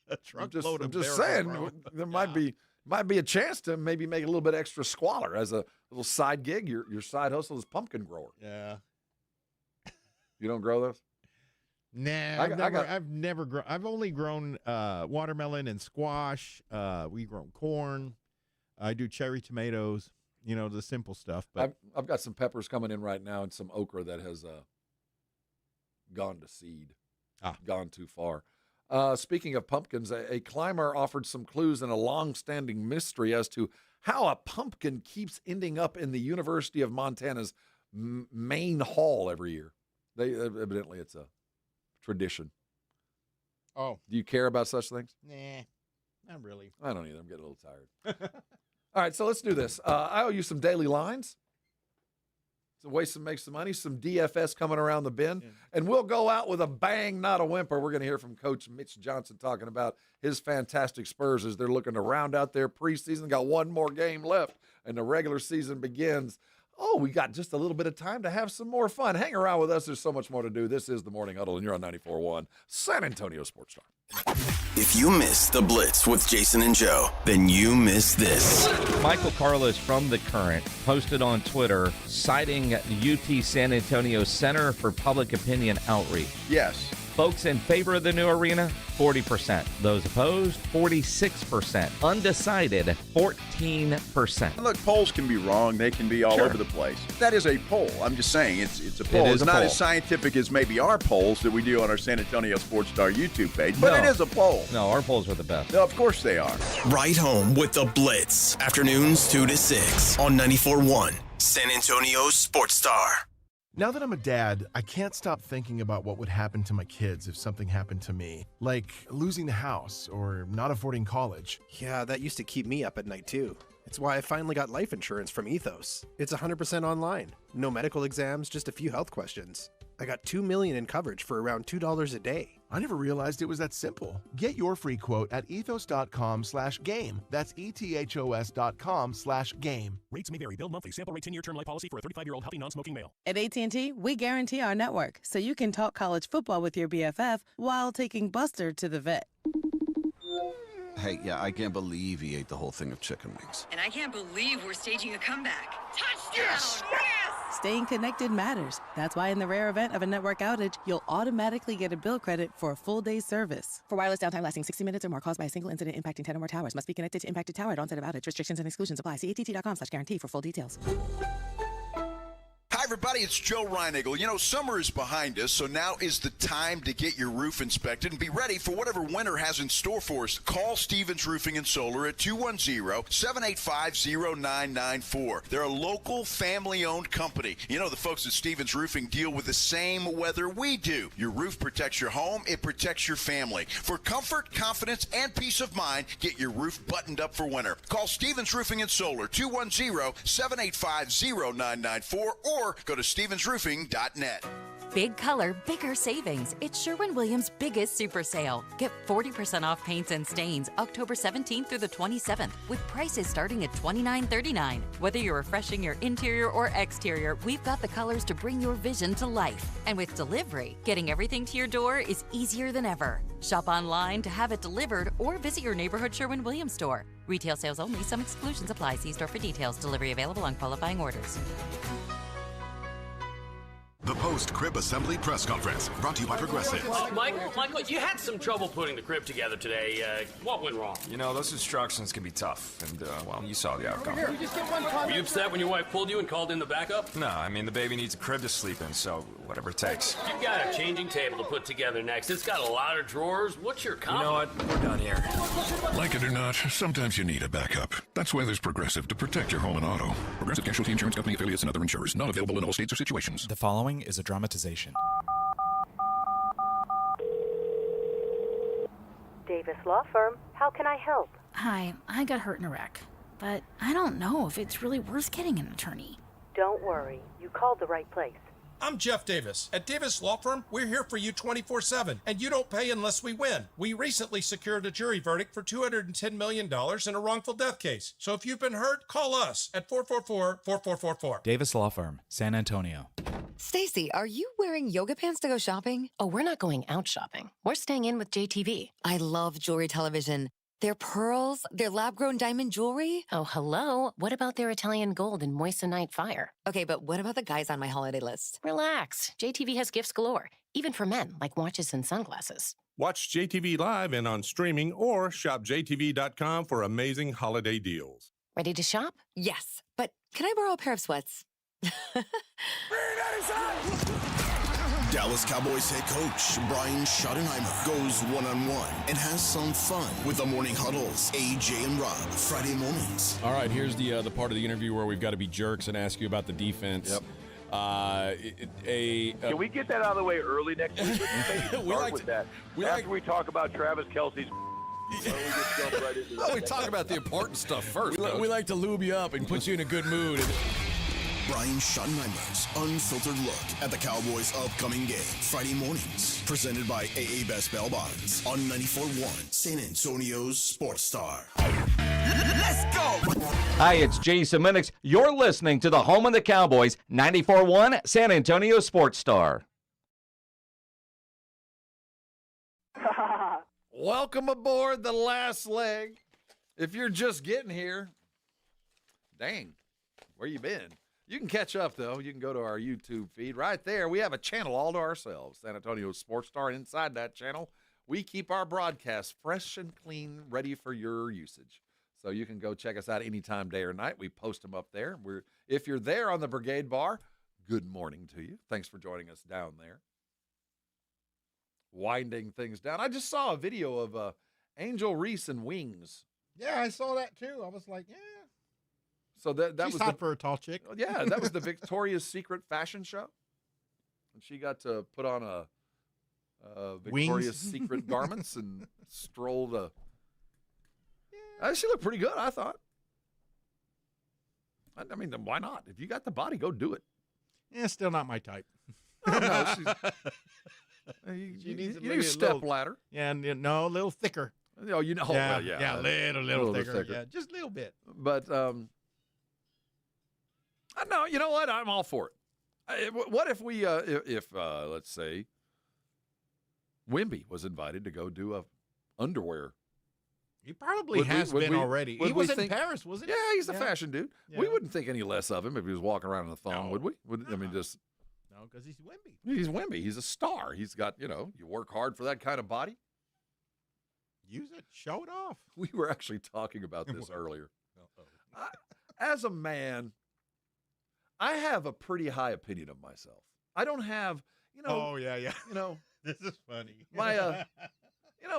a truckload of. I'm just saying there might be a chance to maybe make a little bit extra squalor as a little side gig. Your side hustle is pumpkin grower. Yeah. You don't grow those? Nah, I've never grown. I've only grown watermelon and squash. We've grown corn. I do cherry tomatoes. The simple stuff. But I've got some peppers coming in right now and some okra that has gone to seed. Gone too far. Speaking of pumpkins, a climber offered some clues in a long-standing mystery as to how a pumpkin keeps ending up in the University of Montana's main hall every year. Evidently, it's a tradition. Oh. Do you care about such things? Nah, not really. I don't either. I'm getting a little tired. All right, so let's do this. I owe you some daily lines. Some ways to make some money, some DFS coming around the bend, and we'll go out with a bang, not a whimper. We're going to hear from Coach Mitch Johnson talking about his fantastic Spurs as they're looking to round out their preseason. Got one more game left, and the regular season begins. Oh, we got just a little bit of time to have some more fun. Hang around with us. There's so much more to do. This is the Morning Huddle, and you're on 94.1 San Antonio Sports Star. If you missed the Blitz with Jason and Joe, then you missed this. Michael Carlos from The Current posted on Twitter citing UT San Antonio Center for Public Opinion Outreach. Yes. Folks in favor of the new arena, 40%. Those opposed, 46%. Undecided, 14%. Look, polls can be wrong. They can be all over the place. That is a poll. I'm just saying it's a poll. It's not as scientific as maybe our polls that we do on our San Antonio Sports Star YouTube page, but it is a poll. No, our polls are the best. No, of course they are. Right home with the Blitz. Afternoons 2 to 6 on 94.1 San Antonio Sports Star. Now that I'm a dad, I can't stop thinking about what would happen to my kids if something happened to me, like losing the house or not affording college. Yeah, that used to keep me up at night too. It's why I finally got life insurance from Ethos. It's 100% online. No medical exams, just a few health questions. I got $2 million in coverage for around $2 a day. I never realized it was that simple. Get your free quote at ethos.com/game. That's ethos.com/game. Rates may vary. Billed monthly. Sample rate 10-year term life policy for a 35-year-old healthy non-smoking male. At AT&T, we guarantee our network so you can talk college football with your BFF while taking Buster to the vet. Hey, yeah, I can't believe he ate the whole thing of chicken wings. And I can't believe we're staging a comeback. Touchdown! Yes! Staying connected matters. That's why in the rare event of a network outage, you'll automatically get a bill credit for a full day's service. For wireless downtime lasting 60 minutes or more caused by a single incident impacting 10 or more towers, must be connected to impacted tower at onset of outage. Restrictions and exclusions apply. See att.com/guarantee for full details. Hi, everybody. It's Joe Reinagle. You know, summer is behind us, so now is the time to get your roof inspected and be ready for whatever winter has in store for us. Call Stevens Roofing and Solar at 210-785-0994. They're a local, family-owned company. You know, the folks at Stevens Roofing deal with the same weather we do. Your roof protects your home. It protects your family. For comfort, confidence, and peace of mind, get your roof buttoned up for winter. Call Stevens Roofing and Solar, 210-785-0994, or go to stevensroofing.net. Big color, bigger savings. It's Sherwin-Williams' biggest super sale. Get 40% off paints and stains October 17th through the 27th with prices starting at $29.39. Whether you're refreshing your interior or exterior, we've got the colors to bring your vision to life. And with delivery, getting everything to your door is easier than ever. Shop online to have it delivered or visit your neighborhood Sherwin-Williams store. Retail sales only. Some exclusions apply. See store for details. Delivery available on qualifying orders. The post-crib assembly press conference, brought to you by Progressive. Michael, you had some trouble putting the crib together today. What went wrong? You know, those instructions can be tough, and, well, you saw the outcome. Were you upset when your wife pulled you and called in the backup? No, I mean, the baby needs a crib to sleep in, so whatever it takes. You've got a changing table to put together next. It's got a lot of drawers. What's your comment? You know what? We're done here. Like it or not, sometimes you need a backup. That's why there's Progressive to protect your home and auto. Progressive Casualty Insurance Company affiliates and other insurers. Not available in all states or situations. The following is a dramatization. Davis Law Firm, how can I help? Hi, I got hurt in a wreck, but I don't know if it's really worth getting an attorney. Don't worry, you called the right place. I'm Jeff Davis. At Davis Law Firm, we're here for you 24/7, and you don't pay unless we win. We recently secured a jury verdict for $210 million in a wrongful death case. So if you've been hurt, call us at 444-4444. Davis Law Firm, San Antonio. Stacy, are you wearing yoga pants to go shopping? Oh, we're not going out shopping. We're staying in with JTV. I love jewelry television. Their pearls, their lab-grown diamond jewelry. Oh, hello. What about their Italian gold and moissanite fire? Okay, but what about the guys on my holiday list? Relax. JTV has gifts galore, even for men, like watches and sunglasses. Watch JTV live and on streaming or shop jtv.com for amazing holiday deals. Ready to shop? Yes, but can I borrow a pair of sweats? Dallas Cowboys head coach Brian Schottenheimer goes one-on-one and has some fun with the Morning Huddles, AJ and Rob, Friday mornings. All right, here's the part of the interview where we've got to be jerks and ask you about the defense. Yep. Can we get that out of the way early next week? After we talk about Travis Kelce's. We talk about the important stuff first. We like to lube you up and put you in a good mood. Brian Schottenheimer's unfiltered look at the Cowboys' upcoming game, Friday mornings, presented by AA Best Bail Bonds on 94.1 San Antonio's Sports Star. Let's go! Hi, it's Jason Minix. You're listening to the home of the Cowboys, 94.1 San Antonio Sports Star. Welcome aboard the last leg. If you're just getting here, dang, where you been? You can catch up, though. You can go to our YouTube feed. Right there, we have a channel all to ourselves, San Antonio Sports Star. And inside that channel, we keep our broadcasts fresh and clean, ready for your usage. So you can go check us out anytime, day or night. We post them up there. If you're there on the Brigade Bar, good morning to you. Thanks for joining us down there. Winding things down. I just saw a video of Angel Reese and Wings. Yeah, I saw that too. I was like, yeah. So that She's was hot for a tall chick. Yeah, that was the Victoria's Secret fashion show, and she got to put on a Victoria's Secret garments and strolled. She looked pretty good, I thought. I mean, why not? If you got the body, go do it. Yeah, still not my type. No, you need a step ladder. Yeah, no, a little thicker. Oh, yeah, well, yeah, a little thicker. Yeah, just a little bit. But no, you know what? I'm all for it. What if we, let's say, Wimby was invited to go do a underwear? He probably has been already. He was in Paris, wasn't he? Yeah, he's a fashion dude. Yeah. We wouldn't think any less of him if he was walking around in a thong, would we? I mean, just. No, because he's Wimby. He's Wimby. He's a star. He's got, you work hard for that kind of body. Use it. Show it off. We were actually talking about this earlier. As a man, I have a pretty high opinion of myself. I don't have, Oh, yeah. This is funny. My,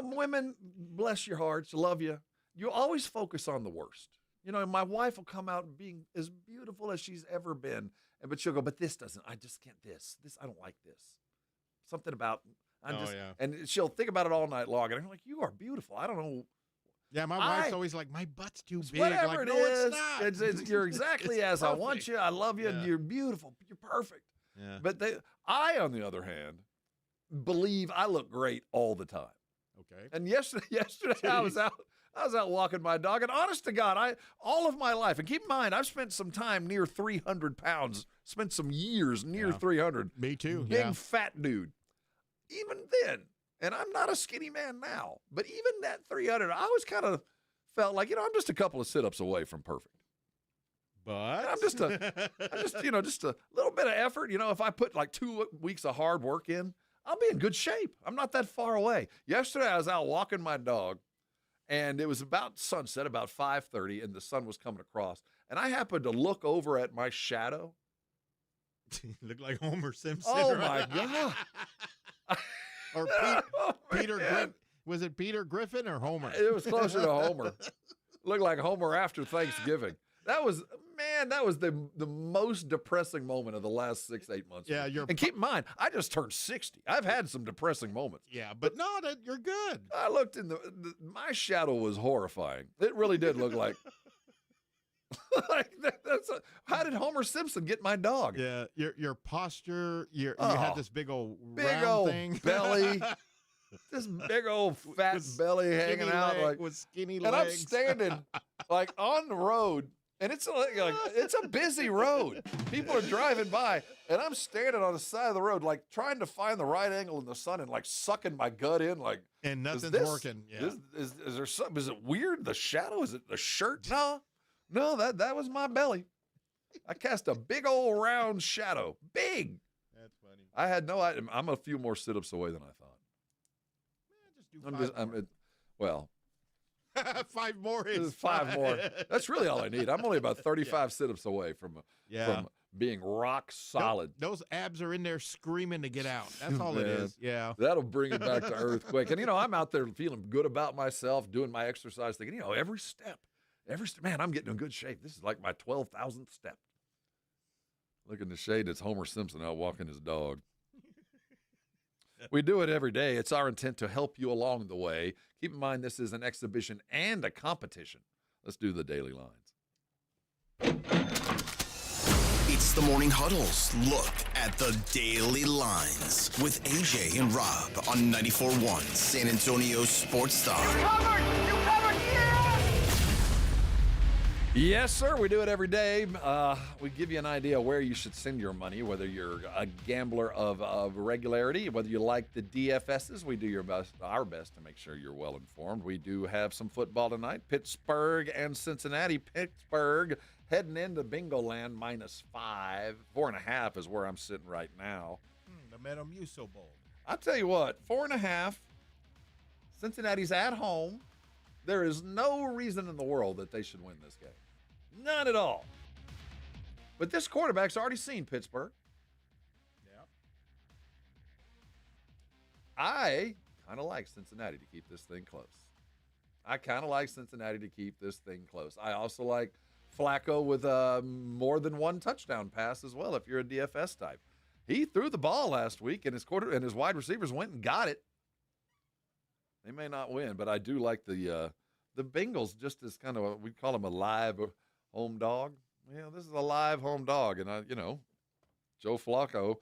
women, bless your hearts, love you. You always focus on the worst. My wife will come out being as beautiful as she's ever been. But she'll go, but this doesn't, I just can't this, I don't like this. Something about, and she'll think about it all night long. And I'm like, you are beautiful. I don't know. Yeah, my wife's always like, my butt's too big. Whatever like, it no, is, it's not. You're exactly as perfect. I want you. I love you. And you're beautiful. You're perfect. Yeah. But I, on the other hand, believe I look great all the time. Okay. And yesterday I was out walking my dog, and honest to God, all of my life, and keep in mind, I've spent some time near 300 pounds, spent some years near 300. Me too. Big fat dude. Even then, and I'm not a skinny man now, but even that 300, I always kind of felt like, I'm just a couple of sit-ups away from perfect. But I'm just a little bit of effort. If I put like 2 weeks of hard work in, I'll be in good shape. I'm not that far away. Yesterday, I was out walking my dog, and it was about sunset, about 5:30, and the sun was coming across. And I happened to look over at my shadow. Looked like Homer Simpson. Oh, my God. Or Peter Griffin. Was it Peter Griffin or Homer? It was closer to Homer. Looked like Homer after Thanksgiving. That was the most depressing moment of the last 6-8 months. Yeah, and keep in mind, I just turned 60. I've had some depressing moments. Yeah, but no, you're good. I looked in my shadow was horrifying. It really did look like. How did Homer Simpson get my dog? Yeah, your posture. You had this big old thing. belly. This big old fat belly hanging out with skinny legs. And I'm standing like on the road. And it's it's a busy road. People are driving by, and I'm standing on the side of the road, like trying to find the right angle in the sun, and like sucking my gut in, like. And nothing's working. Yeah. Is there something? Is it weird? The shadow? Is it the shirt? No, that was my belly. I cast a big old round shadow. Big. That's funny. I had no idea. I'm a few more sit-ups away than I thought. Just do 5 more. Well. 5 more is 5 more. That's really all I need. I'm only about 35 sit-ups away from being rock solid. Those abs are in there screaming to get out. That's all it is. Yeah. That'll bring it back to earth quick. And, I'm out there feeling good about myself, doing my exercise, thinking, every step, man, I'm getting in good shape. This is like my 12,000th step. Look in the shade, it's Homer Simpson out walking his dog. We do it every day. It's our intent to help you along the way. Keep in mind this is an exhibition and a competition. Let's do the daily lines. It's the Morning Huddle's look at the daily lines with AJ and Rob on 94.1 San Antonio Sports Star. You covered, yeah! Yes, sir. We do it every day. We give you an idea where you should send your money, whether you're a gambler of regularity, whether you like the DFSs. We do our best to make sure you're well informed. We do have some football tonight. Pittsburgh and Cincinnati. Pittsburgh heading into Bingo Land -5. 4.5 is where I'm sitting right now. The Metamucil Bowl. I'll tell you what, 4.5. Cincinnati's at home. There is no reason in the world that they should win this game. None at all. But this quarterback's already seen Pittsburgh. Yeah. I kind of like Cincinnati to keep this thing close. I also like Flacco with more than one touchdown pass as well if you're a DFS type. He threw the ball last week, and his wide receivers went and got it. They may not win, but I do like the Bengals just as kind of we call them a live home dog. Yeah, this is a live home dog, and Joe Flacco,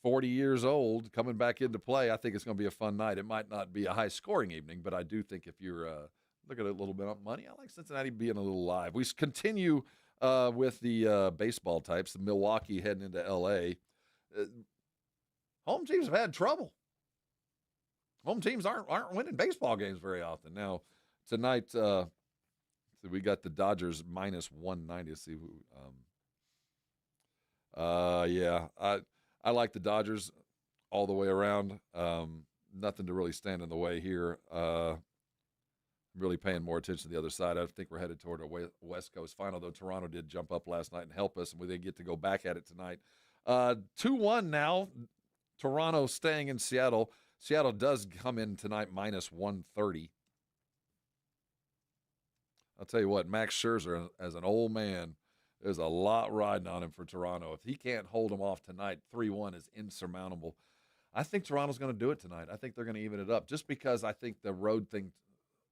40 years old, coming back into play. I think it's going to be a fun night. It might not be a high-scoring evening, but I do think if you're looking at a little bit of money, I like Cincinnati being a little live. We continue with the baseball types. The Milwaukee heading into L.A. Home teams have had trouble. Home teams aren't winning baseball games very often. Now, tonight, we got the Dodgers -190. Let's see who. I like the Dodgers all the way around. Nothing to really stand in the way here. Really paying more attention to the other side. I think we're headed toward a West Coast final, though Toronto did jump up last night and help us, and we did get to go back at it tonight. 2-1 now. Toronto staying in Seattle. Seattle does come in tonight -130. I'll tell you what, Max Scherzer, as an old man, there's a lot riding on him for Toronto. If he can't hold him off tonight, 3-1 is insurmountable. I think Toronto's going to do it tonight. I think they're going to even it up just because I think the road thing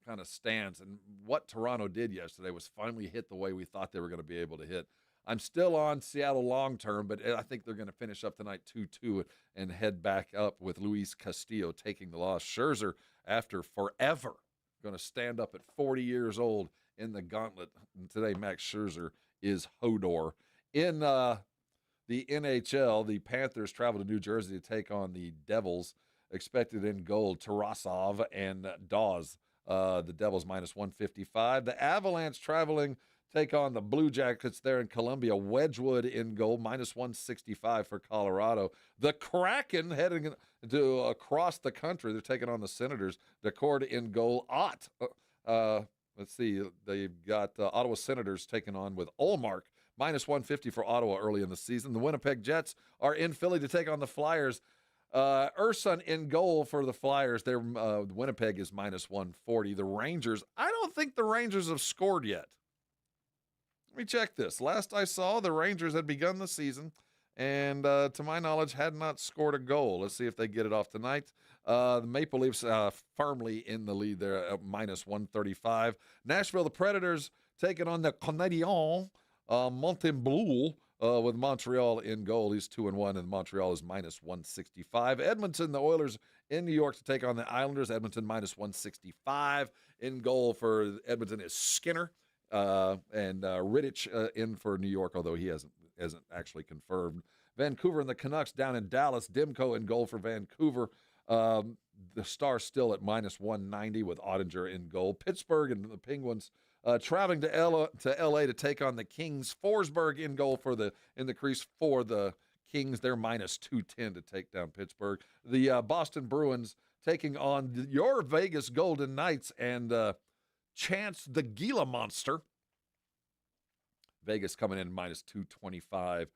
kind of stands. And what Toronto did yesterday was finally hit the way we thought they were going to be able to hit. I'm still on Seattle long term, but I think they're going to finish up tonight 2-2 and head back up with Luis Castillo taking the loss. Scherzer, after forever, going to stand up at 40 years old in the gauntlet. And today, Max Scherzer is Hodor. In the NHL, the Panthers travel to New Jersey to take on the Devils. Expected in goal, Tarasov and Dawes. The Devils -155. The Avalanche traveling take on the Blue Jackets there in Columbia. Wedgwood in goal, -165 for Colorado. The Kraken heading to across the country. They're taking on the Senators. Decord in goal. Ott. Let's see. They've got Ottawa Senators taking on with Ullmark. -150 for Ottawa early in the season. The Winnipeg Jets are in Philly to take on the Flyers. Urson in goal for the Flyers. Their Winnipeg is -140. The Rangers, I don't think the Rangers have scored yet. Let me check this. Last I saw, the Rangers had begun the season and, to my knowledge, had not scored a goal. Let's see if they get it off tonight. The Maple Leafs firmly in the lead there at -135. Nashville, the Predators taking on the Canadiens. Montembeault with Montreal in goal. He's 2-1, and Montreal is -165. Edmonton, the Oilers in New York to take on the Islanders. Edmonton -165. In goal for Edmonton is Skinner. And Rittich in for New York, although he hasn't actually confirmed. Vancouver and the Canucks down in Dallas. Demko in goal for Vancouver. The Stars still at -190 with Ottinger in goal. Pittsburgh and the Penguins traveling to L.A. to take on the Kings. Forsberg in goal in the crease for the Kings. They're -210 to take down Pittsburgh. The Boston Bruins taking on your Vegas Golden Knights and Chance the Gila Monster. Vegas coming in -225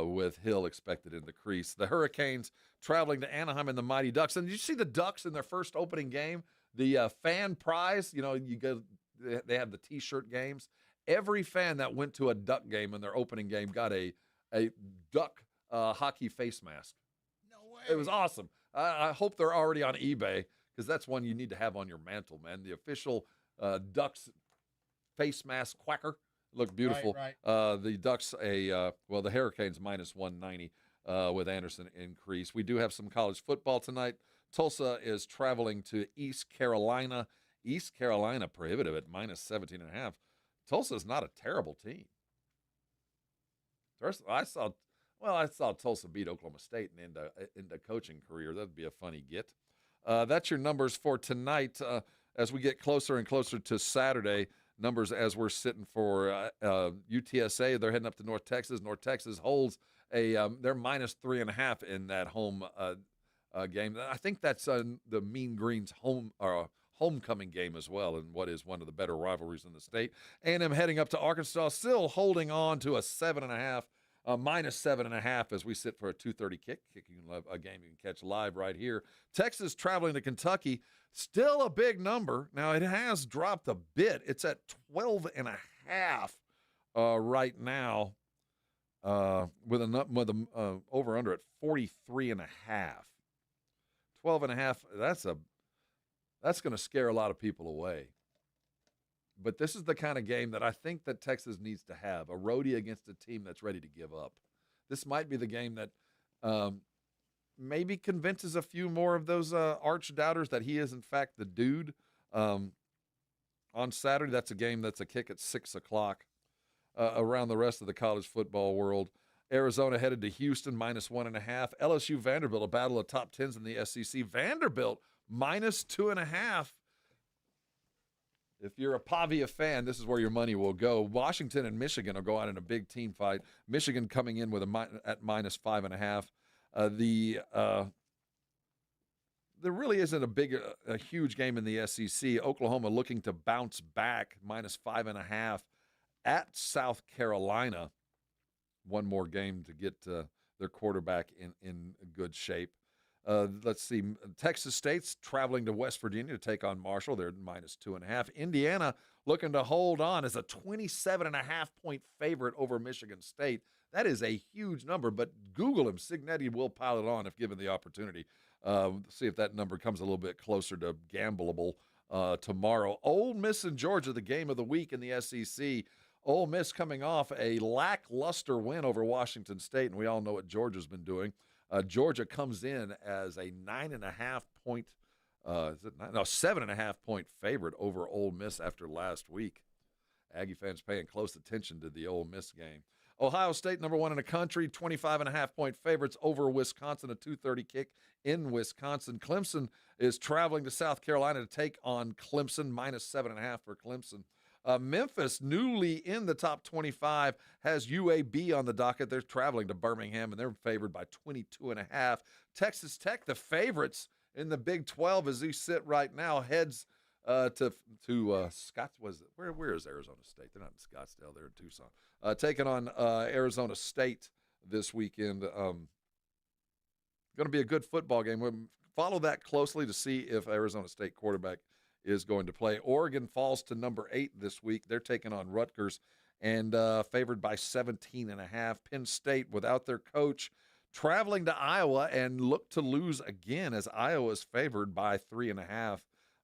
with Hill expected in the crease. The Hurricanes traveling to Anaheim and the Mighty Ducks. And did you see the Ducks in their first opening game? The fan prize, they have the T-shirt games. Every fan that went to a Duck game in their opening game got a a duck hockey face mask. No way. It was awesome. I hope they're already on eBay because that's one you need to have on your mantle, man. The official Ducks face mask quacker. Looked beautiful. Right. The Ducks, the Hurricanes minus 190 with Anderson increase. We do have some college football tonight. Tulsa is traveling to East Carolina. East Carolina prohibitive at minus 17.5. Tulsa is not a terrible team. I saw Tulsa beat Oklahoma State and end a coaching career. That'd be a funny get. That's your numbers for tonight. As we get closer and closer to Saturday, numbers as we're sitting for UTSA, they're heading up to North Texas. North Texas holds they're minus 3.5 in that home game. I think that's the Mean Green's homecoming game as well, and what is one of the better rivalries in the state. A&M heading up to Arkansas, still holding on to a 7.5. Minus 7.5 as we sit for a 2:30 kicking a game you can catch live right here. Texas traveling to Kentucky, still a big number. Now it has dropped a bit. It's at 12.5 right now, with a over under at 43.5. 12.5. That's going to scare a lot of people away. But this is the kind of game that I think that Texas needs to have, a roadie against a team that's ready to give up. This might be the game that maybe convinces a few more of those arch doubters that he is, in fact, the dude. On Saturday, that's a game that's a kick at 6 o'clock. Around the rest of the college football world, Arizona headed to Houston, minus 1.5. LSU Vanderbilt, a battle of top 10s in the SEC. Vanderbilt, minus 2.5. If you're a Pavia fan, this is where your money will go. Washington and Michigan will go out in a big team fight. Michigan coming in with at minus 5.5. There really isn't a huge game in the SEC. Oklahoma looking to bounce back, minus 5.5 at South Carolina. One more game to get their quarterback in good shape. Let's see. Texas State's traveling to West Virginia to take on Marshall. They're minus 2.5. Indiana looking to hold on as a 27.5-point favorite over Michigan State. That is a huge number, but Google him. Signetti will pile it on if given the opportunity. See if that number comes a little bit closer to gambleable tomorrow. Ole Miss and Georgia, the game of the week in the SEC. Ole Miss coming off a lackluster win over Washington State, and we all know what Georgia's been doing. Georgia comes in as a 7.5 point favorite over Ole Miss after last week. Aggie fans paying close attention to the Ole Miss game. Ohio State, number one in the country, 25.5 point favorites over Wisconsin, a 2:30 kick in Wisconsin. Clemson is traveling to South Carolina to take on Clemson, minus 7.5 for Clemson. Memphis, newly in the top 25, has UAB on the docket. They're traveling to Birmingham, and they're favored by 22.5. Texas Tech, the favorites in the Big 12 as they sit right now, heads to Scottsdale. Where is Arizona State? They're not in Scottsdale. They're in Tucson. Taking on Arizona State this weekend. Going to be a good football game. We'll follow that closely to see if Arizona State quarterback is going to play. Oregon falls to number 8 this week. They're taking on Rutgers and favored by 17.5. Penn State, without their coach, traveling to Iowa and look to lose again as Iowa is favored by 3.5.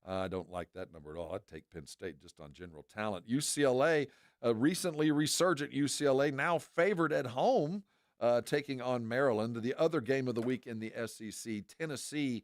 I don't like that number at all. I'd take Penn State just on general talent. UCLA, recently resurgent UCLA, now favored at home, taking on Maryland. The other game of the week in the SEC, Tennessee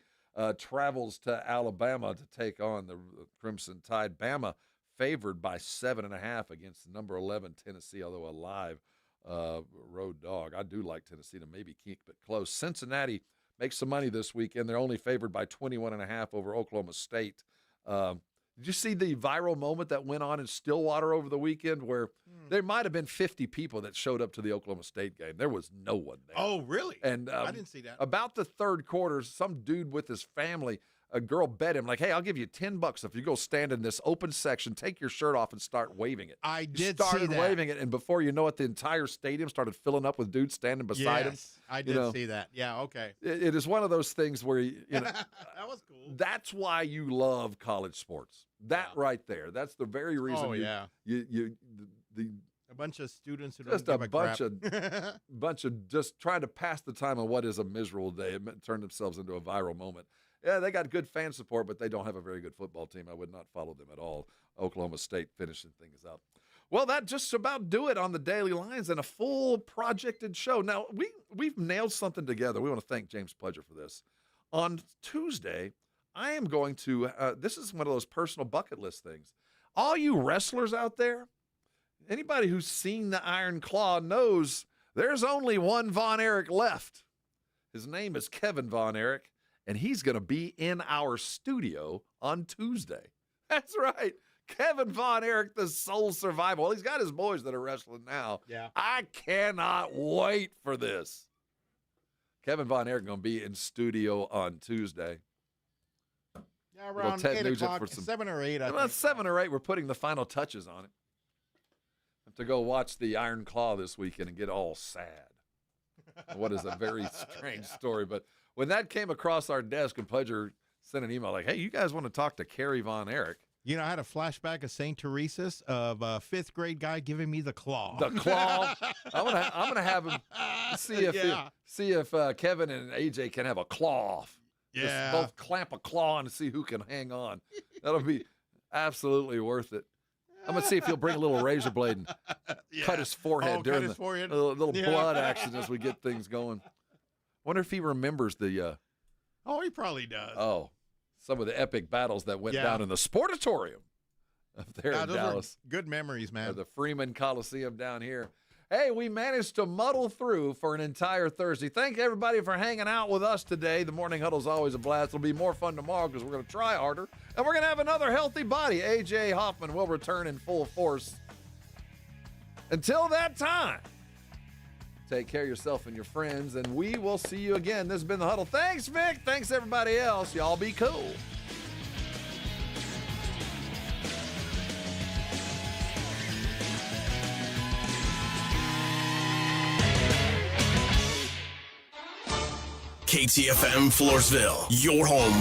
travels to Alabama to take on the Crimson Tide. Bama favored by 7.5 against number 11 Tennessee, although a live road dog. I do like Tennessee to maybe keep it close. Cincinnati makes some money this weekend. They're only favored by 21.5 over Oklahoma State. Did you see the viral moment that went on in Stillwater over the weekend where there might have been 50 people that showed up to the Oklahoma State game? There was no one there. Oh, really? And I didn't see that. About the third quarter, some dude with his family, a girl bet him, like, hey, I'll give you $10 if you go stand in this open section, take your shirt off, and start waving it. I did started see that. waving it, and before you know it, the entire stadium started filling up with dudes standing beside him. Yes, I did see that. Yeah, okay. It is one of those things where, you know. That was cool. That's why you love college sports. That right there. That's the very reason A bunch of students who just don't give a bunch crap. bunch of just trying to pass the time on what is a miserable day. It turned themselves into a viral moment. Yeah, they got good fan support, but they don't have a very good football team. I would not follow them at all. Oklahoma State finishing things out. Well, that just about do it on the Daily Lines and a full projected show. Now, we've nailed something together. We want to thank James Pledger for this. On Tuesday, I am going to, this is one of those personal bucket list things. All you wrestlers out there, anybody who's seen the Iron Claw knows there's only one Von Erich left. His name is Kevin Von Erich, and he's going to be in our studio on Tuesday. That's right. Kevin Von Erich, the Soul Survival. Well, he's got his boys that are wrestling now. Yeah. I cannot wait for this. Kevin Von Erich going to be in studio on Tuesday. Yeah, around 8 o'clock, 7 or 8. About 7 or 8, we're putting the final touches on it. I have to go watch the Iron Claw this weekend and get all sad. What is a very strange story. But when that came across our desk and Pledger sent an email like, hey, you guys want to talk to Kerry Von Erich? You know, I had a flashback of St. Teresa's of a 5th grade guy giving me the claw. The claw. I'm gonna have him see if Kevin and AJ can have a claw off. Yeah. Just both clamp a claw and see who can hang on. That'll be absolutely worth it. I'm gonna see if he'll bring a little razor blade and cut his forehead during the little blood action as we get things going. Wonder if he remembers the. Oh, he probably does. Oh, some of the epic battles that went down in the Sportatorium up there in Dallas. Good memories, man. Or the Freeman Coliseum down here. Hey, we managed to muddle through for an entire Thursday. Thank everybody for hanging out with us today. The Morning Huddle is always a blast. It'll be more fun tomorrow because we're going to try harder. And we're going to have another healthy body. A.J. Hoffman will return in full force. Until that time, take care of yourself and your friends, and we will see you again. This has been The Huddle. Thanks, Vic. Thanks, everybody else. Y'all be cool. KTFM Floresville, your home